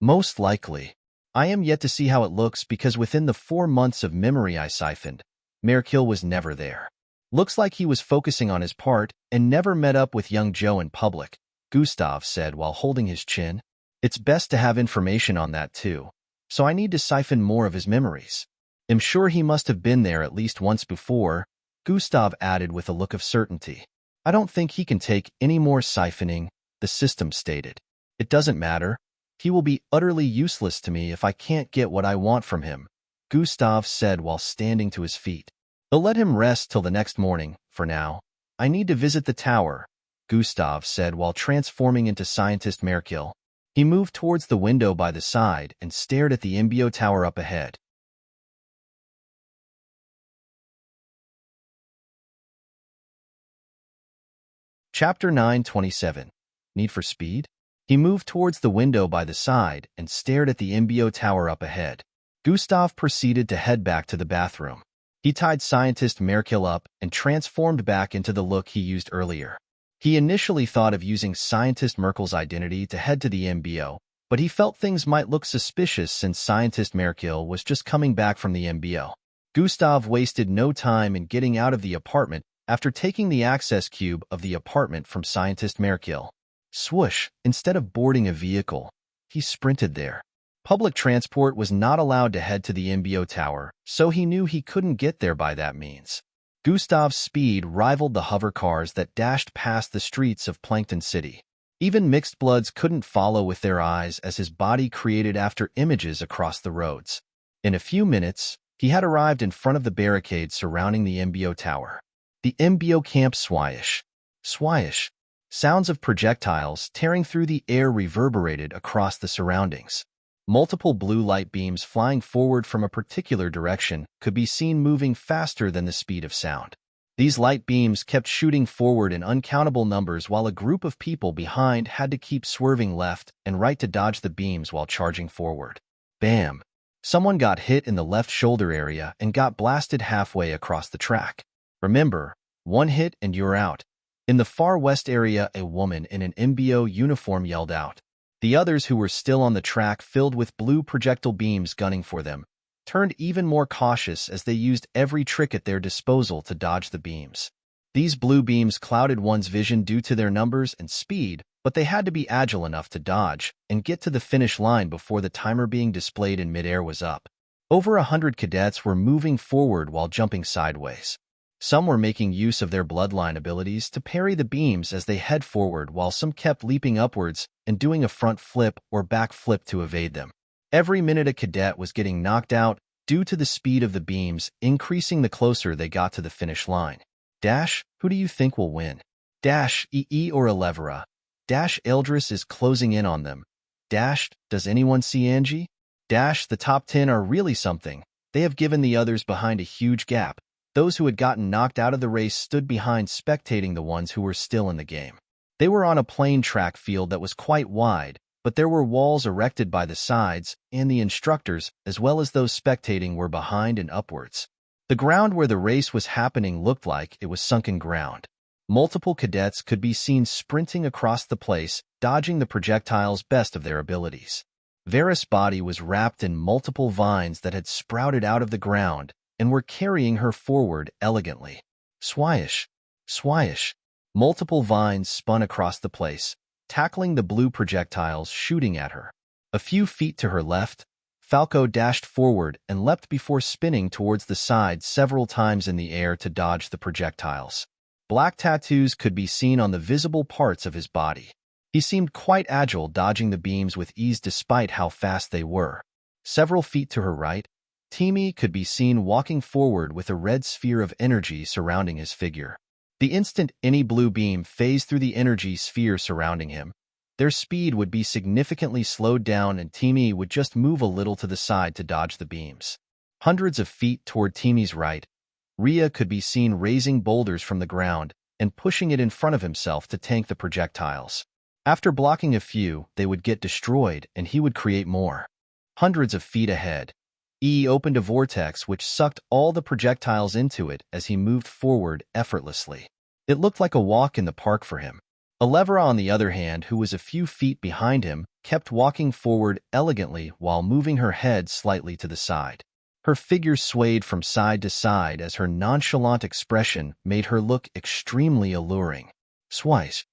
Most likely. I am yet to see how it looks because within the 4 months of memory I siphoned, Merkill was never there. Looks like he was focusing on his part and never met up with young Joe in public, Gustav said while holding his chin. It's best to have information on that too, so I need to siphon more of his memories. I'm sure he must have been there at least once before, Gustav added with a look of certainty. I don't think he can take any more siphoning, the system stated. It doesn't matter. He will be utterly useless to me if I can't get what I want from him, Gustav said while standing to his feet. I'll let him rest till the next morning, for now. I need to visit the tower, Gustav said while transforming into scientist Merkill. He moved towards the window by the side and stared at the Embio tower up ahead. Chapter 9:27. Need for Speed? He moved towards the window by the side and stared at the Embio tower up ahead. Gustav proceeded to head back to the bathroom. He tied scientist Merkill up and transformed back into the look he used earlier. He initially thought of using scientist Merkill's identity to head to the Embio, but he felt things might look suspicious since scientist Merkill was just coming back from the Embio. Gustav wasted no time in getting out of the apartment after taking the access cube of the apartment from scientist Merkill. Swoosh, instead of boarding a vehicle, he sprinted there. Public transport was not allowed to head to the Embio tower, so he knew he couldn't get there by that means. Gustav's speed rivaled the hover cars that dashed past the streets of Plankton City. Even mixed bloods couldn't follow with their eyes as his body created after images across the roads. In a few minutes, he had arrived in front of the barricade surrounding the Embio tower. The Embio camp swish. Swish. Sounds of projectiles tearing through the air reverberated across the surroundings. Multiple blue light beams flying forward from a particular direction could be seen moving faster than the speed of sound. These light beams kept shooting forward in uncountable numbers while a group of people behind had to keep swerving left and right to dodge the beams while charging forward. Bam! Someone got hit in the left shoulder area and got blasted halfway across the track. Remember, one hit and you're out. In the far west area, a woman in an Embio uniform yelled out. The others who were still on the track filled with blue projectile beams gunning for them, turned even more cautious as they used every trick at their disposal to dodge the beams. These blue beams clouded one's vision due to their numbers and speed, but they had to be agile enough to dodge and get to the finish line before the timer being displayed in midair was up. Over 100 cadets were moving forward while jumping sideways. Some were making use of their bloodline abilities to parry the beams as they head forward, while some kept leaping upwards and doing a front flip or back flip to evade them. Every minute a cadet was getting knocked out due to the speed of the beams increasing the closer they got to the finish line. Dash, who do you think will win? Dash, EE or Elevera? Dash, Eldris is closing in on them. Dash, does anyone see Angie? Dash, the top 10 are really something. They have given the others behind a huge gap. Those who had gotten knocked out of the race stood behind spectating the ones who were still in the game. They were on a plain track field that was quite wide, but there were walls erected by the sides, and the instructors, as well as those spectating, were behind and upwards. The ground where the race was happening looked like it was sunken ground. Multiple cadets could be seen sprinting across the place, dodging the projectiles best of their abilities. Vera's body was wrapped in multiple vines that had sprouted out of the ground and were carrying her forward elegantly. Swish, swish. Multiple vines spun across the place, tackling the blue projectiles shooting at her. A few feet to her left, Falco dashed forward and leapt before spinning towards the side several times in the air to dodge the projectiles. Black tattoos could be seen on the visible parts of his body. He seemed quite agile, dodging the beams with ease despite how fast they were. Several feet to her right, Timmy could be seen walking forward with a red sphere of energy surrounding his figure. The instant any blue beam phased through the energy sphere surrounding him, their speed would be significantly slowed down and Team E would just move a little to the side to dodge the beams. Hundreds of feet toward Team E's right, Rhea could be seen raising boulders from the ground and pushing it in front of himself to tank the projectiles. After blocking a few, they would get destroyed and he would create more. Hundreds of feet ahead, E opened a vortex which sucked all the projectiles into it as he moved forward effortlessly. It looked like a walk in the park for him. Elevra, on the other hand, who was a few feet behind him, kept walking forward elegantly while moving her head slightly to the side. Her figure swayed from side to side as her nonchalant expression made her look extremely alluring. Swish,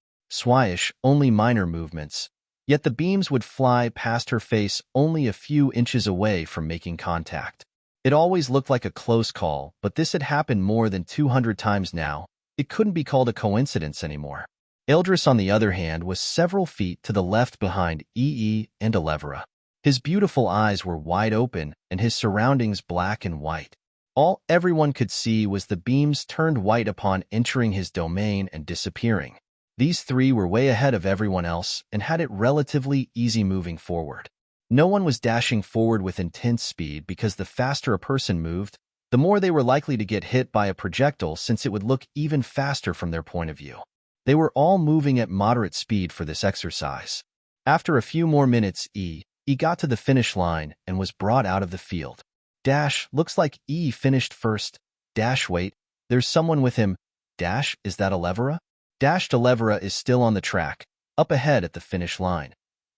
only minor movements, yet the beams would fly past her face only a few inches away from making contact. It always looked like a close call, but this had happened more than 200 times now. It couldn't be called a coincidence anymore. Eldris, on the other hand, was several feet to the left behind EE and Elevra. His beautiful eyes were wide open and his surroundings black and white. All everyone could see was the beams turned white upon entering his domain and disappearing. These three were way ahead of everyone else and had it relatively easy moving forward. No one was dashing forward with intense speed because the faster a person moved, the more they were likely to get hit by a projectile since it would look even faster from their point of view. They were all moving at moderate speed for this exercise. After a few more minutes, E got to the finish line and was brought out of the field. Looks like E finished first. Wait, there's someone with him. Is that Elevra? Elevra is still on the track, up ahead at the finish line.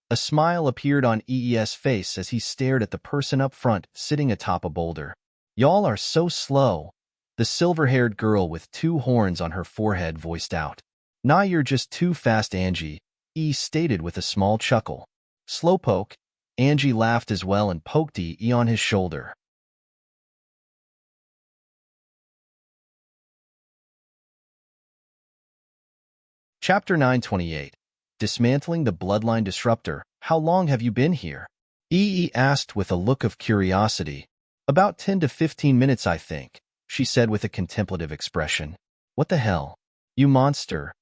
A smile appeared on EE's face as he stared at the person up front sitting atop a boulder. Y'all are so slow, the silver-haired girl with two horns on her forehead voiced out. Nah, you're just too fast, Angie, E stated with a small chuckle. Slowpoke, Angie laughed as well and poked E on his shoulder. Chapter 928. Dismantling the Bloodline Disruptor. How long have you been here? EE asked with a look of curiosity. About 10 to 15 minutes, I think, she said with a contemplative expression. What the hell? You monster.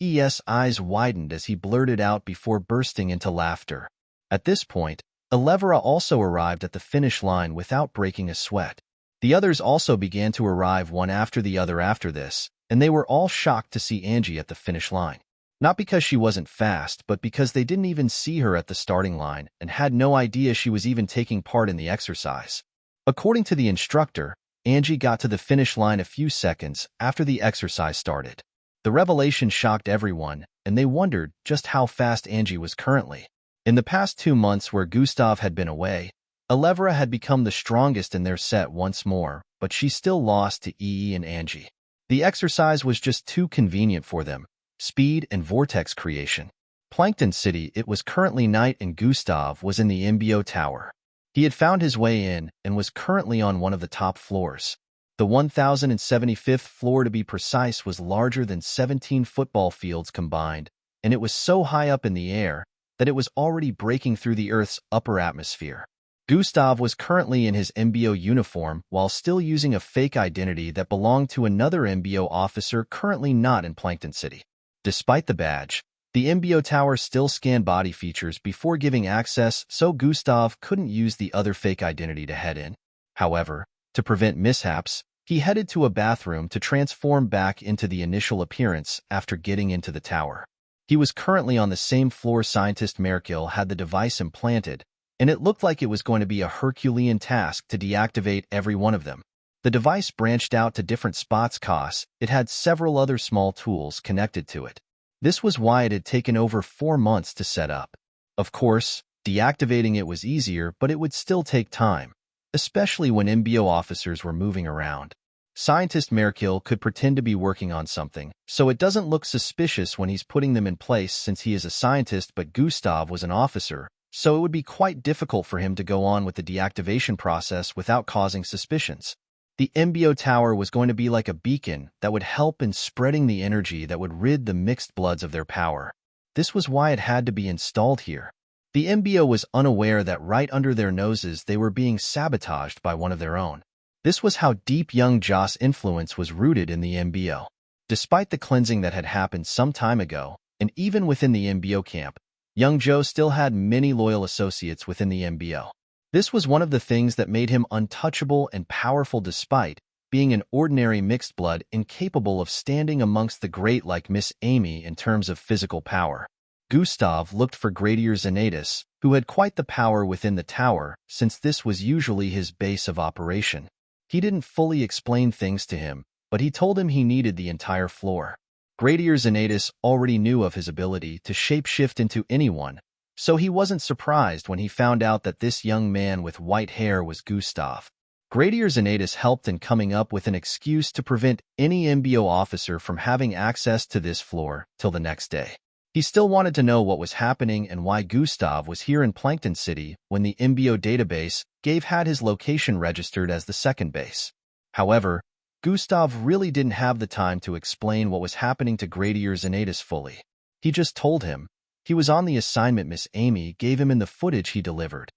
EE's eyes widened as he blurted out before bursting into laughter. At this point, Elevra also arrived at the finish line without breaking a sweat. The others also began to arrive one after the other after this, and they were all shocked to see Angie at the finish line. Not because she wasn't fast, but because they didn't even see her at the starting line and had no idea she was even taking part in the exercise. According to the instructor, Angie got to the finish line a few seconds after the exercise started. The revelation shocked everyone, and they wondered just how fast Angie was currently. In the past 2 months where Gustav had been away, Elevra had become the strongest in their set once more, but she still lost to EE and Angie. The exercise was just too convenient for them. Speed and vortex creation. Plankton City, it was currently night and Gustav was in the MBO tower. He had found his way in and was currently on one of the top floors. The 1075th floor, to be precise, was larger than 17 football fields combined, and it was so high up in the air that it was already breaking through the Earth's upper atmosphere. Gustav was currently in his MBO uniform while still using a fake identity that belonged to another MBO officer currently not in Plankton City. Despite the badge, the MBO tower still scanned body features before giving access, so Gustav couldn't use the other fake identity to head in. However, to prevent mishaps, he headed to a bathroom to transform back into the initial appearance after getting into the tower. He was currently on the same floor scientist Merkill had the device implanted, and it looked like it was going to be a Herculean task to deactivate every one of them. The device branched out to different spots cause it had several other small tools connected to it. This was why it had taken over 4 months to set up. Of course, deactivating it was easier, but it would still take time, especially when MBO officers were moving around. Scientist Merkill could pretend to be working on something, so it doesn't look suspicious when he's putting them in place since he is a scientist, but Gustav was an officer, so it would be quite difficult for him to go on with the deactivation process without causing suspicions. The MBO tower was going to be like a beacon that would help in spreading the energy that would rid the mixed bloods of their power. This was why it had to be installed here. The MBO was unaware that right under their noses they were being sabotaged by one of their own. This was how deep young Joss' influence was rooted in the MBO. Despite the cleansing that had happened some time ago, and even within the MBO camp, Young Joe still had many loyal associates within the MBO. This was one of the things that made him untouchable and powerful despite being an ordinary mixed blood incapable of standing amongst the great like Miss Amy in terms of physical power. Gustav looked for Gradier Xanatus, who had quite the power within the tower, since this was usually his base of operation. He didn't fully explain things to him, but he told him he needed the entire floor. Gradier Xanatus already knew of his ability to shapeshift into anyone, so he wasn't surprised when he found out that this young man with white hair was Gustav. Gradier Xanatus helped in coming up with an excuse to prevent any MBO officer from having access to this floor till the next day. He still wanted to know what was happening and why Gustav was here in Plankton City when the MBO database had his location registered as the second base. However, Gustav really didn't have the time to explain what was happening to Gradier Xanatus fully. He just told him he was on the assignment Miss Amy gave him in the footage he delivered.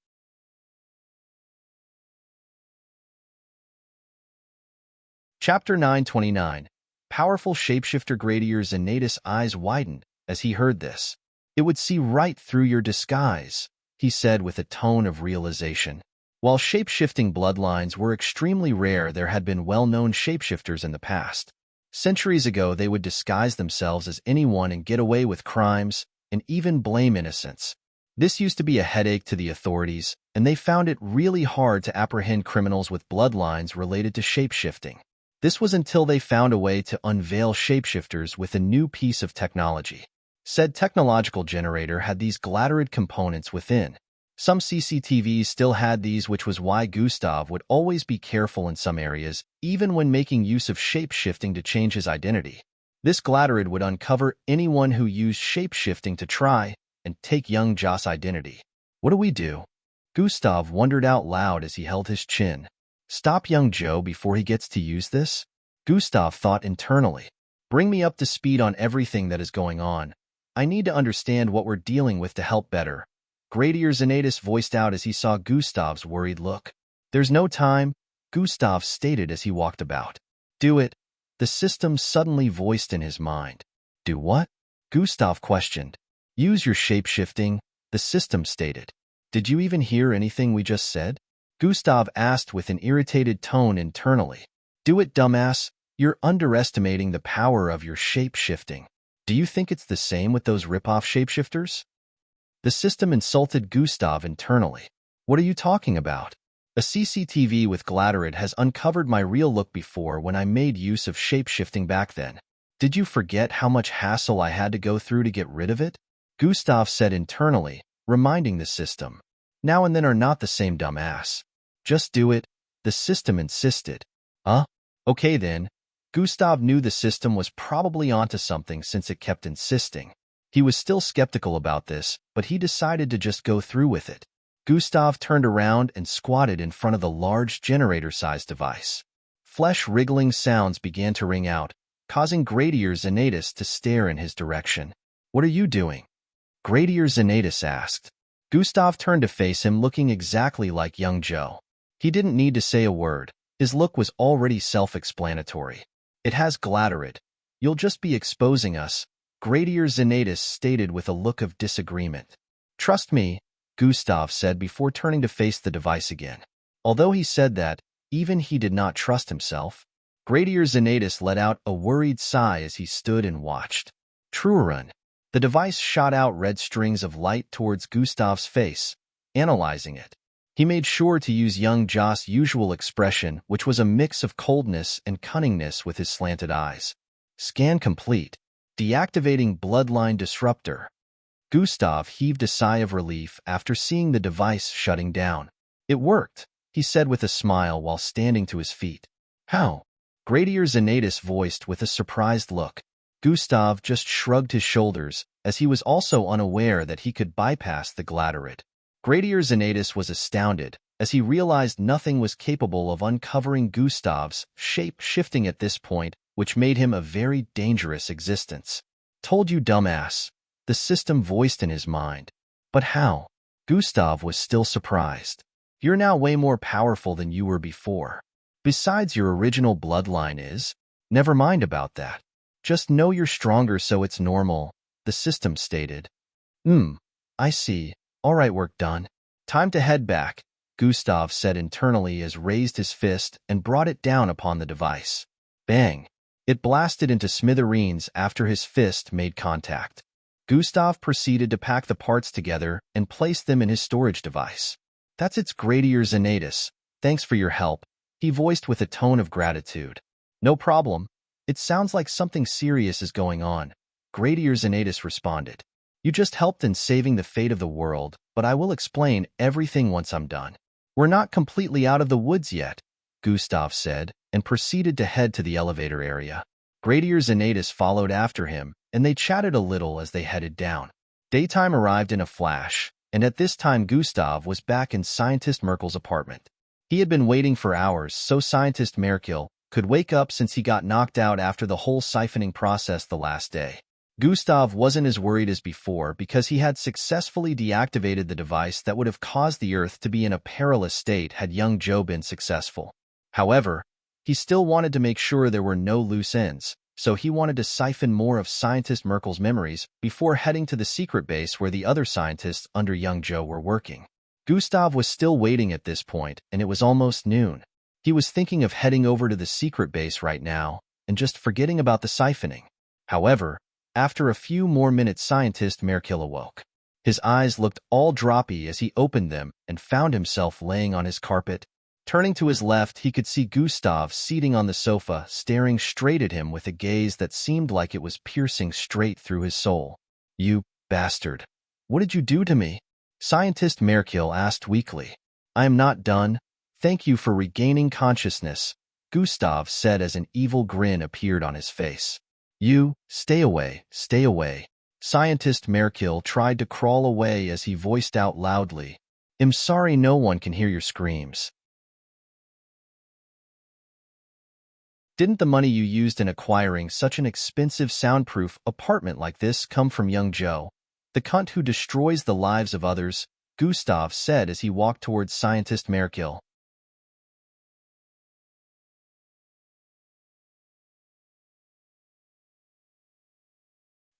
Chapter 929. Powerful shapeshifter Gradier Xanatus' eyes widened as he heard this. "It would see right through your disguise," he said with a tone of realization. While shape-shifting bloodlines were extremely rare, there had been well-known shapeshifters in the past. Centuries ago, they would disguise themselves as anyone and get away with crimes, and even blame innocents. This used to be a headache to the authorities, and they found it really hard to apprehend criminals with bloodlines related to shape-shifting. This was until they found a way to unveil shapeshifters with a new piece of technology. Said technological generator had these glattered components within. Some CCTVs still had these, which was why Gustav would always be careful in some areas, even when making use of shape-shifting to change his identity. This glattered would uncover anyone who used shape-shifting to try and take young Joss' identity. "What do we do?" Gustav wondered out loud as he held his chin. "Stop young Joe before he gets to use this?" Gustav thought internally. "Bring me up to speed on everything that is going on. I need to understand what we're dealing with to help better." Gradier Xanatus voiced out as he saw Gustav's worried look. "There's no time," Gustav stated as he walked about. "Do it," the system suddenly voiced in his mind. "Do what?" Gustav questioned. "Use your shape-shifting," the system stated. "Did you even hear anything we just said?" Gustav asked with an irritated tone internally. "Do it, dumbass. You're underestimating the power of your shape-shifting. Do you think it's the same with those rip-off shapeshifters?" The system insulted Gustav internally. "What are you talking about? A CCTV with glattered has uncovered my real look before when I made use of shape-shifting back then. Did you forget how much hassle I had to go through to get rid of it?" Gustav said internally, reminding the system. "Now and then are not the same, dumbass. Just do it," the system insisted. Okay then." Gustav knew the system was probably onto something since it kept insisting. He was still skeptical about this, but he decided to just go through with it. Gustav turned around and squatted in front of the large generator-sized device. Flesh-wriggling sounds began to ring out, causing Gradier Xanatus to stare in his direction. "What are you doing?" Gradier Xanatus asked. Gustav turned to face him, looking exactly like young Joe. He didn't need to say a word. His look was already self-explanatory. "It has glattered. You'll just be exposing us," Gradier Xanatus stated with a look of disagreement. "Trust me," Gustav said before turning to face the device again. Although he said that, even he did not trust himself. Gradier Xanatus let out a worried sigh as he stood and watched. Truerun. The device shot out red strings of light towards Gustav's face, analyzing it. He made sure to use young Joss' usual expression, which was a mix of coldness and cunningness with his slanted eyes. Scan complete. Deactivating bloodline disruptor. Gustav heaved a sigh of relief after seeing the device shutting down. "It worked," he said with a smile while standing to his feet. "How?" Gradier Xanatus voiced with a surprised look. Gustav just shrugged his shoulders, as he was also unaware that he could bypass the glattered. Gradier Xanatus was astounded, as he realized nothing was capable of uncovering Gustav's shape-shifting at this point, which made him a very dangerous existence. "Told you, dumbass," the system voiced in his mind. "But how?" Gustav was still surprised. "You're now way more powerful than you were before. Besides, your original bloodline is. Never mind about that. Just know you're stronger, so it's normal," the system stated. I see. All right, work done. Time to head back, Gustav said internally as raised his fist and brought it down upon the device. Bang! It blasted into smithereens after his fist made contact. Gustav proceeded to pack the parts together and place them in his storage device. That's its Gradier Zenatus. Thanks for your help, he voiced with a tone of gratitude. No problem. It sounds like something serious is going on, Gradier Zenatus responded. You just helped in saving the fate of the world, but I will explain everything once I'm done. We're not completely out of the woods yet, Gustav said, and proceeded to head to the elevator area. Gradier Zenatus followed after him, and they chatted a little as they headed down. Daytime arrived in a flash, and at this time Gustav was back in Scientist Merkel's apartment. He had been waiting for hours so Scientist Merkel could wake up since he got knocked out after the whole siphoning process the last day. Gustav wasn't as worried as before because he had successfully deactivated the device that would have caused the Earth to be in a perilous state had young Joe been successful. However, he still wanted to make sure there were no loose ends, so he wanted to siphon more of Scientist Merkel's memories before heading to the secret base where the other scientists under young Joe were working. Gustav was still waiting at this point, and it was almost noon. He was thinking of heading over to the secret base right now and just forgetting about the siphoning. However, after a few more minutes, Scientist Merkel awoke. His eyes looked all droppy as he opened them and found himself laying on his carpet. Turning to his left, he could see Gustav seating on the sofa, staring straight at him with a gaze that seemed like it was piercing straight through his soul. You bastard. What did you do to me? Scientist Merkel asked weakly. I am not done. Thank you for regaining consciousness, Gustav said as an evil grin appeared on his face. You, stay away, stay away. Scientist Merkel tried to crawl away as he voiced out loudly. I'm sorry, no one can hear your screams. Didn't the money you used in acquiring such an expensive soundproof apartment like this come from young Joe, the cunt who destroys the lives of others? Gustav said as he walked towards Scientist Merkel.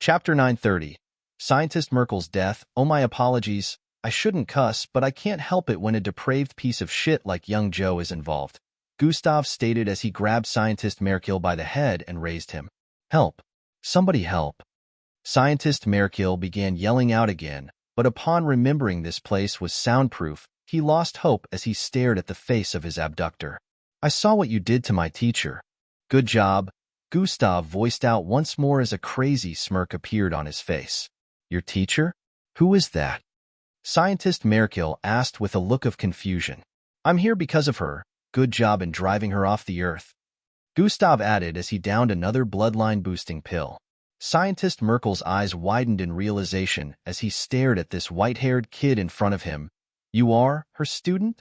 Chapter 930. Scientist Merkel's death. Oh, my apologies. I shouldn't cuss, but I can't help it when a depraved piece of shit like young Joe is involved, Gustav stated as he grabbed Scientist Merkel by the head and raised him. Help. Somebody help. Scientist Merkel began yelling out again, but upon remembering this place was soundproof, he lost hope as he stared at the face of his abductor. I saw what you did to my teacher. Good job, Gustav voiced out once more as a crazy smirk appeared on his face. Your teacher? Who is that? Scientist Merkel asked with a look of confusion. I'm here because of her. Good job in driving her off the Earth, Gustav added as he downed another bloodline-boosting pill. Scientist Merkel's eyes widened in realization as he stared at this white-haired kid in front of him. You are her student?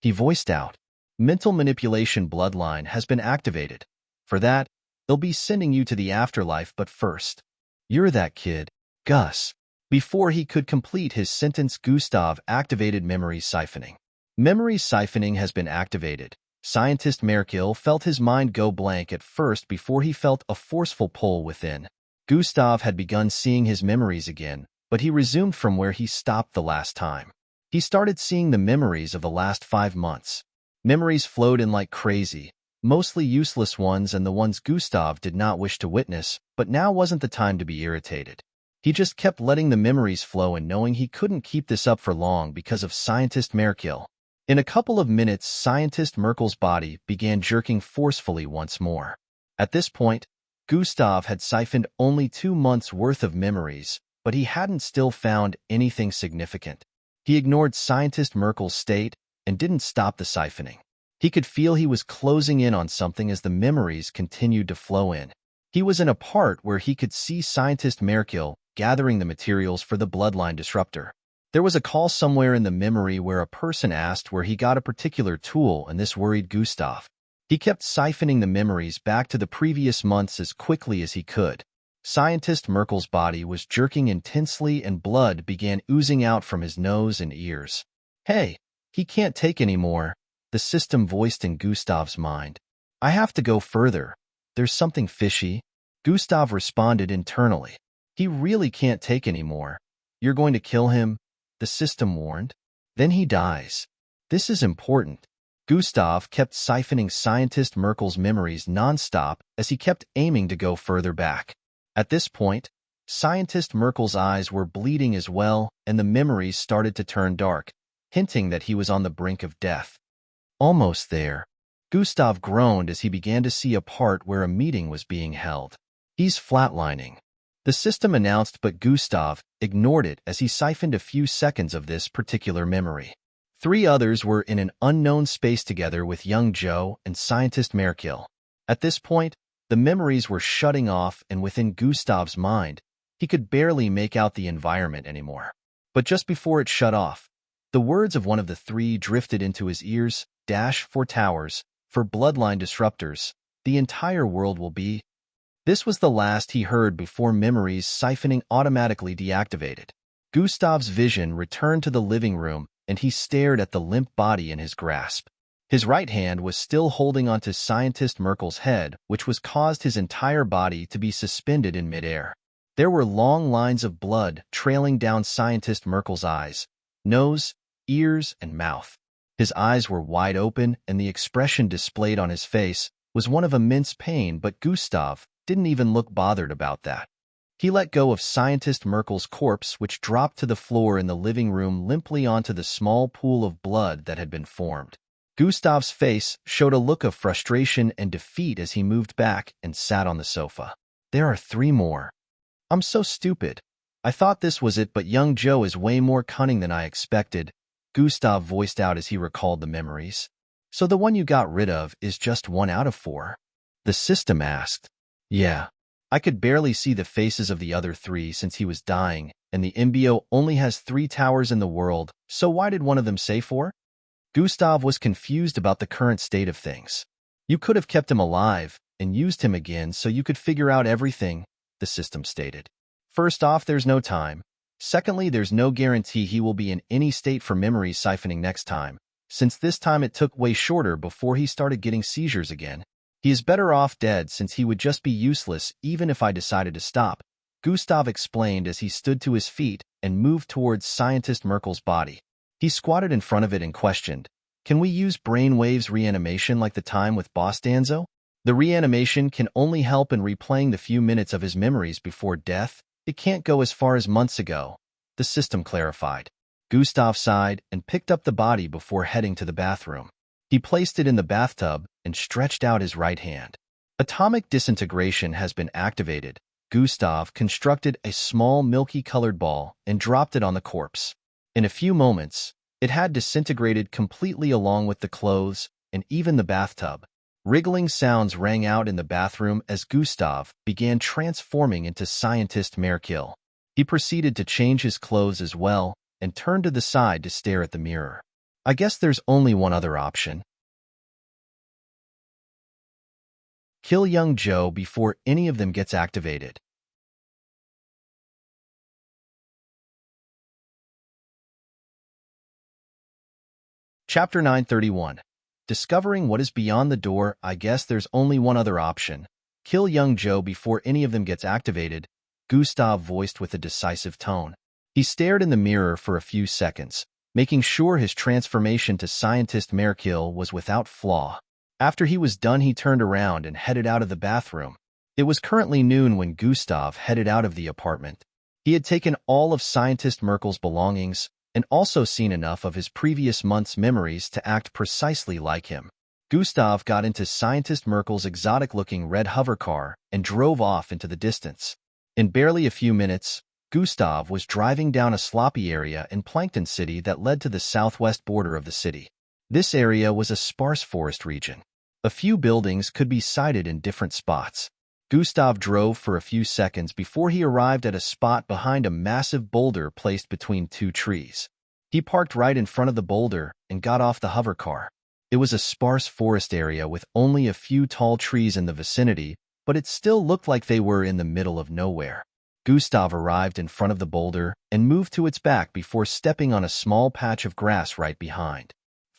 He voiced out. Mental manipulation bloodline has been activated. For that, they'll be sending you to the afterlife, but first, you're that kid, Gus. Before he could complete his sentence, Gustav activated memory siphoning. Memory siphoning has been activated. Scientist Merkel felt his mind go blank at first before he felt a forceful pull within. Gustav had begun seeing his memories again, but he resumed from where he stopped the last time. He started seeing the memories of the last 5 months. Memories flowed in like crazy, mostly useless ones and the ones Gustav did not wish to witness, but now wasn't the time to be irritated. He just kept letting the memories flow and knowing he couldn't keep this up for long because of Scientist Merkel. In a couple of minutes, Scientist Merkel's body began jerking forcefully once more. At this point, Gustav had siphoned only 2 months' worth of memories, but he hadn't still found anything significant. He ignored Scientist Merkel's state and didn't stop the siphoning. He could feel he was closing in on something as the memories continued to flow in. He was in a part where he could see Scientist Merkel gathering the materials for the bloodline disruptor. There was a call somewhere in the memory where a person asked where he got a particular tool, and this worried Gustav. He kept siphoning the memories back to the previous months as quickly as he could. Scientist Merkel's body was jerking intensely and blood began oozing out from his nose and ears. Hey, he can't take any more, the system voiced in Gustav's mind. I have to go further. There's something fishy. Gustav responded internally. He really can't take any more. You're going to kill him, the system warned. Then he dies. This is important. Gustav kept siphoning Scientist Merkel's memories non-stop as he kept aiming to go further back. At this point, Scientist Merkel's eyes were bleeding as well, and the memories started to turn dark, hinting that he was on the brink of death. Almost there. Gustav groaned as he began to see a part where a meeting was being held. He's flatlining. The system announced, but Gustav ignored it as he siphoned a few seconds of this particular memory. 3 others were in an unknown space together with young Joe and Scientist Merkel. At this point, the memories were shutting off, and within Gustav's mind, he could barely make out the environment anymore. But just before it shut off, the words of one of the 3 drifted into his ears, for towers, for bloodline disruptors, the entire world will be. This was the last he heard before memories siphoning automatically deactivated. Gustav's vision returned to the living room, and he stared at the limp body in his grasp. His right hand was still holding onto Scientist Merkel's head, which was caused his entire body to be suspended in midair. There were long lines of blood trailing down Scientist Merkel's eyes, nose, ears, and mouth. His eyes were wide open, and the expression displayed on his face was one of immense pain, but Gustav didn't even look bothered about that. He let go of Scientist Merkel's corpse, which dropped to the floor in the living room limply onto the small pool of blood that had been formed. Gustav's face showed a look of frustration and defeat as he moved back and sat on the sofa. There are 3 more. I'm so stupid. I thought this was it, but young Joe is way more cunning than I expected, Gustav voiced out as he recalled the memories. So the one you got rid of is just 1 out of 4? The system asked. Yeah. I could barely see the faces of the other 3 since he was dying, and the MBO only has 3 towers in the world, so why did one of them say 4? Gustav was confused about the current state of things. You could have kept him alive and used him again so you could figure out everything, the system stated. First off, there's no time. Secondly, there's no guarantee he will be in any state for memory siphoning next time, since this time it took way shorter before he started getting seizures again. He is better off dead since he would just be useless even if I decided to stop, Gustav explained as he stood to his feet and moved towards Scientist Merkel's body. He squatted in front of it and questioned, "Can we use brainwaves reanimation like the time with Boss Danzo? The reanimation can only help in replaying the few minutes of his memories before death. It can't go as far as months ago," the system clarified. Gustav sighed and picked up the body before heading to the bathroom. He placed it in the bathtub and stretched out his right hand. Atomic disintegration has been activated. Gustav constructed a small milky-colored ball and dropped it on the corpse. In a few moments, it had disintegrated completely along with the clothes and even the bathtub. Wriggling sounds rang out in the bathroom as Gustav began transforming into Scientist Merkel. He proceeded to change his clothes as well and turned to the side to stare at the mirror. I guess there's only one other option. Kill young Joe before any of them gets activated. Chapter 931. Discovering what is beyond the door. I guess there's only one other option. Kill young Joe before any of them gets activated, Gustav voiced with a decisive tone. He stared in the mirror for a few seconds, making sure his transformation to Scientist Merkel was without flaw. After he was done, he turned around and headed out of the bathroom. It was currently noon when Gustav headed out of the apartment. He had taken all of Scientist Merkel's belongings and also seen enough of his previous month's memories to act precisely like him. Gustav got into Scientist Merkel's exotic-looking red hover car and drove off into the distance. In barely a few minutes, Gustav was driving down a sloppy area in Plankton City that led to the southwest border of the city. This area was a sparse forest region. A few buildings could be sighted in different spots. Gustav drove for a few seconds before he arrived at a spot behind a massive boulder placed between 2 trees. He parked right in front of the boulder and got off the hover car. It was a sparse forest area with only a few tall trees in the vicinity, but it still looked like they were in the middle of nowhere. Gustav arrived in front of the boulder and moved to its back before stepping on a small patch of grass right behind.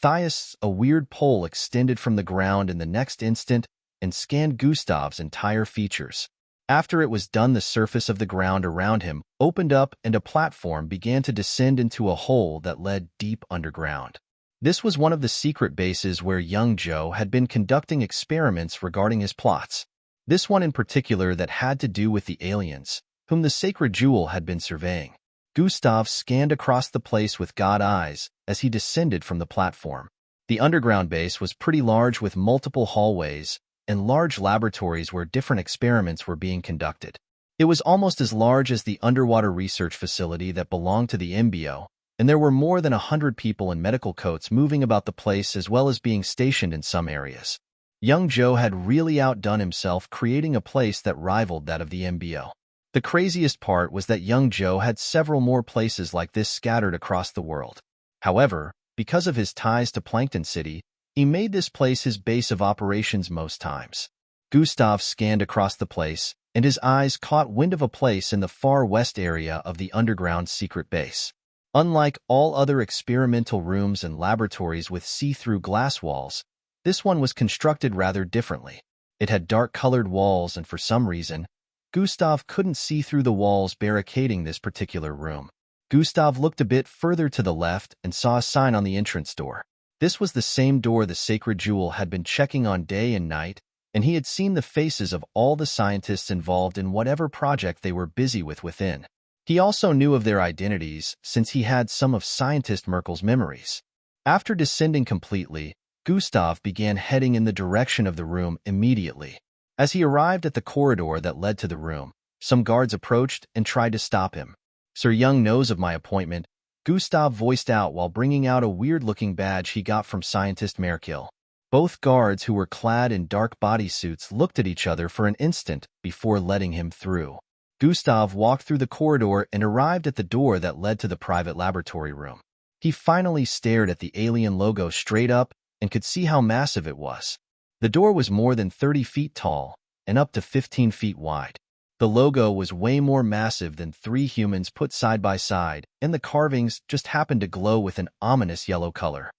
A weird pole extended from the ground in the next instant and scanned Gustav's entire features. After it was done, the surface of the ground around him opened up and a platform began to descend into a hole that led deep underground. This was one of the secret bases where young Joe had been conducting experiments regarding his plots. This one in particular that had to do with the aliens, whom the sacred jewel had been surveying. Gustav scanned across the place with God eyes as he descended from the platform. The underground base was pretty large with multiple hallways and large laboratories where different experiments were being conducted. It was almost as large as the underwater research facility that belonged to the MBO, and there were more than 100 people in medical coats moving about the place as well as being stationed in some areas. Young Joe had really outdone himself creating a place that rivaled that of the MBO. The craziest part was that young Joe had several more places like this scattered across the world. However, because of his ties to Plankton City, he made this place his base of operations most times. Gustav scanned across the place, and his eyes caught wind of a place in the far west area of the underground secret base. Unlike all other experimental rooms and laboratories with see-through glass walls, this one was constructed rather differently. It had dark-colored walls, and for some reason, Gustav couldn't see through the walls barricading this particular room. Gustav looked a bit further to the left and saw a sign on the entrance door. This was the same door the sacred jewel had been checking on day and night, and he had seen the faces of all the scientists involved in whatever project they were busy with within. He also knew of their identities since he had some of Scientist Merkel's memories. After descending completely, Gustav began heading in the direction of the room immediately. As he arrived at the corridor that led to the room, some guards approached and tried to stop him. "Sir Young knows of my appointment," Gustav voiced out while bringing out a weird-looking badge he got from Scientist Merkel. Both guards, who were clad in dark bodysuits, looked at each other for an instant before letting him through. Gustav walked through the corridor and arrived at the door that led to the private laboratory room. He finally stared at the alien logo straight up and could see how massive it was. The door was more than 30 feet tall and up to 15 feet wide. The logo was way more massive than 3 humans put side by side, and the carvings just happened to glow with an ominous yellow color.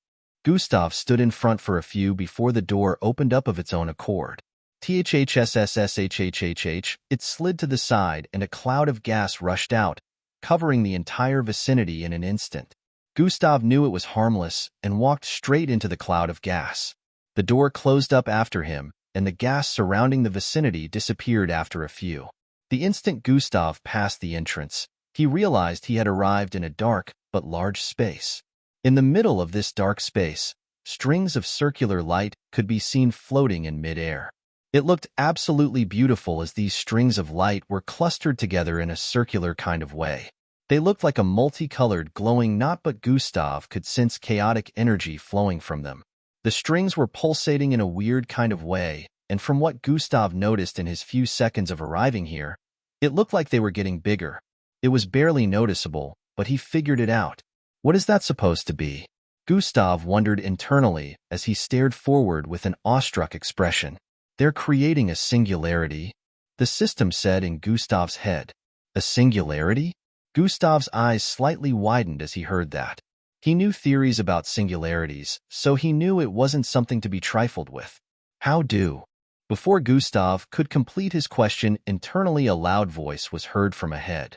Gustav stood in front for a few before the door opened up of its own accord. THHSSSHHHH, it slid to the side and a cloud of gas rushed out, covering the entire vicinity in an instant. Gustav knew it was harmless and walked straight into the cloud of gas. The door closed up after him, and the gas surrounding the vicinity disappeared after a few. The instant Gustav passed the entrance, he realized he had arrived in a dark but large space. In the middle of this dark space, strings of circular light could be seen floating in mid-air. It looked absolutely beautiful as these strings of light were clustered together in a circular kind of way. They looked like a multicolored glowing knot, but Gustav could sense chaotic energy flowing from them. The strings were pulsating in a weird kind of way, and from what Gustav noticed in his few seconds of arriving here, it looked like they were getting bigger. It was barely noticeable, but he figured it out. What is that supposed to be? Gustav wondered internally as he stared forward with an awestruck expression. They're creating a singularity, the system said in Gustav's head. A singularity? Gustav's eyes slightly widened as he heard that. He knew theories about singularities, so he knew it wasn't something to be trifled with. How do? Before Gustav could complete his question, internally a loud voice was heard from ahead.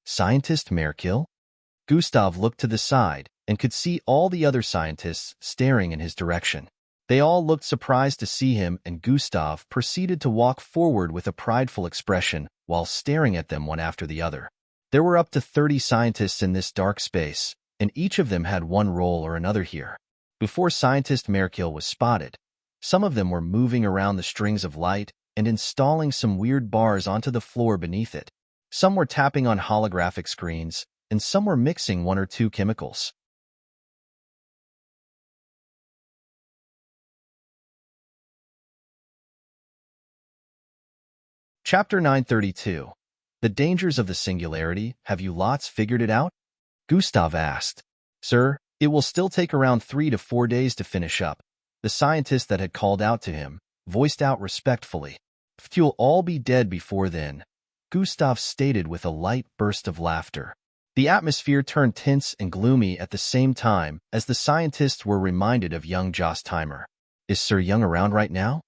Scientist Merkel? Gustav looked to the side and could see all the other scientists staring in his direction. They all looked surprised to see him, and Gustav proceeded to walk forward with a prideful expression while staring at them one after the other. There were up to 30 scientists in this dark space, and each of them had one role or another here. Before Scientist Merkel was spotted, some of them were moving around the strings of light and installing some weird bars onto the floor beneath it. Some were tapping on holographic screens, and some were mixing 1 or 2 chemicals. Chapter 932. The Dangers of the Singularity. Have you lots figured it out? Gustav asked. Sir, it will still take around 3 to 4 days to finish up. The scientist that had called out to him voiced out respectfully. You'll all be dead before then, Gustav stated with a light burst of laughter. The atmosphere turned tense and gloomy at the same time as the scientists were reminded of young Joss Timer. Is Sir Young around right now?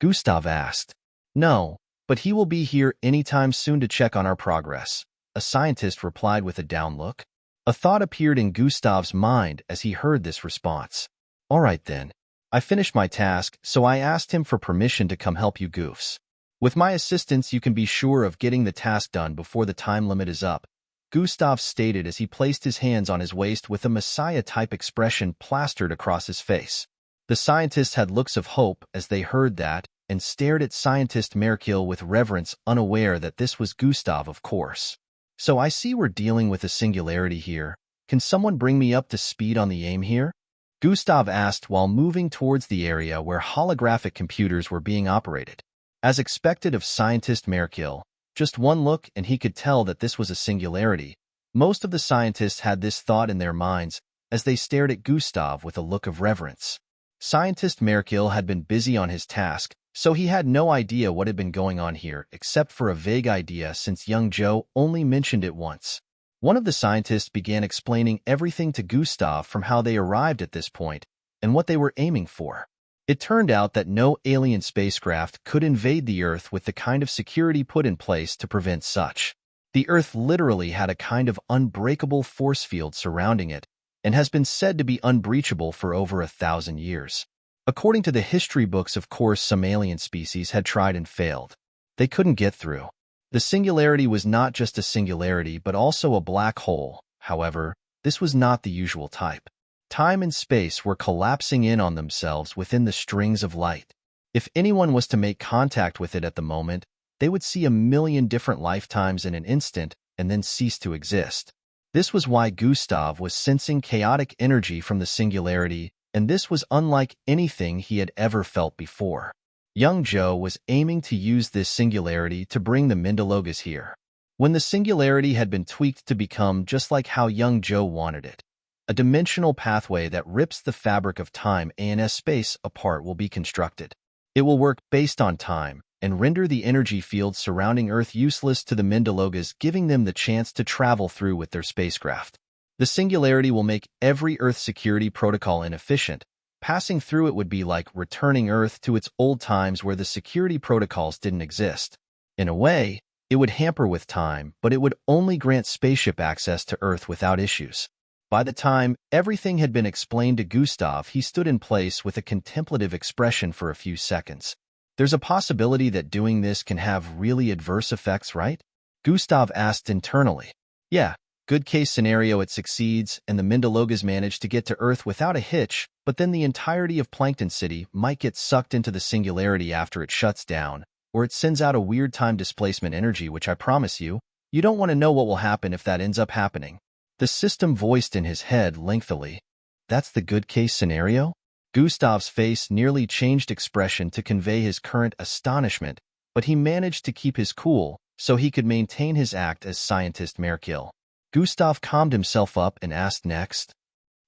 Gustav asked. No, But he will be here anytime soon to check on our progress, a scientist replied with a down look. A thought appeared in Gustav's mind as he heard this response. All right then. I finished my task, so I asked him for permission to come help you goofs. With my assistance, you can be sure of getting the task done before the time limit is up, Gustav stated as he placed his hands on his waist with a Messiah-type expression plastered across his face. The scientists had looks of hope as they heard that and stared at scientist Merkiel with reverence, unaware that this was Gustav, of course. So I see we're dealing with a singularity here. Can someone bring me up to speed on the aim here? Gustav asked while moving towards the area where holographic computers were being operated. As expected of scientist Merkiel, just one look and he could tell that this was a singularity. Most of the scientists had this thought in their minds as they stared at Gustav with a look of reverence. Scientist Merkiel had been busy on his task, so he had no idea what had been going on here except for a vague idea since young Joe only mentioned it once. One of the scientists began explaining everything to Gustav from how they arrived at this point and what they were aiming for. It turned out that no alien spacecraft could invade the Earth with the kind of security put in place to prevent such. The Earth literally had a kind of unbreakable force field surrounding it and has been said to be unbreachable for over 1,000 years. According to the history books, of course, some alien species had tried and failed. They couldn't get through. The singularity was not just a singularity but also a black hole. However, this was not the usual type. Time and space were collapsing in on themselves within the strings of light. If anyone was to make contact with it at the moment, they would see 1,000,000 different lifetimes in an instant and then cease to exist. This was why Gustav was sensing chaotic energy from the singularity, and this was unlike anything he had ever felt before. Young Joe was aiming to use this singularity to bring the Mindologas here. When the singularity had been tweaked to become just like how young Joe wanted it, a dimensional pathway that rips the fabric of time and space apart will be constructed. It will work based on time and render the energy field surrounding Earth useless to the Mindologas, giving them the chance to travel through with their spacecraft. The singularity will make every Earth security protocol inefficient. Passing through it would be like returning Earth to its old times where the security protocols didn't exist. In a way, it would hamper with time, but it would only grant spaceship access to Earth without issues. By the time everything had been explained to Gustav, he stood in place with a contemplative expression for a few seconds. There's a possibility that doing this can have really adverse effects, right? Gustav asked internally. Yeah, good case scenario it succeeds and the Mindologas manage to get to Earth without a hitch, but then the entirety of Plankton City might get sucked into the singularity after it shuts down, or it sends out a weird time displacement energy, which I promise you don't want to know what will happen if that ends up happening. The system voiced in his head lengthily. That's the good case scenario? Gustav's face nearly changed expression to convey his current astonishment, but he managed to keep his cool so he could maintain his act as scientist Merkiel. Gustav calmed himself up and asked next.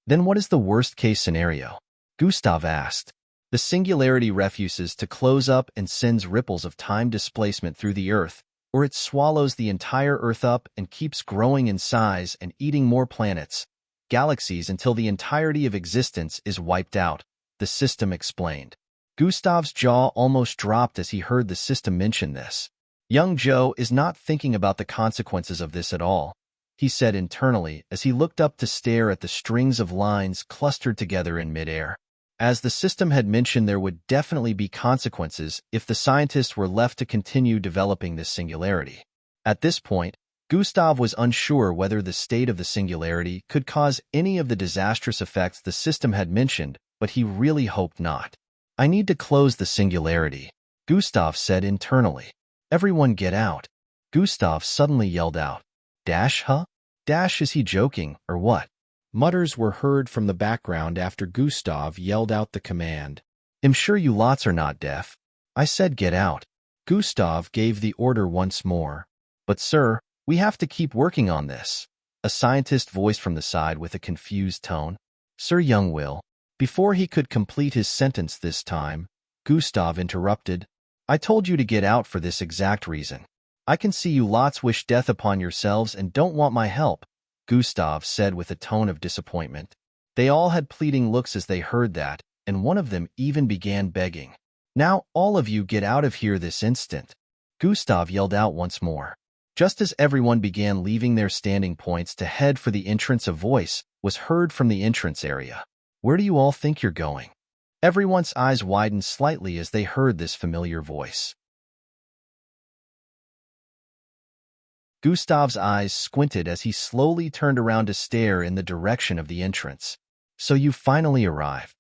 Then what is the worst case scenario? Gustav asked. The singularity refuses to close up and sends ripples of time displacement through the Earth, or it swallows the entire Earth up and keeps growing in size and eating more planets, galaxies until the entirety of existence is wiped out, the system explained. Gustav's jaw almost dropped as he heard the system mention this. Young Joe is not thinking about the consequences of this at all, he said internally as he looked up to stare at the strings of lines clustered together in midair. As the system had mentioned, there would definitely be consequences if the scientists were left to continue developing this singularity. At this point, Gustav was unsure whether the state of the singularity could cause any of the disastrous effects the system had mentioned, but he really hoped not. I need to close the singularity, Gustav said internally. Everyone get out. Gustav suddenly yelled out. Dash, huh? Dash, is he joking, or what? Mutters were heard from the background after Gustav yelled out the command. I'm sure you lots are not deaf. I said get out. Gustav gave the order once more. But sir, we have to keep working on this, a scientist voiced from the side with a confused tone. Sir Young Will. Before he could complete his sentence this time, Gustav interrupted. I told you to get out for this exact reason. I can see you lots wish death upon yourselves and don't want my help, Gustav said with a tone of disappointment. They all had pleading looks as they heard that, and one of them even began begging. Now all of you get out of here this instant. Gustav yelled out once more. Just as everyone began leaving their standing points to head for the entrance, a voice was heard from the entrance area. Where do you all think you're going? Everyone's eyes widened slightly as they heard this familiar voice. Gustav's eyes squinted as he slowly turned around to stare in the direction of the entrance. So you finally arrived.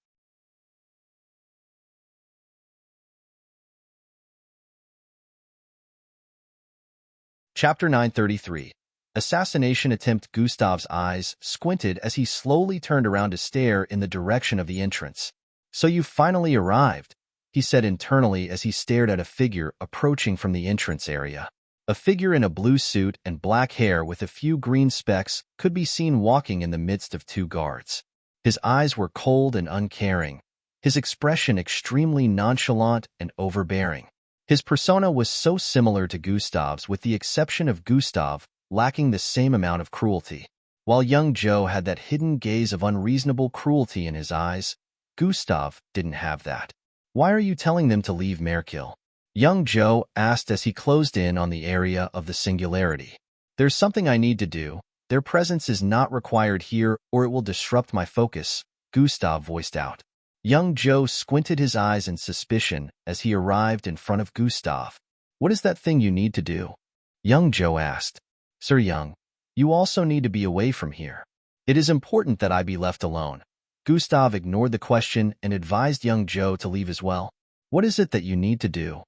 Chapter 933. Assassination Attempt. Gustav's eyes squinted as he slowly turned around to stare in the direction of the entrance. So you finally arrived, he said internally as he stared at a figure approaching from the entrance area. A figure in a blue suit and black hair with a few green specks could be seen walking in the midst of two guards. His eyes were cold and uncaring, his expression extremely nonchalant and overbearing. His persona was so similar to Gustav's, with the exception of Gustav lacking the same amount of cruelty. While young Joe had that hidden gaze of unreasonable cruelty in his eyes, Gustav didn't have that. Why are you telling them to leave Merkill? Young Joe asked as he closed in on the area of the singularity. There's something I need to do. Their presence is not required here or it will disrupt my focus, Gustav voiced out. Young Joe squinted his eyes in suspicion as he arrived in front of Gustav. What is that thing you need to do? Young Joe asked. Sir Young, you also need to be away from here. It is important that I be left alone. Gustav ignored the question and advised young Joe to leave as well. What is it that you need to do?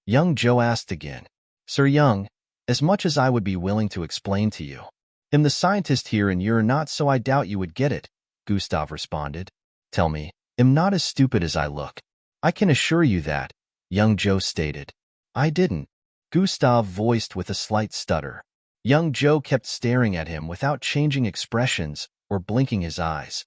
Young Joe asked again. Sir Young, as much as I would be willing to explain to you, I'm the scientist here and you're not, so I doubt you would get it, Gustav responded. Tell me, I'm not as stupid as I look. I can assure you that, young Joe stated. I didn't, Gustav voiced with a slight stutter. Young Joe kept staring at him without changing expressions or blinking his eyes.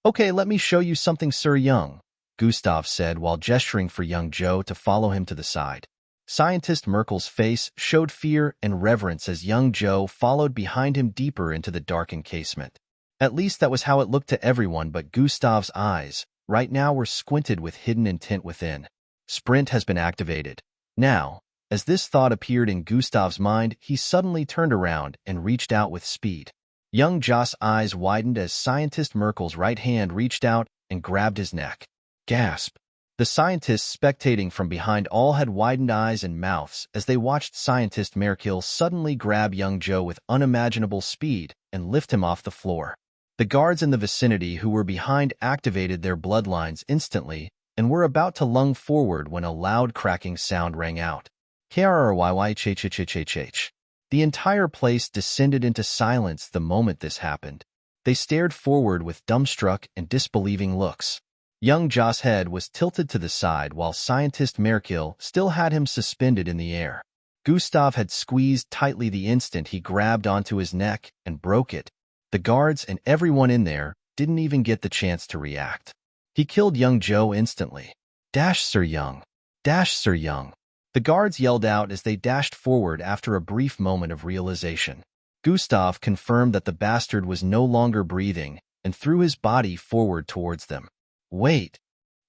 Okay, let me show you something, Sir Young, Gustav said while gesturing for young Joe to follow him to the side. Scientist Merkel's face showed fear and reverence as young Joe followed behind him deeper into the dark encasement. At least that was how it looked to everyone, but Gustav's eyes right now were squinted with hidden intent within. Sprint has been activated. Now, as this thought appeared in Gustav's mind, he suddenly turned around and reached out with speed. Young Joe's eyes widened as Scientist Merkel's right hand reached out and grabbed his neck. Gasp! The scientists spectating from behind all had widened eyes and mouths as they watched Scientist Merkill suddenly grab young Joe with unimaginable speed and lift him off the floor. The guards in the vicinity who were behind activated their bloodlines instantly and were about to lunge forward when a loud cracking sound rang out. Krryychhhhh. The entire place descended into silence the moment this happened. They stared forward with dumbstruck and disbelieving looks. Young Joe's head was tilted to the side while Scientist Merkill still had him suspended in the air. Gustav had squeezed tightly the instant he grabbed onto his neck and broke it. The guards and everyone in there didn't even get the chance to react. He killed young Joe instantly. Dash, Sir Young! Dash, Sir Young! The guards yelled out as they dashed forward after a brief moment of realization. Gustav confirmed that the bastard was no longer breathing and threw his body forward towards them. Wait!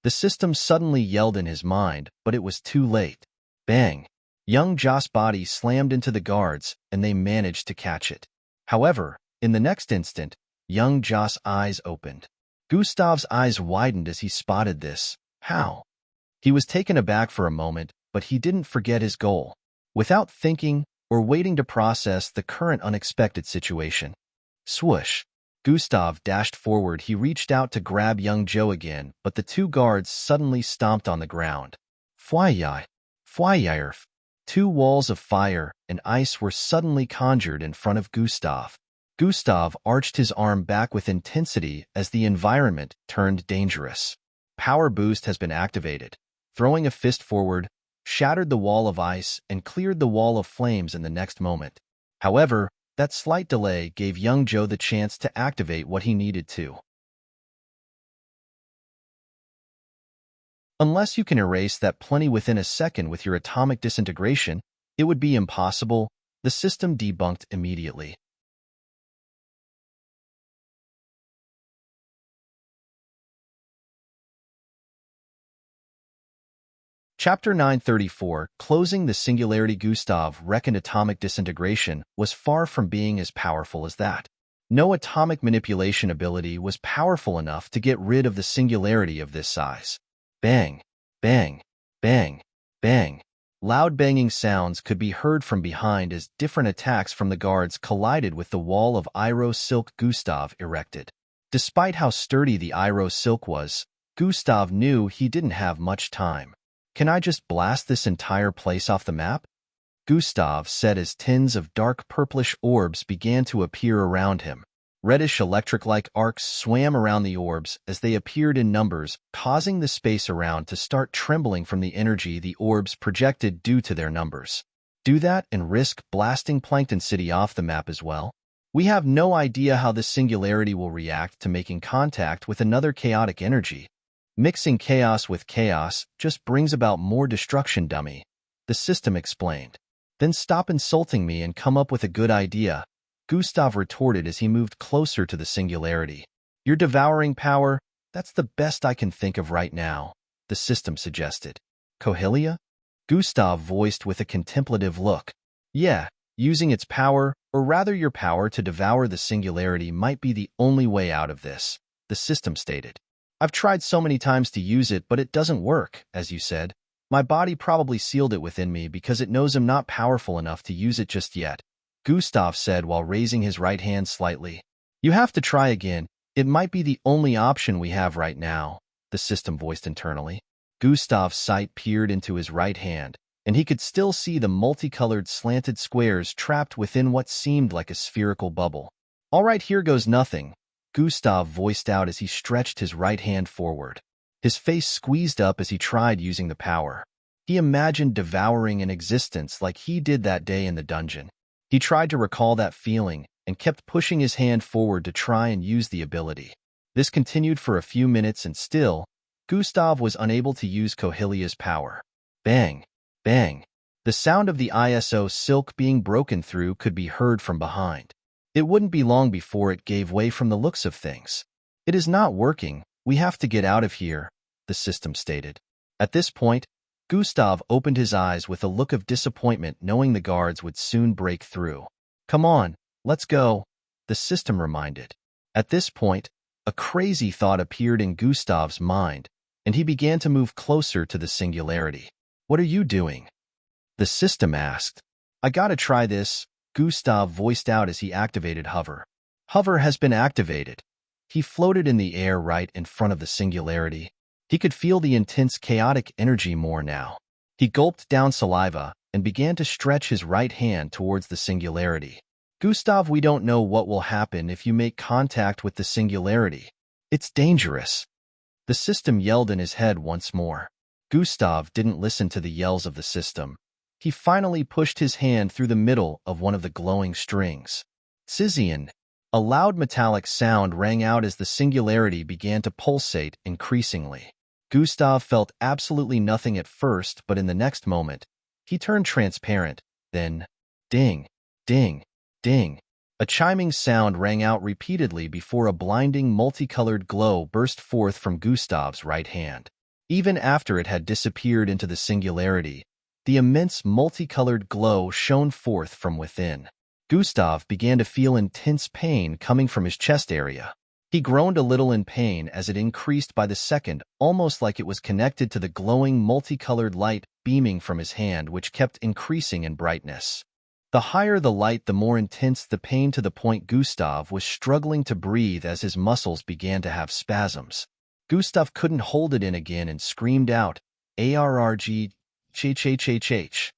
The system suddenly yelled in his mind, but it was too late. Bang! Young Joe's body slammed into the guards, and they managed to catch it. However, in the next instant, young Joe's eyes opened. Gustav's eyes widened as he spotted this. How? He was taken aback for a moment, but he didn't forget his goal. Without thinking or waiting to process the current unexpected situation. Swoosh! Gustav dashed forward. He reached out to grab young Joe again, but the two guards suddenly stomped on the ground. Fwyi! Fwyirf! Two walls of fire and ice were suddenly conjured in front of Gustav. Gustav arched his arm back with intensity as the environment turned dangerous. Power boost has been activated. Throwing a fist forward, shattered the wall of ice and cleared the wall of flames in the next moment. However, that slight delay gave young Joe the chance to activate what he needed to. Unless you can erase that plenty within a second with your atomic disintegration, it would be impossible. The system debunked immediately. Chapter 934, Closing the Singularity. Gustav reckoned atomic disintegration was far from being as powerful as that. No atomic manipulation ability was powerful enough to get rid of the singularity of this size. Bang, bang, bang, bang. Loud banging sounds could be heard from behind as different attacks from the guards collided with the wall of Iroh silk Gustav erected. Despite how sturdy the Iroh silk was, Gustav knew he didn't have much time. Can I just blast this entire place off the map? Gustav said as tins of dark purplish orbs began to appear around him. Reddish electric-like arcs swam around the orbs as they appeared in numbers, causing the space around to start trembling from the energy the orbs projected due to their numbers. Do that and risk blasting Plankton City off the map as well? We have no idea how this singularity will react to making contact with another chaotic energy. Mixing chaos with chaos just brings about more destruction, dummy, the system explained. Then stop insulting me and come up with a good idea, Gustav retorted as he moved closer to the singularity. Your devouring power? That's the best I can think of right now, the system suggested. Cohelia? Gustav voiced with a contemplative look. Yeah, using its power, or rather your power to devour the singularity might be the only way out of this, the system stated. I've tried so many times to use it, but it doesn't work, as you said. My body probably sealed it within me because it knows I'm not powerful enough to use it just yet, Gustav said while raising his right hand slightly. You have to try again. It might be the only option we have right now, the system voiced internally. Gustav's sight peered into his right hand, and he could still see the multicolored slanted squares trapped within what seemed like a spherical bubble. All right, here goes nothing, Gustav voiced out as he stretched his right hand forward. His face squeezed up as he tried using the power. He imagined devouring an existence like he did that day in the dungeon. He tried to recall that feeling and kept pushing his hand forward to try and use the ability. This continued for a few minutes and still, Gustav was unable to use Cohelia's power. Bang, bang. The sound of the ISO silk being broken through could be heard from behind. It wouldn't be long before it gave way from the looks of things. It is not working. We have to get out of here, the system stated. At this point, Gustav opened his eyes with a look of disappointment, knowing the guards would soon break through. Come on, let's go, the system reminded. At this point, a crazy thought appeared in Gustav's mind, and he began to move closer to the singularity. What are you doing? The system asked. I gotta try this, Gustav voiced out as he activated Hover. Hover has been activated. He floated in the air right in front of the singularity. He could feel the intense chaotic energy more now. He gulped down saliva and began to stretch his right hand towards the singularity. Gustav, we don't know what will happen if you make contact with the singularity. It's dangerous. The system yelled in his head once more. Gustav didn't listen to the yells of the system. He finally pushed his hand through the middle of one of the glowing strings. Sizian. A loud metallic sound rang out as the singularity began to pulsate increasingly. Gustav felt absolutely nothing at first, but in the next moment, he turned transparent. Then, ding, ding, ding. A chiming sound rang out repeatedly before a blinding multicolored glow burst forth from Gustav's right hand. Even after it had disappeared into the singularity, the immense multicolored glow shone forth from within. Gustav began to feel intense pain coming from his chest area. He groaned a little in pain as it increased by the second, almost like it was connected to the glowing multicolored light beaming from his hand, which kept increasing in brightness. The higher the light, the more intense the pain, to the point Gustav was struggling to breathe as his muscles began to have spasms. Gustav couldn't hold it in again and screamed out, "Arrg, ch."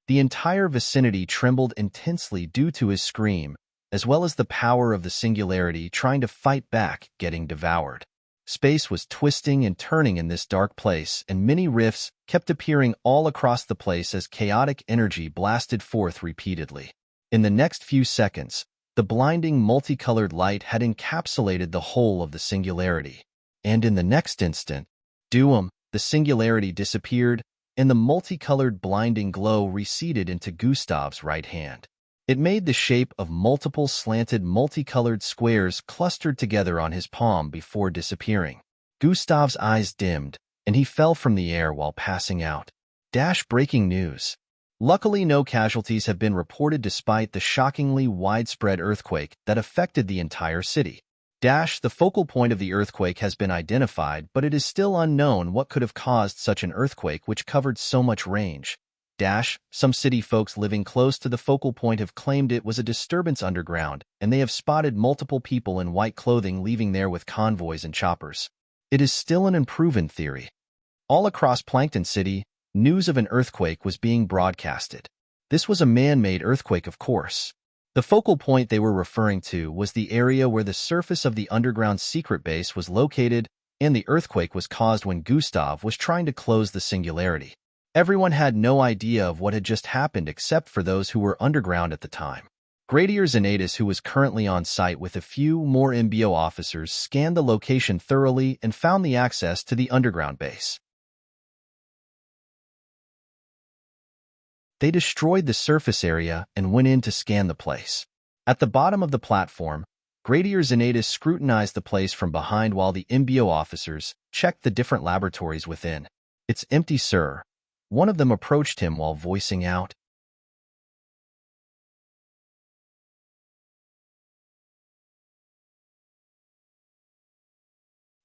The entire vicinity trembled intensely due to his scream, as well as the power of the singularity trying to fight back, getting devoured. Space was twisting and turning in this dark place, and many rifts kept appearing all across the place as chaotic energy blasted forth repeatedly. In the next few seconds, the blinding multicolored light had encapsulated the whole of the singularity. And in the next instant, doom, the singularity disappeared, and the multicolored blinding glow receded into Gustav's right hand. It made the shape of multiple slanted multicolored squares clustered together on his palm before disappearing. Gustav's eyes dimmed, and he fell from the air while passing out. Breaking news. Luckily, no casualties have been reported despite the shockingly widespread earthquake that affected the entire city. The focal point of the earthquake has been identified, but it is still unknown what could have caused such an earthquake which covered so much range. Some city folks living close to the focal point have claimed it was a disturbance underground, and they have spotted multiple people in white clothing leaving there with convoys and choppers. It is still an unproven theory. All across Plankton City, news of an earthquake was being broadcasted. This was a man-made earthquake, of course. The focal point they were referring to was the area where the surface of the underground secret base was located, and the earthquake was caused when Gustav was trying to close the singularity. Everyone had no idea of what had just happened except for those who were underground at the time. Gradier Zanatus, who was currently on site with a few more MBO officers, scanned the location thoroughly and found the access to the underground base. They destroyed the surface area and went in to scan the place. At the bottom of the platform, Gradier Zanatus scrutinized the place from behind while the MBO officers checked the different laboratories within. "It's empty, sir." One of them approached him while voicing out.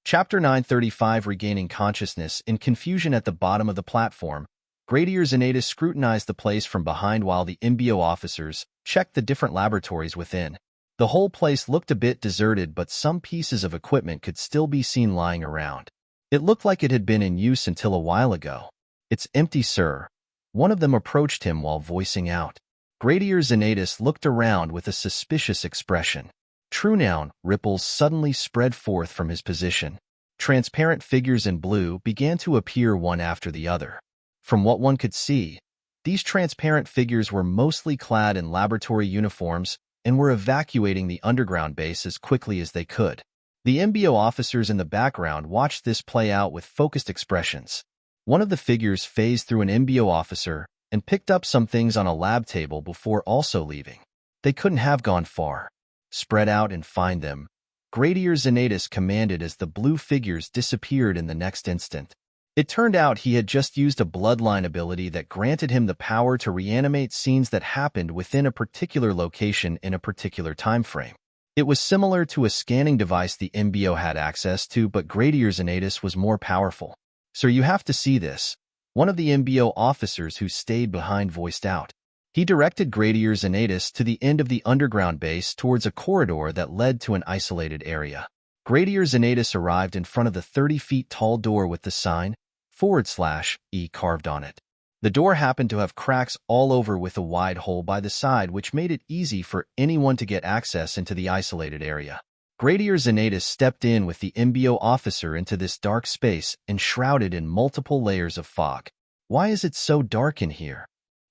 Chapter 935. Regaining consciousness. In confusion at the bottom of the platform, Gradier Zanatus scrutinized the place from behind while the MBO officers checked the different laboratories within. The whole place looked a bit deserted, but some pieces of equipment could still be seen lying around. It looked like it had been in use until a while ago. "It's empty, sir." One of them approached him while voicing out. Gradier Zanatus looked around with a suspicious expression. True noun, ripples suddenly spread forth from his position. Transparent figures in blue began to appear one after the other. From what one could see, these transparent figures were mostly clad in laboratory uniforms and were evacuating the underground base as quickly as they could. The MBO officers in the background watched this play out with focused expressions. One of the figures phased through an MBO officer and picked up some things on a lab table before also leaving. They couldn't have gone far. "Spread out and find them," Gradier Zanatus commanded as the blue figures disappeared in the next instant. It turned out he had just used a bloodline ability that granted him the power to reanimate scenes that happened within a particular location in a particular time frame. It was similar to a scanning device the MBO had access to, but Gradier Zanatus was more powerful. "Sir, you have to see this," one of the MBO officers who stayed behind voiced out. He directed Gradier Zanatus to the end of the underground base towards a corridor that led to an isolated area. Gradier Zanatus arrived in front of the 30 feet tall door with the sign /E carved on it. The door happened to have cracks all over with a wide hole by the side, which made it easy for anyone to get access into the isolated area. Gradier Zanatus stepped in with the MBO officer into this dark space enshrouded in multiple layers of fog. "Why is it so dark in here?"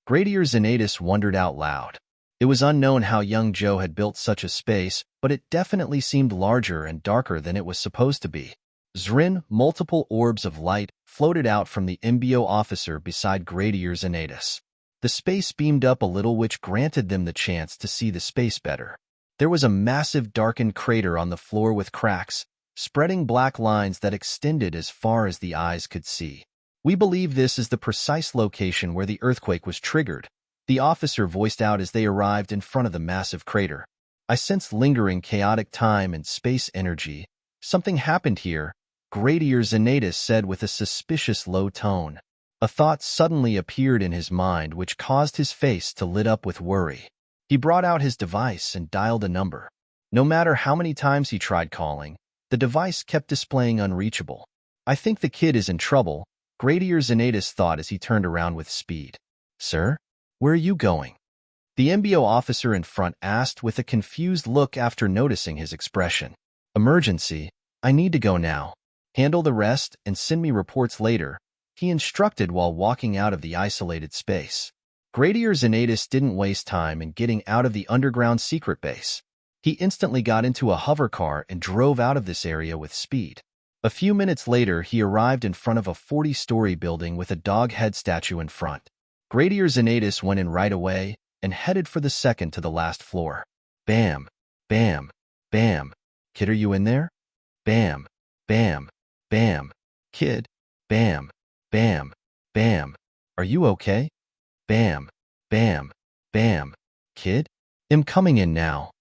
Gradier Zanatus wondered out loud. It was unknown how young Joe had built such a space, but it definitely seemed larger and darker than it was supposed to be. Serene, multiple orbs of light floated out from the MBO officer beside Gradier Zanatus. The space beamed up a little, which granted them the chance to see the space better. There was a massive darkened crater on the floor with cracks, spreading black lines that extended as far as the eyes could see. "We believe this is the precise location where the earthquake was triggered," the officer voiced out as they arrived in front of the massive crater. "I sense lingering chaotic time and space energy. Something happened here," Gradier Zanatus said with a suspicious low tone. A thought suddenly appeared in his mind which caused his face to lit up with worry. He brought out his device and dialed a number. No matter how many times he tried calling, the device kept displaying unreachable. "I think the kid is in trouble," Gradier Zanatus thought as he turned around with speed. "Sir? Where are you going?" the MBO officer in front asked with a confused look after noticing his expression. "Emergency. I need to go now. Handle the rest and send me reports later," he instructed while walking out of the isolated space. Gradier Zanatus didn't waste time in getting out of the underground secret base. He instantly got into a hover car and drove out of this area with speed. A few minutes later, he arrived in front of a 40-story building with a dog head statue in front. Gradier Zanatus went in right away and headed for the second to the last floor. Bam, bam, bam. "Kid, are you in there?" Bam, bam, bam. "Kid, bam, bam, bam. Are you okay? Bam, bam, bam. Kid? I'm coming in now.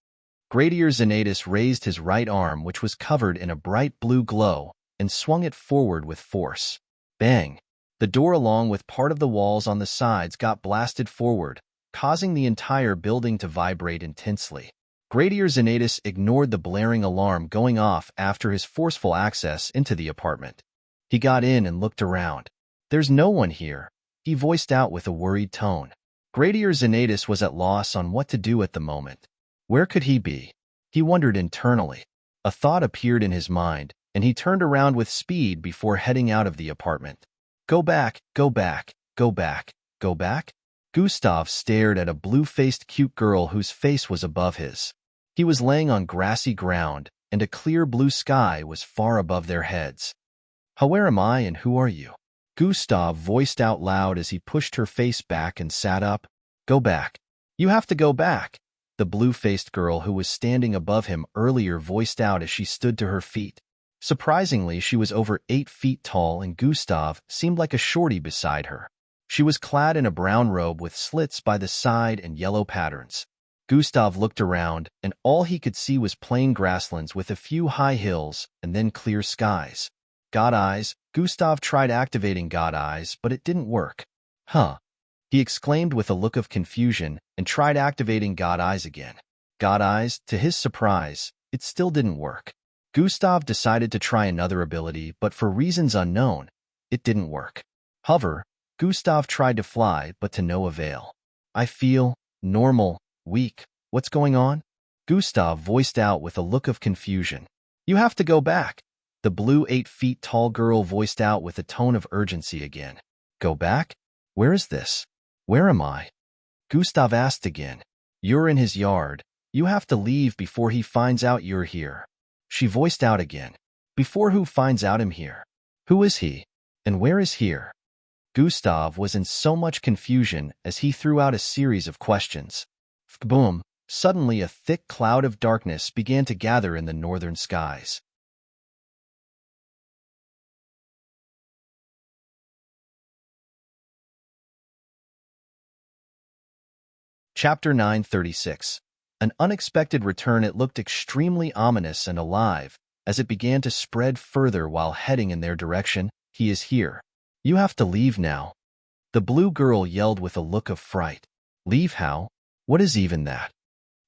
Gradier Xanatus raised his right arm, which was covered in a bright blue glow, and swung it forward with force. Bang! The door along with part of the walls on the sides got blasted forward, causing the entire building to vibrate intensely. Gradier Xanatus ignored the blaring alarm going off after his forceful access into the apartment. He got in and looked around. There's no one here, he voiced out with a worried tone. Gradier Xanatus was at loss on what to do at the moment. Where could he be? He wondered internally. A thought appeared in his mind, and he turned around with speed before heading out of the apartment. Go back, go back, go back, go back? Gustav stared at a blue-faced cute girl whose face was above his. He was laying on grassy ground, and a clear blue sky was far above their heads. Where am I and who are you? Gustav voiced out loud as he pushed her face back and sat up. Go back. You have to go back. The blue-faced girl who was standing above him earlier voiced out as she stood to her feet. Surprisingly, she was over 8 feet tall and Gustav seemed like a shorty beside her. She was clad in a brown robe with slits by the side and yellow patterns. Gustav looked around, and all he could see was plain grasslands with a few high hills and then clear skies. God Eyes. Gustav tried activating God Eyes, but it didn't work. Huh. He exclaimed with a look of confusion and tried activating God Eyes again. God Eyes, to his surprise, it still didn't work. Gustav decided to try another ability, but for reasons unknown, it didn't work. Hover. Gustav tried to fly, but to no avail. I feel normal, weak. What's going on? Gustav voiced out with a look of confusion. You have to go back. The blue 8 feet tall girl voiced out with a tone of urgency again. Go back? Where is this? Where am I? Gustav asked again. You're in his yard. You have to leave before he finds out you're here. She voiced out again. Before who finds out I'm here? Who is he? And where is here? Gustav was in so much confusion as he threw out a series of questions. Boom! Suddenly a thick cloud of darkness began to gather in the northern skies. Chapter 936. An unexpected return. It looked extremely ominous and alive as it began to spread further while heading in their direction. He is here. You have to leave now. The blue girl yelled with a look of fright. Leave how? What is even that?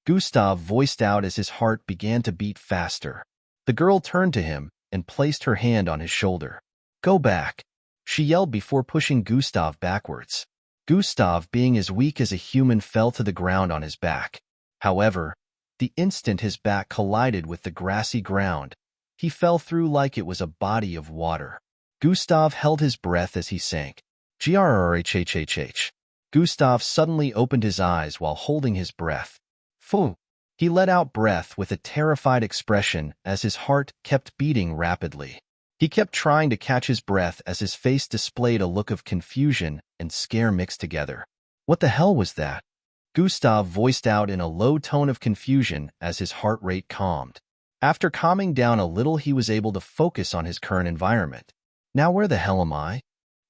Gustav voiced out as his heart began to beat faster. The girl turned to him and placed her hand on his shoulder. Go back, she yelled before pushing Gustav backwards. Gustav, being as weak as a human, fell to the ground on his back. However, the instant his back collided with the grassy ground, he fell through like it was a body of water. Gustav held his breath as he sank. Grrrhhhh. Gustav suddenly opened his eyes while holding his breath. Phew! He let out breath with a terrified expression as his heart kept beating rapidly. He kept trying to catch his breath as his face displayed a look of confusion and scare mixed together. What the hell was that? Gustav voiced out in a low tone of confusion as his heart rate calmed. After calming down a little, he was able to focus on his current environment. Now where the hell am I?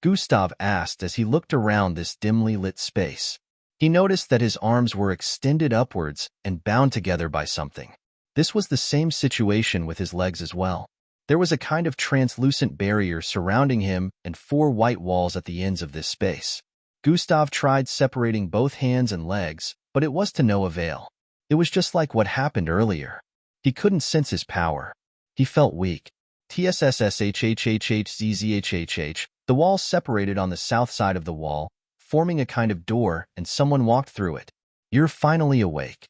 Gustav asked as he looked around this dimly lit space. He noticed that his arms were extended upwards and bound together by something. This was the same situation with his legs as well. There was a kind of translucent barrier surrounding him and 4 white walls at the ends of this space. Gustav tried separating both hands and legs, but it was to no avail. It was just like what happened earlier. He couldn't sense his power. He felt weak. TSSSHHHHZZHHH. The walls separated on the south side of the wall, forming a kind of door, and someone walked through it. You're finally awake.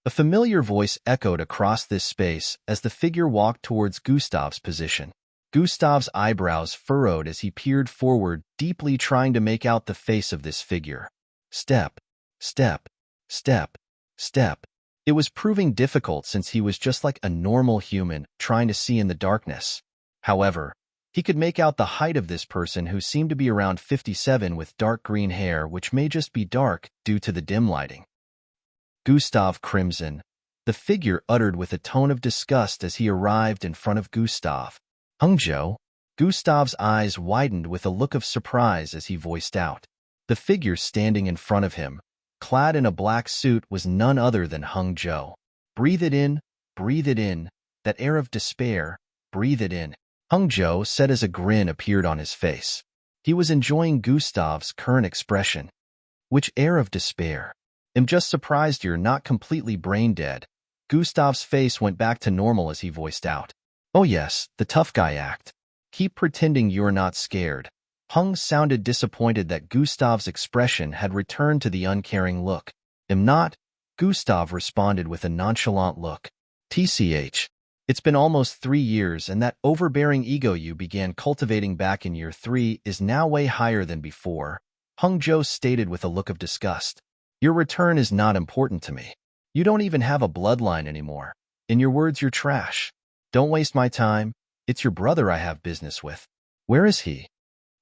A familiar voice echoed across this space as the figure walked towards Gustav's position. Gustav's eyebrows furrowed as he peered forward, deeply trying to make out the face of this figure. Step, step, step, step. It was proving difficult since he was just like a normal human trying to see in the darkness. However, he could make out the height of this person, who seemed to be around 57 with dark green hair, which may just be dark due to the dim lighting. Gustav crimson. The figure uttered with a tone of disgust as he arrived in front of Gustav. Hungzhou? Gustav's eyes widened with a look of surprise as he voiced out. The figure standing in front of him, clad in a black suit, was none other than Hung Jo. Breathe it in, that air of despair, breathe it in, Hung Jo said as a grin appeared on his face. He was enjoying Gustav's current expression. Which air of despair? I'm just surprised you're not completely brain dead. Gustav's face went back to normal as he voiced out. Oh yes, the tough guy act. Keep pretending you're not scared. Hung sounded disappointed that Gustav's expression had returned to the uncaring look. Am not, Gustav responded with a nonchalant look. TCH. It's been almost 3 years, and that overbearing ego you began cultivating back in year 3 is now way higher than before, Hung Jo stated with a look of disgust. Your return is not important to me. You don't even have a bloodline anymore. In your words, you're trash. Don't waste my time. It's your brother I have business with. Where is he?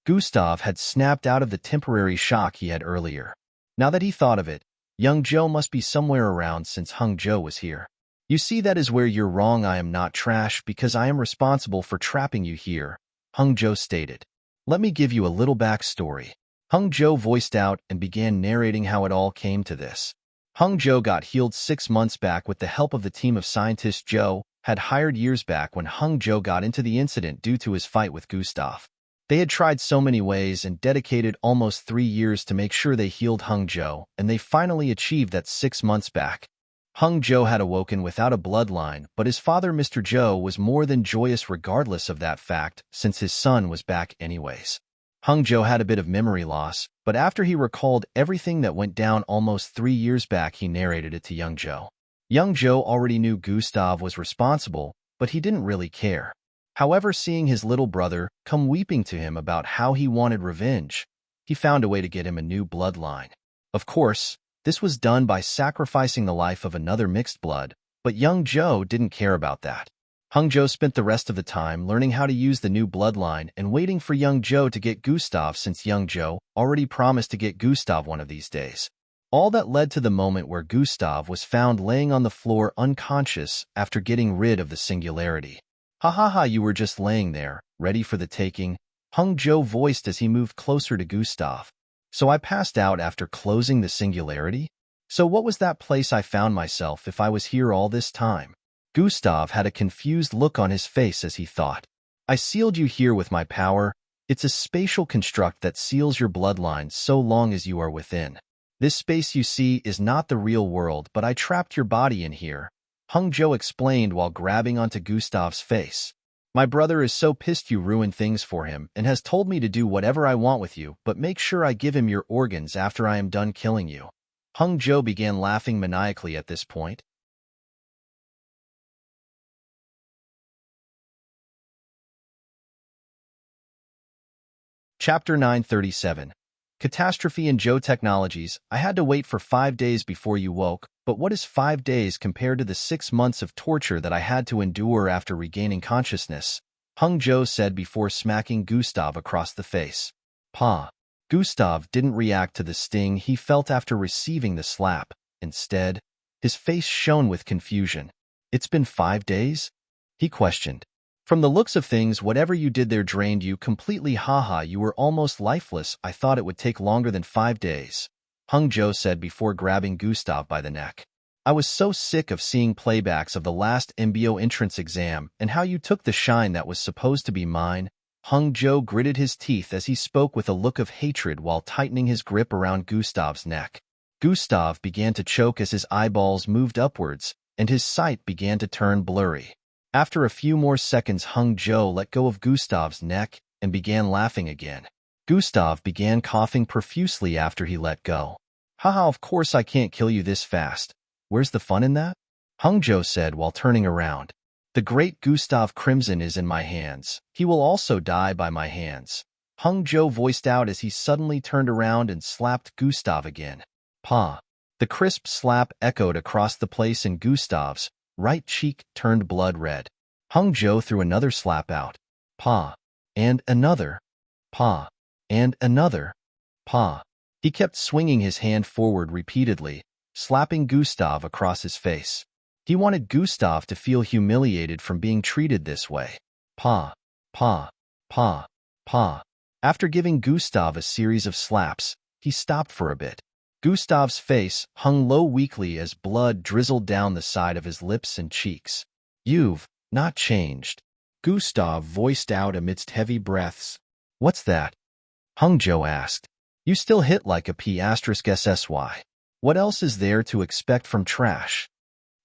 Gustav had snapped out of the temporary shock he had earlier. Now that he thought of it, young Jo must be somewhere around since Hung Jo was here. You see, that is where you're wrong. I am not trash because I am responsible for trapping you here, Hung Jo stated. Let me give you a little backstory. Hung Jo voiced out and began narrating how it all came to this. Hung Jo got healed 6 months back with the help of the team of scientists Jo had hired years back when Hung Jo got into the incident due to his fight with Gustav. They had tried so many ways and dedicated almost 3 years to make sure they healed Hung Jo, and they finally achieved that 6 months back. Hung Jo had awoken without a bloodline, but his father, Mr. Jo, was more than joyous regardless of that fact, since his son was back anyways. Hung Jo had a bit of memory loss, but after he recalled everything that went down almost 3 years back, he narrated it to young Jo. Young Jo already knew Gustav was responsible, but he didn't really care. However, seeing his little brother come weeping to him about how he wanted revenge, he found a way to get him a new bloodline. Of course, this was done by sacrificing the life of another mixed blood, but young Jo didn't care about that. Hung Jo spent the rest of the time learning how to use the new bloodline and waiting for young Jo to get Gustav, since young Jo already promised to get Gustav one of these days. All that led to the moment where Gustav was found laying on the floor unconscious after getting rid of the singularity. Ha ha ha, you were just laying there, ready for the taking, Hung Jo voiced as he moved closer to Gustav. So I passed out after closing the singularity? So what was that place I found myself if I was here all this time? Gustav had a confused look on his face as he thought. I sealed you here with my power. It's a spatial construct that seals your bloodline so long as you are within. This space you see is not the real world, but I trapped your body in here, Hung Jo explained while grabbing onto Gustav's face. My brother is so pissed you ruined things for him and has told me to do whatever I want with you, but make sure I give him your organs after I am done killing you. Hung Jo began laughing maniacally at this point. Chapter 937. Catastrophe in Jo Technologies. I had to wait for 5 days before you woke, but what is 5 days compared to the 6 months of torture that I had to endure after regaining consciousness? Hung Jo said before smacking Gustav across the face. Pa. Gustav didn't react to the sting he felt after receiving the slap. Instead, his face shone with confusion. It's been 5 days? He questioned. From the looks of things, whatever you did there drained you completely. Haha, you were almost lifeless. I thought it would take longer than 5 days. Hung Jo said before grabbing Gustav by the neck. I was so sick of seeing playbacks of the last MBO entrance exam and how you took the shine that was supposed to be mine. Hung Jo gritted his teeth as he spoke with a look of hatred while tightening his grip around Gustav's neck. Gustav began to choke as his eyeballs moved upwards, and his sight began to turn blurry. After a few more seconds, Hung Jo let go of Gustav's neck and began laughing again. Gustav began coughing profusely after he let go. Haha, of course I can't kill you this fast. Where's the fun in that? Hung Jo said while turning around. The great Gustav Crimson is in my hands. He will also die by my hands. Hung Jo voiced out as he suddenly turned around and slapped Gustav again. Pa. The crisp slap echoed across the place and Gustav's right cheek turned blood red. Hung Jo threw another slap out. Pa. And another. Pa. And another. Pa. He kept swinging his hand forward repeatedly, slapping Gustav across his face. He wanted Gustav to feel humiliated from being treated this way. Pa. Pa. Pa. Pa. After giving Gustav a series of slaps, He stopped for a bit. Gustav's face hung low weakly as blood drizzled down the side of his lips and cheeks. "You've not changed," Gustav voiced out amidst heavy breaths. "What's that?" Hungjo asked. "You still hit like a P*SSY. What else is there to expect from trash?"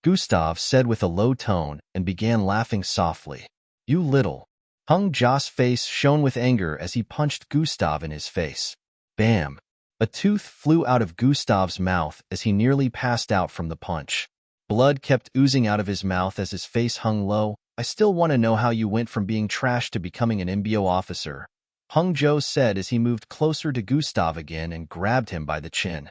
Gustav said with a low tone and began laughing softly. "You little." Hungjo's face shone with anger as he punched Gustav in his face. Bam! A tooth flew out of Gustav's mouth as he nearly passed out from the punch. Blood kept oozing out of his mouth as his face hung low. "I still want to know how you went from being trash to becoming an MBO officer," Hungjo said as he moved closer to Gustav again and grabbed him by the chin.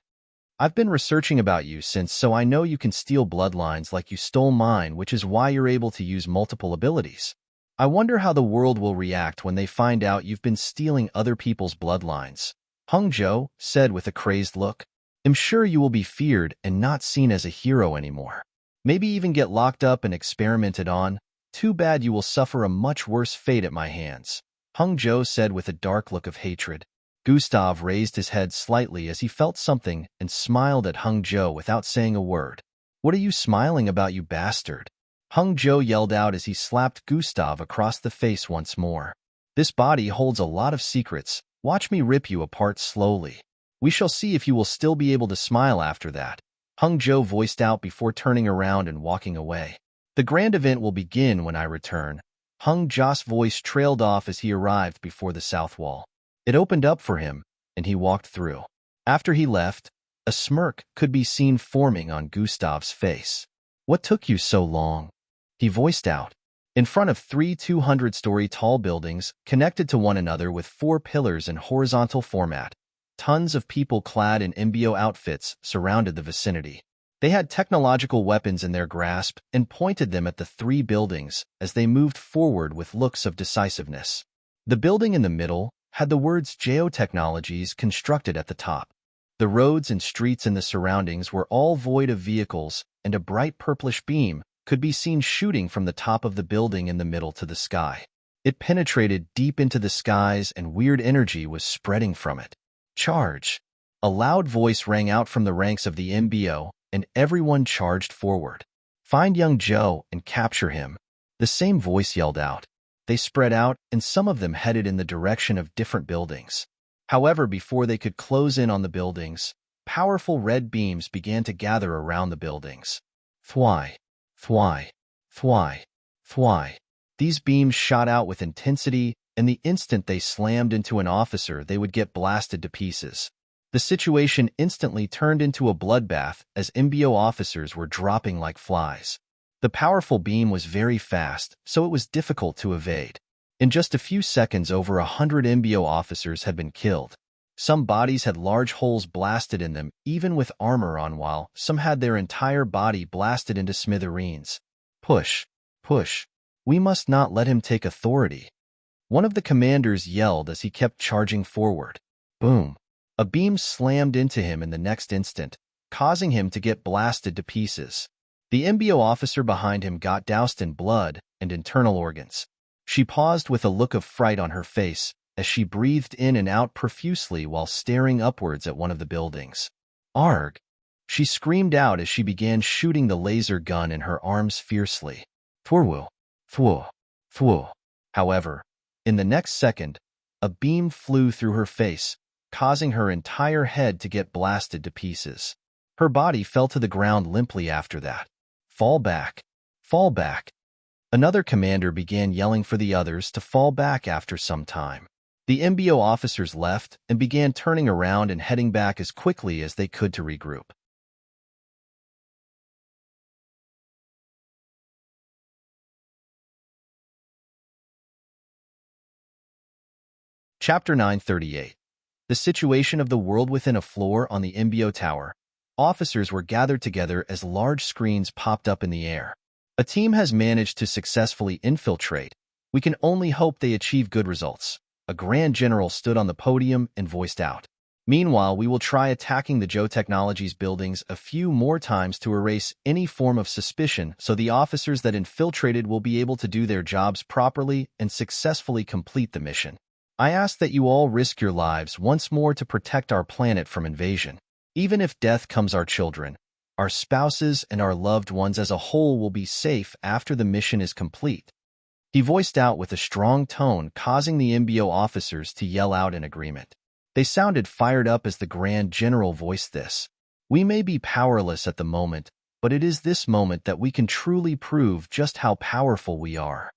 "I've been researching about you since, so I know you can steal bloodlines like you stole mine, which is why you're able to use multiple abilities. I wonder how the world will react when they find out you've been stealing other people's bloodlines," Hungjo said with a crazed look. "I'm sure you will be feared and not seen as a hero anymore. Maybe even get locked up and experimented on. Too bad you will suffer a much worse fate at my hands," Hungjo said with a dark look of hatred. Gustav raised his head slightly as he felt something and smiled at Hungjo without saying a word. "What are you smiling about, you bastard?" Hungjo yelled out as he slapped Gustav across the face once more. "This body holds a lot of secrets. Watch me rip you apart slowly. We shall see if you will still be able to smile after that," Hungjo voiced out before turning around and walking away. "The grand event will begin when I return." Hungjo's voice trailed off as he arrived before the south wall. It opened up for him, and he walked through. After he left, a smirk could be seen forming on Gustav's face. "What took you so long?" he voiced out. In front of three 200-story tall buildings connected to one another with 4 pillars in horizontal format, tons of people clad in MBO outfits surrounded the vicinity. They had technological weapons in their grasp and pointed them at the 3 buildings as they moved forward with looks of decisiveness. The building in the middle had the words Geotechnologies constructed at the top. The roads and streets in the surroundings were all void of vehicles, and a bright purplish beam could be seen shooting from the top of the building in the middle to the sky. It penetrated deep into the skies and weird energy was spreading from it. "Charge!" A loud voice rang out from the ranks of the MBO, and everyone charged forward. "Find young Joe and capture him," the same voice yelled out. They spread out, and some of them headed in the direction of different buildings. However, before they could close in on the buildings, powerful red beams began to gather around the buildings. Thwy, thwy, thwy, thwy. These beams shot out with intensity, and the instant they slammed into an officer, they would get blasted to pieces. The situation instantly turned into a bloodbath as MBO officers were dropping like flies. The powerful beam was very fast, so it was difficult to evade. In just a few seconds, over 100 MBO officers had been killed. Some bodies had large holes blasted in them, even with armor on, while some had their entire body blasted into smithereens. "Push, push. We must not let him take authority," one of the commanders yelled as he kept charging forward. Boom! A beam slammed into him in the next instant, causing him to get blasted to pieces. The MBO officer behind him got doused in blood and internal organs. She paused with a look of fright on her face as she breathed in and out profusely while staring upwards at one of the buildings. "Arg!" she screamed out as she began shooting the laser gun in her arms fiercely. Thwoo, thwoo, thwoo. However, in the next second, a beam flew through her face, causing her entire head to get blasted to pieces. Her body fell to the ground limply after that. "Fall back! Fall back!" Another commander began yelling for the others to fall back after some time. The MBO officers left and began turning around and heading back as quickly as they could to regroup. Chapter 938. The situation of the world within a floor on the MBO tower. Officers were gathered together as large screens popped up in the air. A team has managed to successfully infiltrate. We can only hope they achieve good results. A Grand General stood on the podium and voiced out. Meanwhile, we will try attacking the Geotechnologies buildings a few more times to erase any form of suspicion so the officers that infiltrated will be able to do their jobs properly and successfully complete the mission. I ask that you all risk your lives once more to protect our planet from invasion. Even if death comes our children, our spouses and our loved ones as a whole will be safe after the mission is complete. He voiced out with a strong tone, causing the MBO officers to yell out in agreement. They sounded fired up as the Grand General voiced this. We may be powerless at the moment, but it is this moment that we can truly prove just how powerful we are.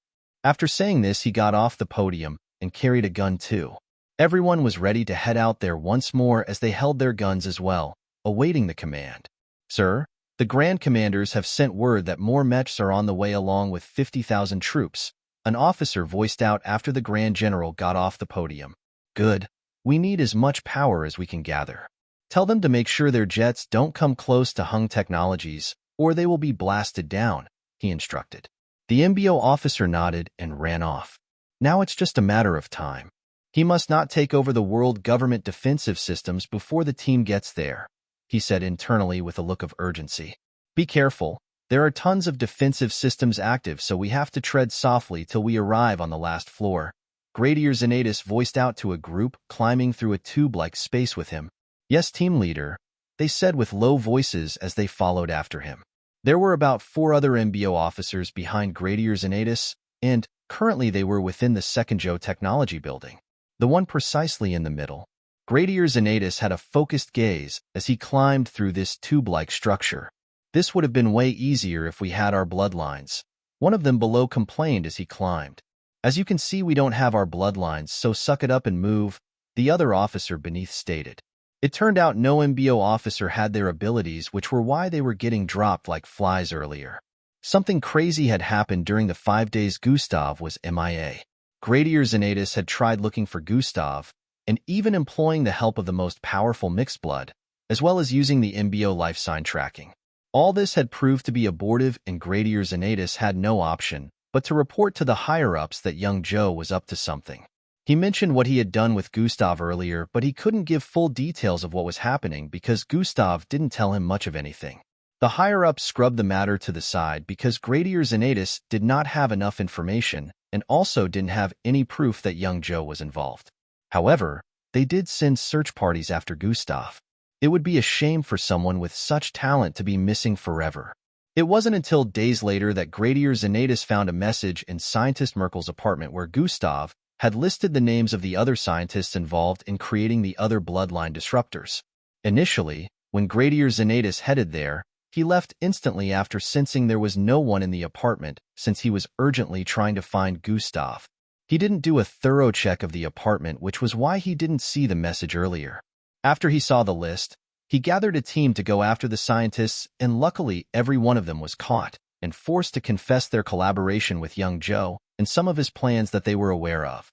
After saying this, he got off the podium and carried a gun too. Everyone was ready to head out there once more as they held their guns as well, awaiting the command. Sir, the Grand Commanders have sent word that more mechs are on the way along with 50,000 troops. An officer voiced out after the Grand General got off the podium. Good. We need as much power as we can gather. Tell them to make sure their jets don't come close to Hung Technologies, or they will be blasted down, he instructed. The MBO officer nodded and ran off. Now it's just a matter of time. He must not take over the world government defensive systems before the team gets there, he said internally with a look of urgency. Be careful. There are tons of defensive systems active, so we have to tread softly till we arrive on the last floor. Gradier Xanatus voiced out to a group climbing through a tube-like space with him. Yes, team leader, they said with low voices as they followed after him. There were about 4 other MBO officers behind Gradier Xanatus, and currently they were within the second Joe Technology building, the one precisely in the middle. Gradier Xanatus had a focused gaze as he climbed through this tube-like structure. This would have been way easier if we had our bloodlines. One of them below complained as he climbed. As you can see, we don't have our bloodlines, so suck it up and move, the other officer beneath stated. It turned out no MBO officer had their abilities, which were why they were getting dropped like flies earlier. Something crazy had happened during the 5 days Gustav was MIA. Gradier Xanatus had tried looking for Gustav, and even employing the help of the most powerful mixed blood, as well as using the MBO life sign tracking. All this had proved to be abortive, and Gradier Xanatus had no option but to report to the higher-ups that young Joe was up to something. He mentioned what he had done with Gustav earlier, but he couldn't give full details of what was happening because Gustav didn't tell him much of anything. The higher-ups scrubbed the matter to the side because Gradier Xanatus did not have enough information and also didn't have any proof that young Joe was involved. However, they did send search parties after Gustav. It would be a shame for someone with such talent to be missing forever. It wasn't until days later that Gradier Xanatus found a message in Scientist Merkel's apartment where Gustav had listed the names of the other scientists involved in creating the other bloodline disruptors. Initially, when Gradier Xanatus headed there, he left instantly after sensing there was no one in the apartment since he was urgently trying to find Gustav. He didn't do a thorough check of the apartment, which was why he didn't see the message earlier. After he saw the list, he gathered a team to go after the scientists, and luckily every one of them was caught and forced to confess their collaboration with young Joe and some of his plans that they were aware of.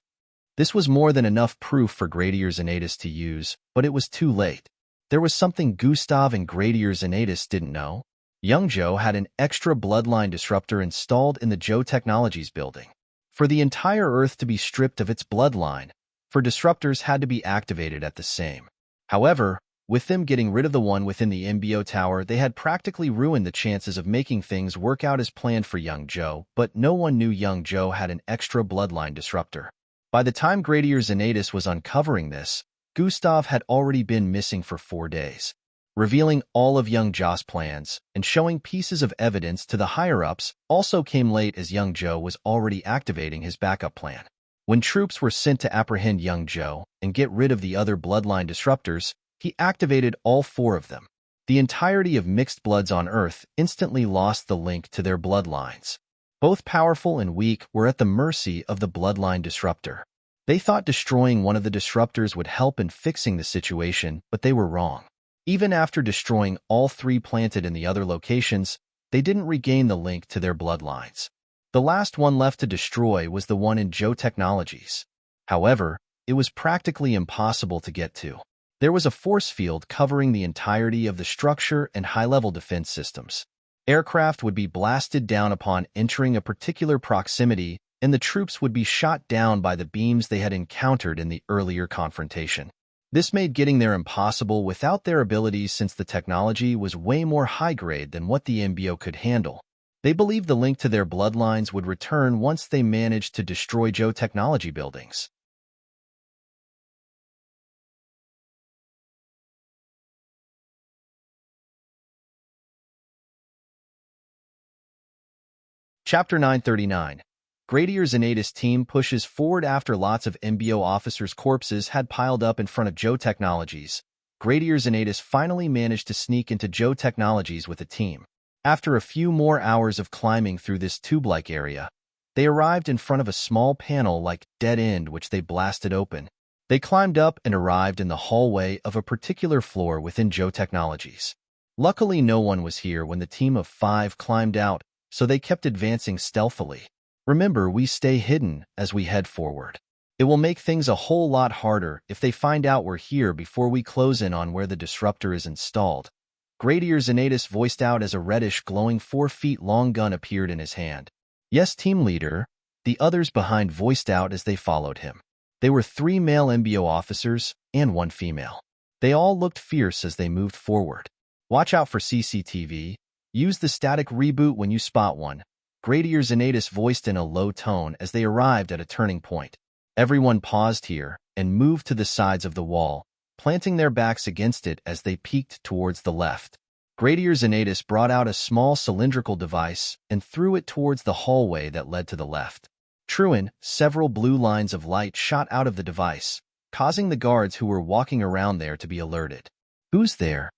This was more than enough proof for Gradier Xanatus to use, but it was too late. There was something Gustav and Gradier Xanatus didn't know. Young Joe had an extra bloodline disruptor installed in the Joe Technologies building. For the entire Earth to be stripped of its bloodline, disruptors had to be activated at the same. However, with them getting rid of the one within the MBO tower, they had practically ruined the chances of making things work out as planned for young Joe, but no one knew young Joe had an extra bloodline disruptor. By the time Gradier Xanatus was uncovering this, Gustav had already been missing for 4 days. Revealing all of young Joe's plans and showing pieces of evidence to the higher-ups also came late as young Joe was already activating his backup plan. When troops were sent to apprehend young Joe and get rid of the other bloodline disruptors, he activated all 4 of them. The entirety of mixed bloods on Earth instantly lost the link to their bloodlines. Both powerful and weak were at the mercy of the bloodline disruptor. They thought destroying one of the disruptors would help in fixing the situation, but they were wrong. Even after destroying all 3 planted in the other locations, they didn't regain the link to their bloodlines. The last one left to destroy was the one in Joe Technologies. However, it was practically impossible to get to. There was a force field covering the entirety of the structure and high-level defense systems. Aircraft would be blasted down upon entering a particular proximity, and the troops would be shot down by the beams they had encountered in the earlier confrontation. This made getting there impossible without their abilities since the technology was way more high-grade than what the MBO could handle. They believed the link to their bloodlines would return once they managed to destroy Joe Technology buildings. Chapter 939. Gradier Zenatus team pushes forward after lots of MBO officers' corpses had piled up in front of Joe Technologies. Gradier Zenatus finally managed to sneak into Joe Technologies with a team. After a few more hours of climbing through this tube-like area, they arrived in front of a small panel-like dead end which they blasted open. They climbed up and arrived in the hallway of a particular floor within Joe Technologies. Luckily, no one was here when the team of 5 climbed out, so they kept advancing stealthily. Remember, we stay hidden as we head forward. It will make things a whole lot harder if they find out we're here before we close in on where the disruptor is installed. Gradier Zenatus voiced out as a reddish, glowing 4-feet-long gun appeared in his hand. Yes, team leader, the others behind voiced out as they followed him. They were 3 male MBO officers and 1 female. They all looked fierce as they moved forward. Watch out for CCTV. Use the static reboot when you spot one. Gradier Zenatus voiced in a low tone as they arrived at a turning point. Everyone paused here and moved to the sides of the wall, planting their backs against it as they peeked towards the left. Gradier Zenatus brought out a small cylindrical device and threw it towards the hallway that led to the left. Truant, several blue lines of light shot out of the device, causing the guards who were walking around there to be alerted. "Who's there?"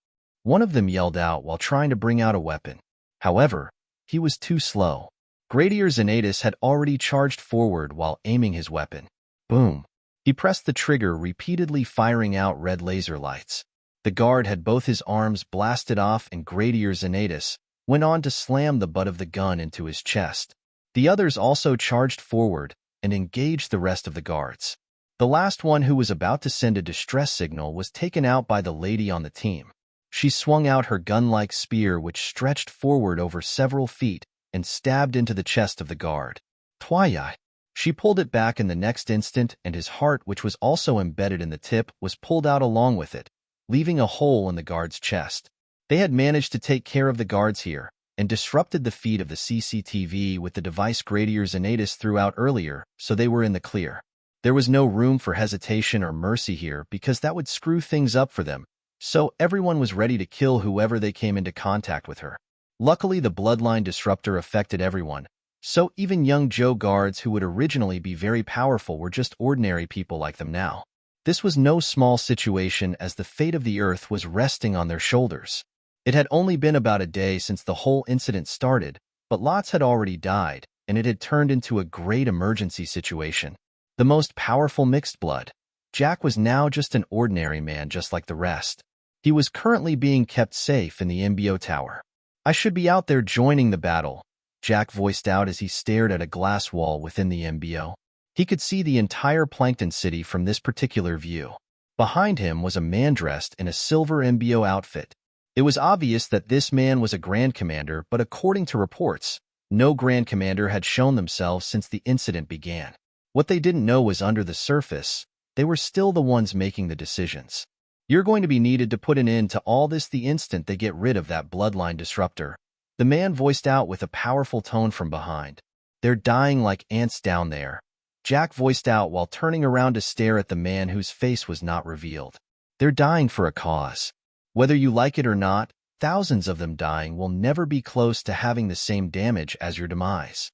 one of them yelled out while trying to bring out a weapon. However, he was too slow. Gradier Zenatus had already charged forward while aiming his weapon. Boom! He pressed the trigger, repeatedly firing out red laser lights. The guard had both his arms blasted off, and Gradier Zenatus went on to slam the butt of the gun into his chest. The others also charged forward and engaged the rest of the guards. The last one, who was about to send a distress signal, was taken out by the lady on the team. She swung out her gun-like spear, which stretched forward over several feet and stabbed into the chest of the guard. Twilight. She pulled it back in the next instant, and his heart, which was also embedded in the tip, was pulled out along with it, leaving a hole in the guard's chest. They had managed to take care of the guards here and disrupted the feed of the CCTV with the device Gradier Zenatus threw out earlier, so they were in the clear. There was no room for hesitation or mercy here because that would screw things up for them, so everyone was ready to kill whoever they came into contact with her. Luckily, the bloodline disruptor affected everyone, so even young Joe guards who would originally be very powerful were just ordinary people like them now. This was no small situation, as the fate of the Earth was resting on their shoulders. It had only been about a day since the whole incident started, but lots had already died, and it had turned into a great emergency situation. The most powerful mixed blood, Jack, was now just an ordinary man just like the rest. He was currently being kept safe in the MBO tower. "I should be out there joining the battle," Jack voiced out as he stared at a glass wall within the MBO. He could see the entire Plankton City from this particular view. Behind him was a man dressed in a silver MBO outfit. It was obvious that this man was a Grand Commander, but according to reports, no Grand Commander had shown themselves since the incident began. What they didn't know was under the surface, they were still the ones making the decisions. "You're going to be needed to put an end to all this the instant they get rid of that bloodline disruptor," the man voiced out with a powerful tone from behind. "They're dying like ants down there," Jack voiced out while turning around to stare at the man whose face was not revealed. "They're dying for a cause. Whether you like it or not, thousands of them dying will never be close to having the same damage as your demise.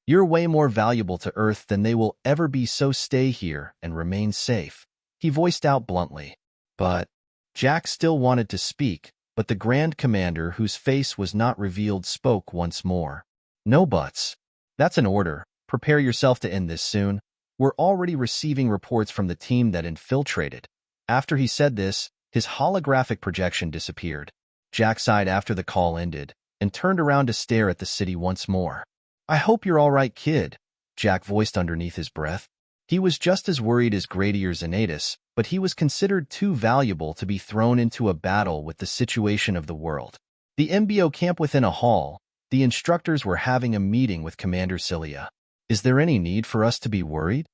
You're way more valuable to Earth than they will ever be, so stay here and remain safe," he voiced out bluntly. But Jack still wanted to speak, but the Grand Commander, whose face was not revealed, spoke once more. "No buts. That's an order. Prepare yourself to end this soon. We're already receiving reports from the team that infiltrated." After he said this, his holographic projection disappeared. Jack sighed after the call ended and turned around to stare at the city once more. "I hope you're all right, kid," Jack voiced underneath his breath. He was just as worried as Gradier Zenatus, but he was considered too valuable to be thrown into a battle with the situation of the world. The MBO camp within a hall, the instructors were having a meeting with Commander Cilia. "Is there any need for us to be worried?"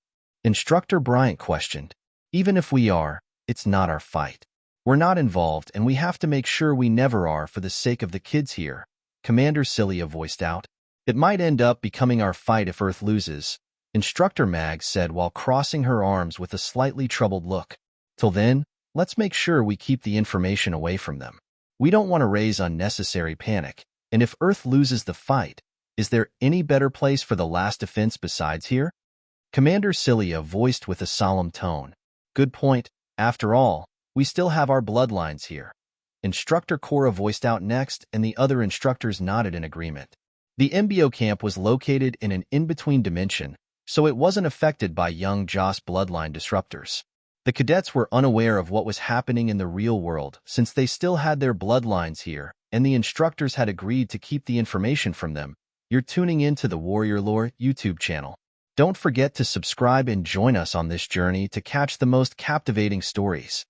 Instructor Bryant questioned. "Even if we are, it's not our fight. We're not involved, and we have to make sure we never are for the sake of the kids here," Commander Cilia voiced out. "It might end up becoming our fight if Earth loses," Instructor Mag said while crossing her arms with a slightly troubled look. "Till then, let's make sure we keep the information away from them. We don't want to raise unnecessary panic, and if Earth loses the fight, Is there any better place for the last defense besides here? Commander Cilia voiced with a solemn tone. Good point. After all, we still have our bloodlines here. Instructor Cora voiced out next, and the other instructors nodded in agreement. The MBO camp was located in an in-between dimension, so it wasn't affected by young Joss bloodline disruptors. The cadets were unaware of what was happening in the real world since they still had their bloodlines here, and the instructors had agreed to keep the information from them. You're tuning in to the Warrior Lore YouTube channel. Don't forget to subscribe and join us on this journey to catch the most captivating stories.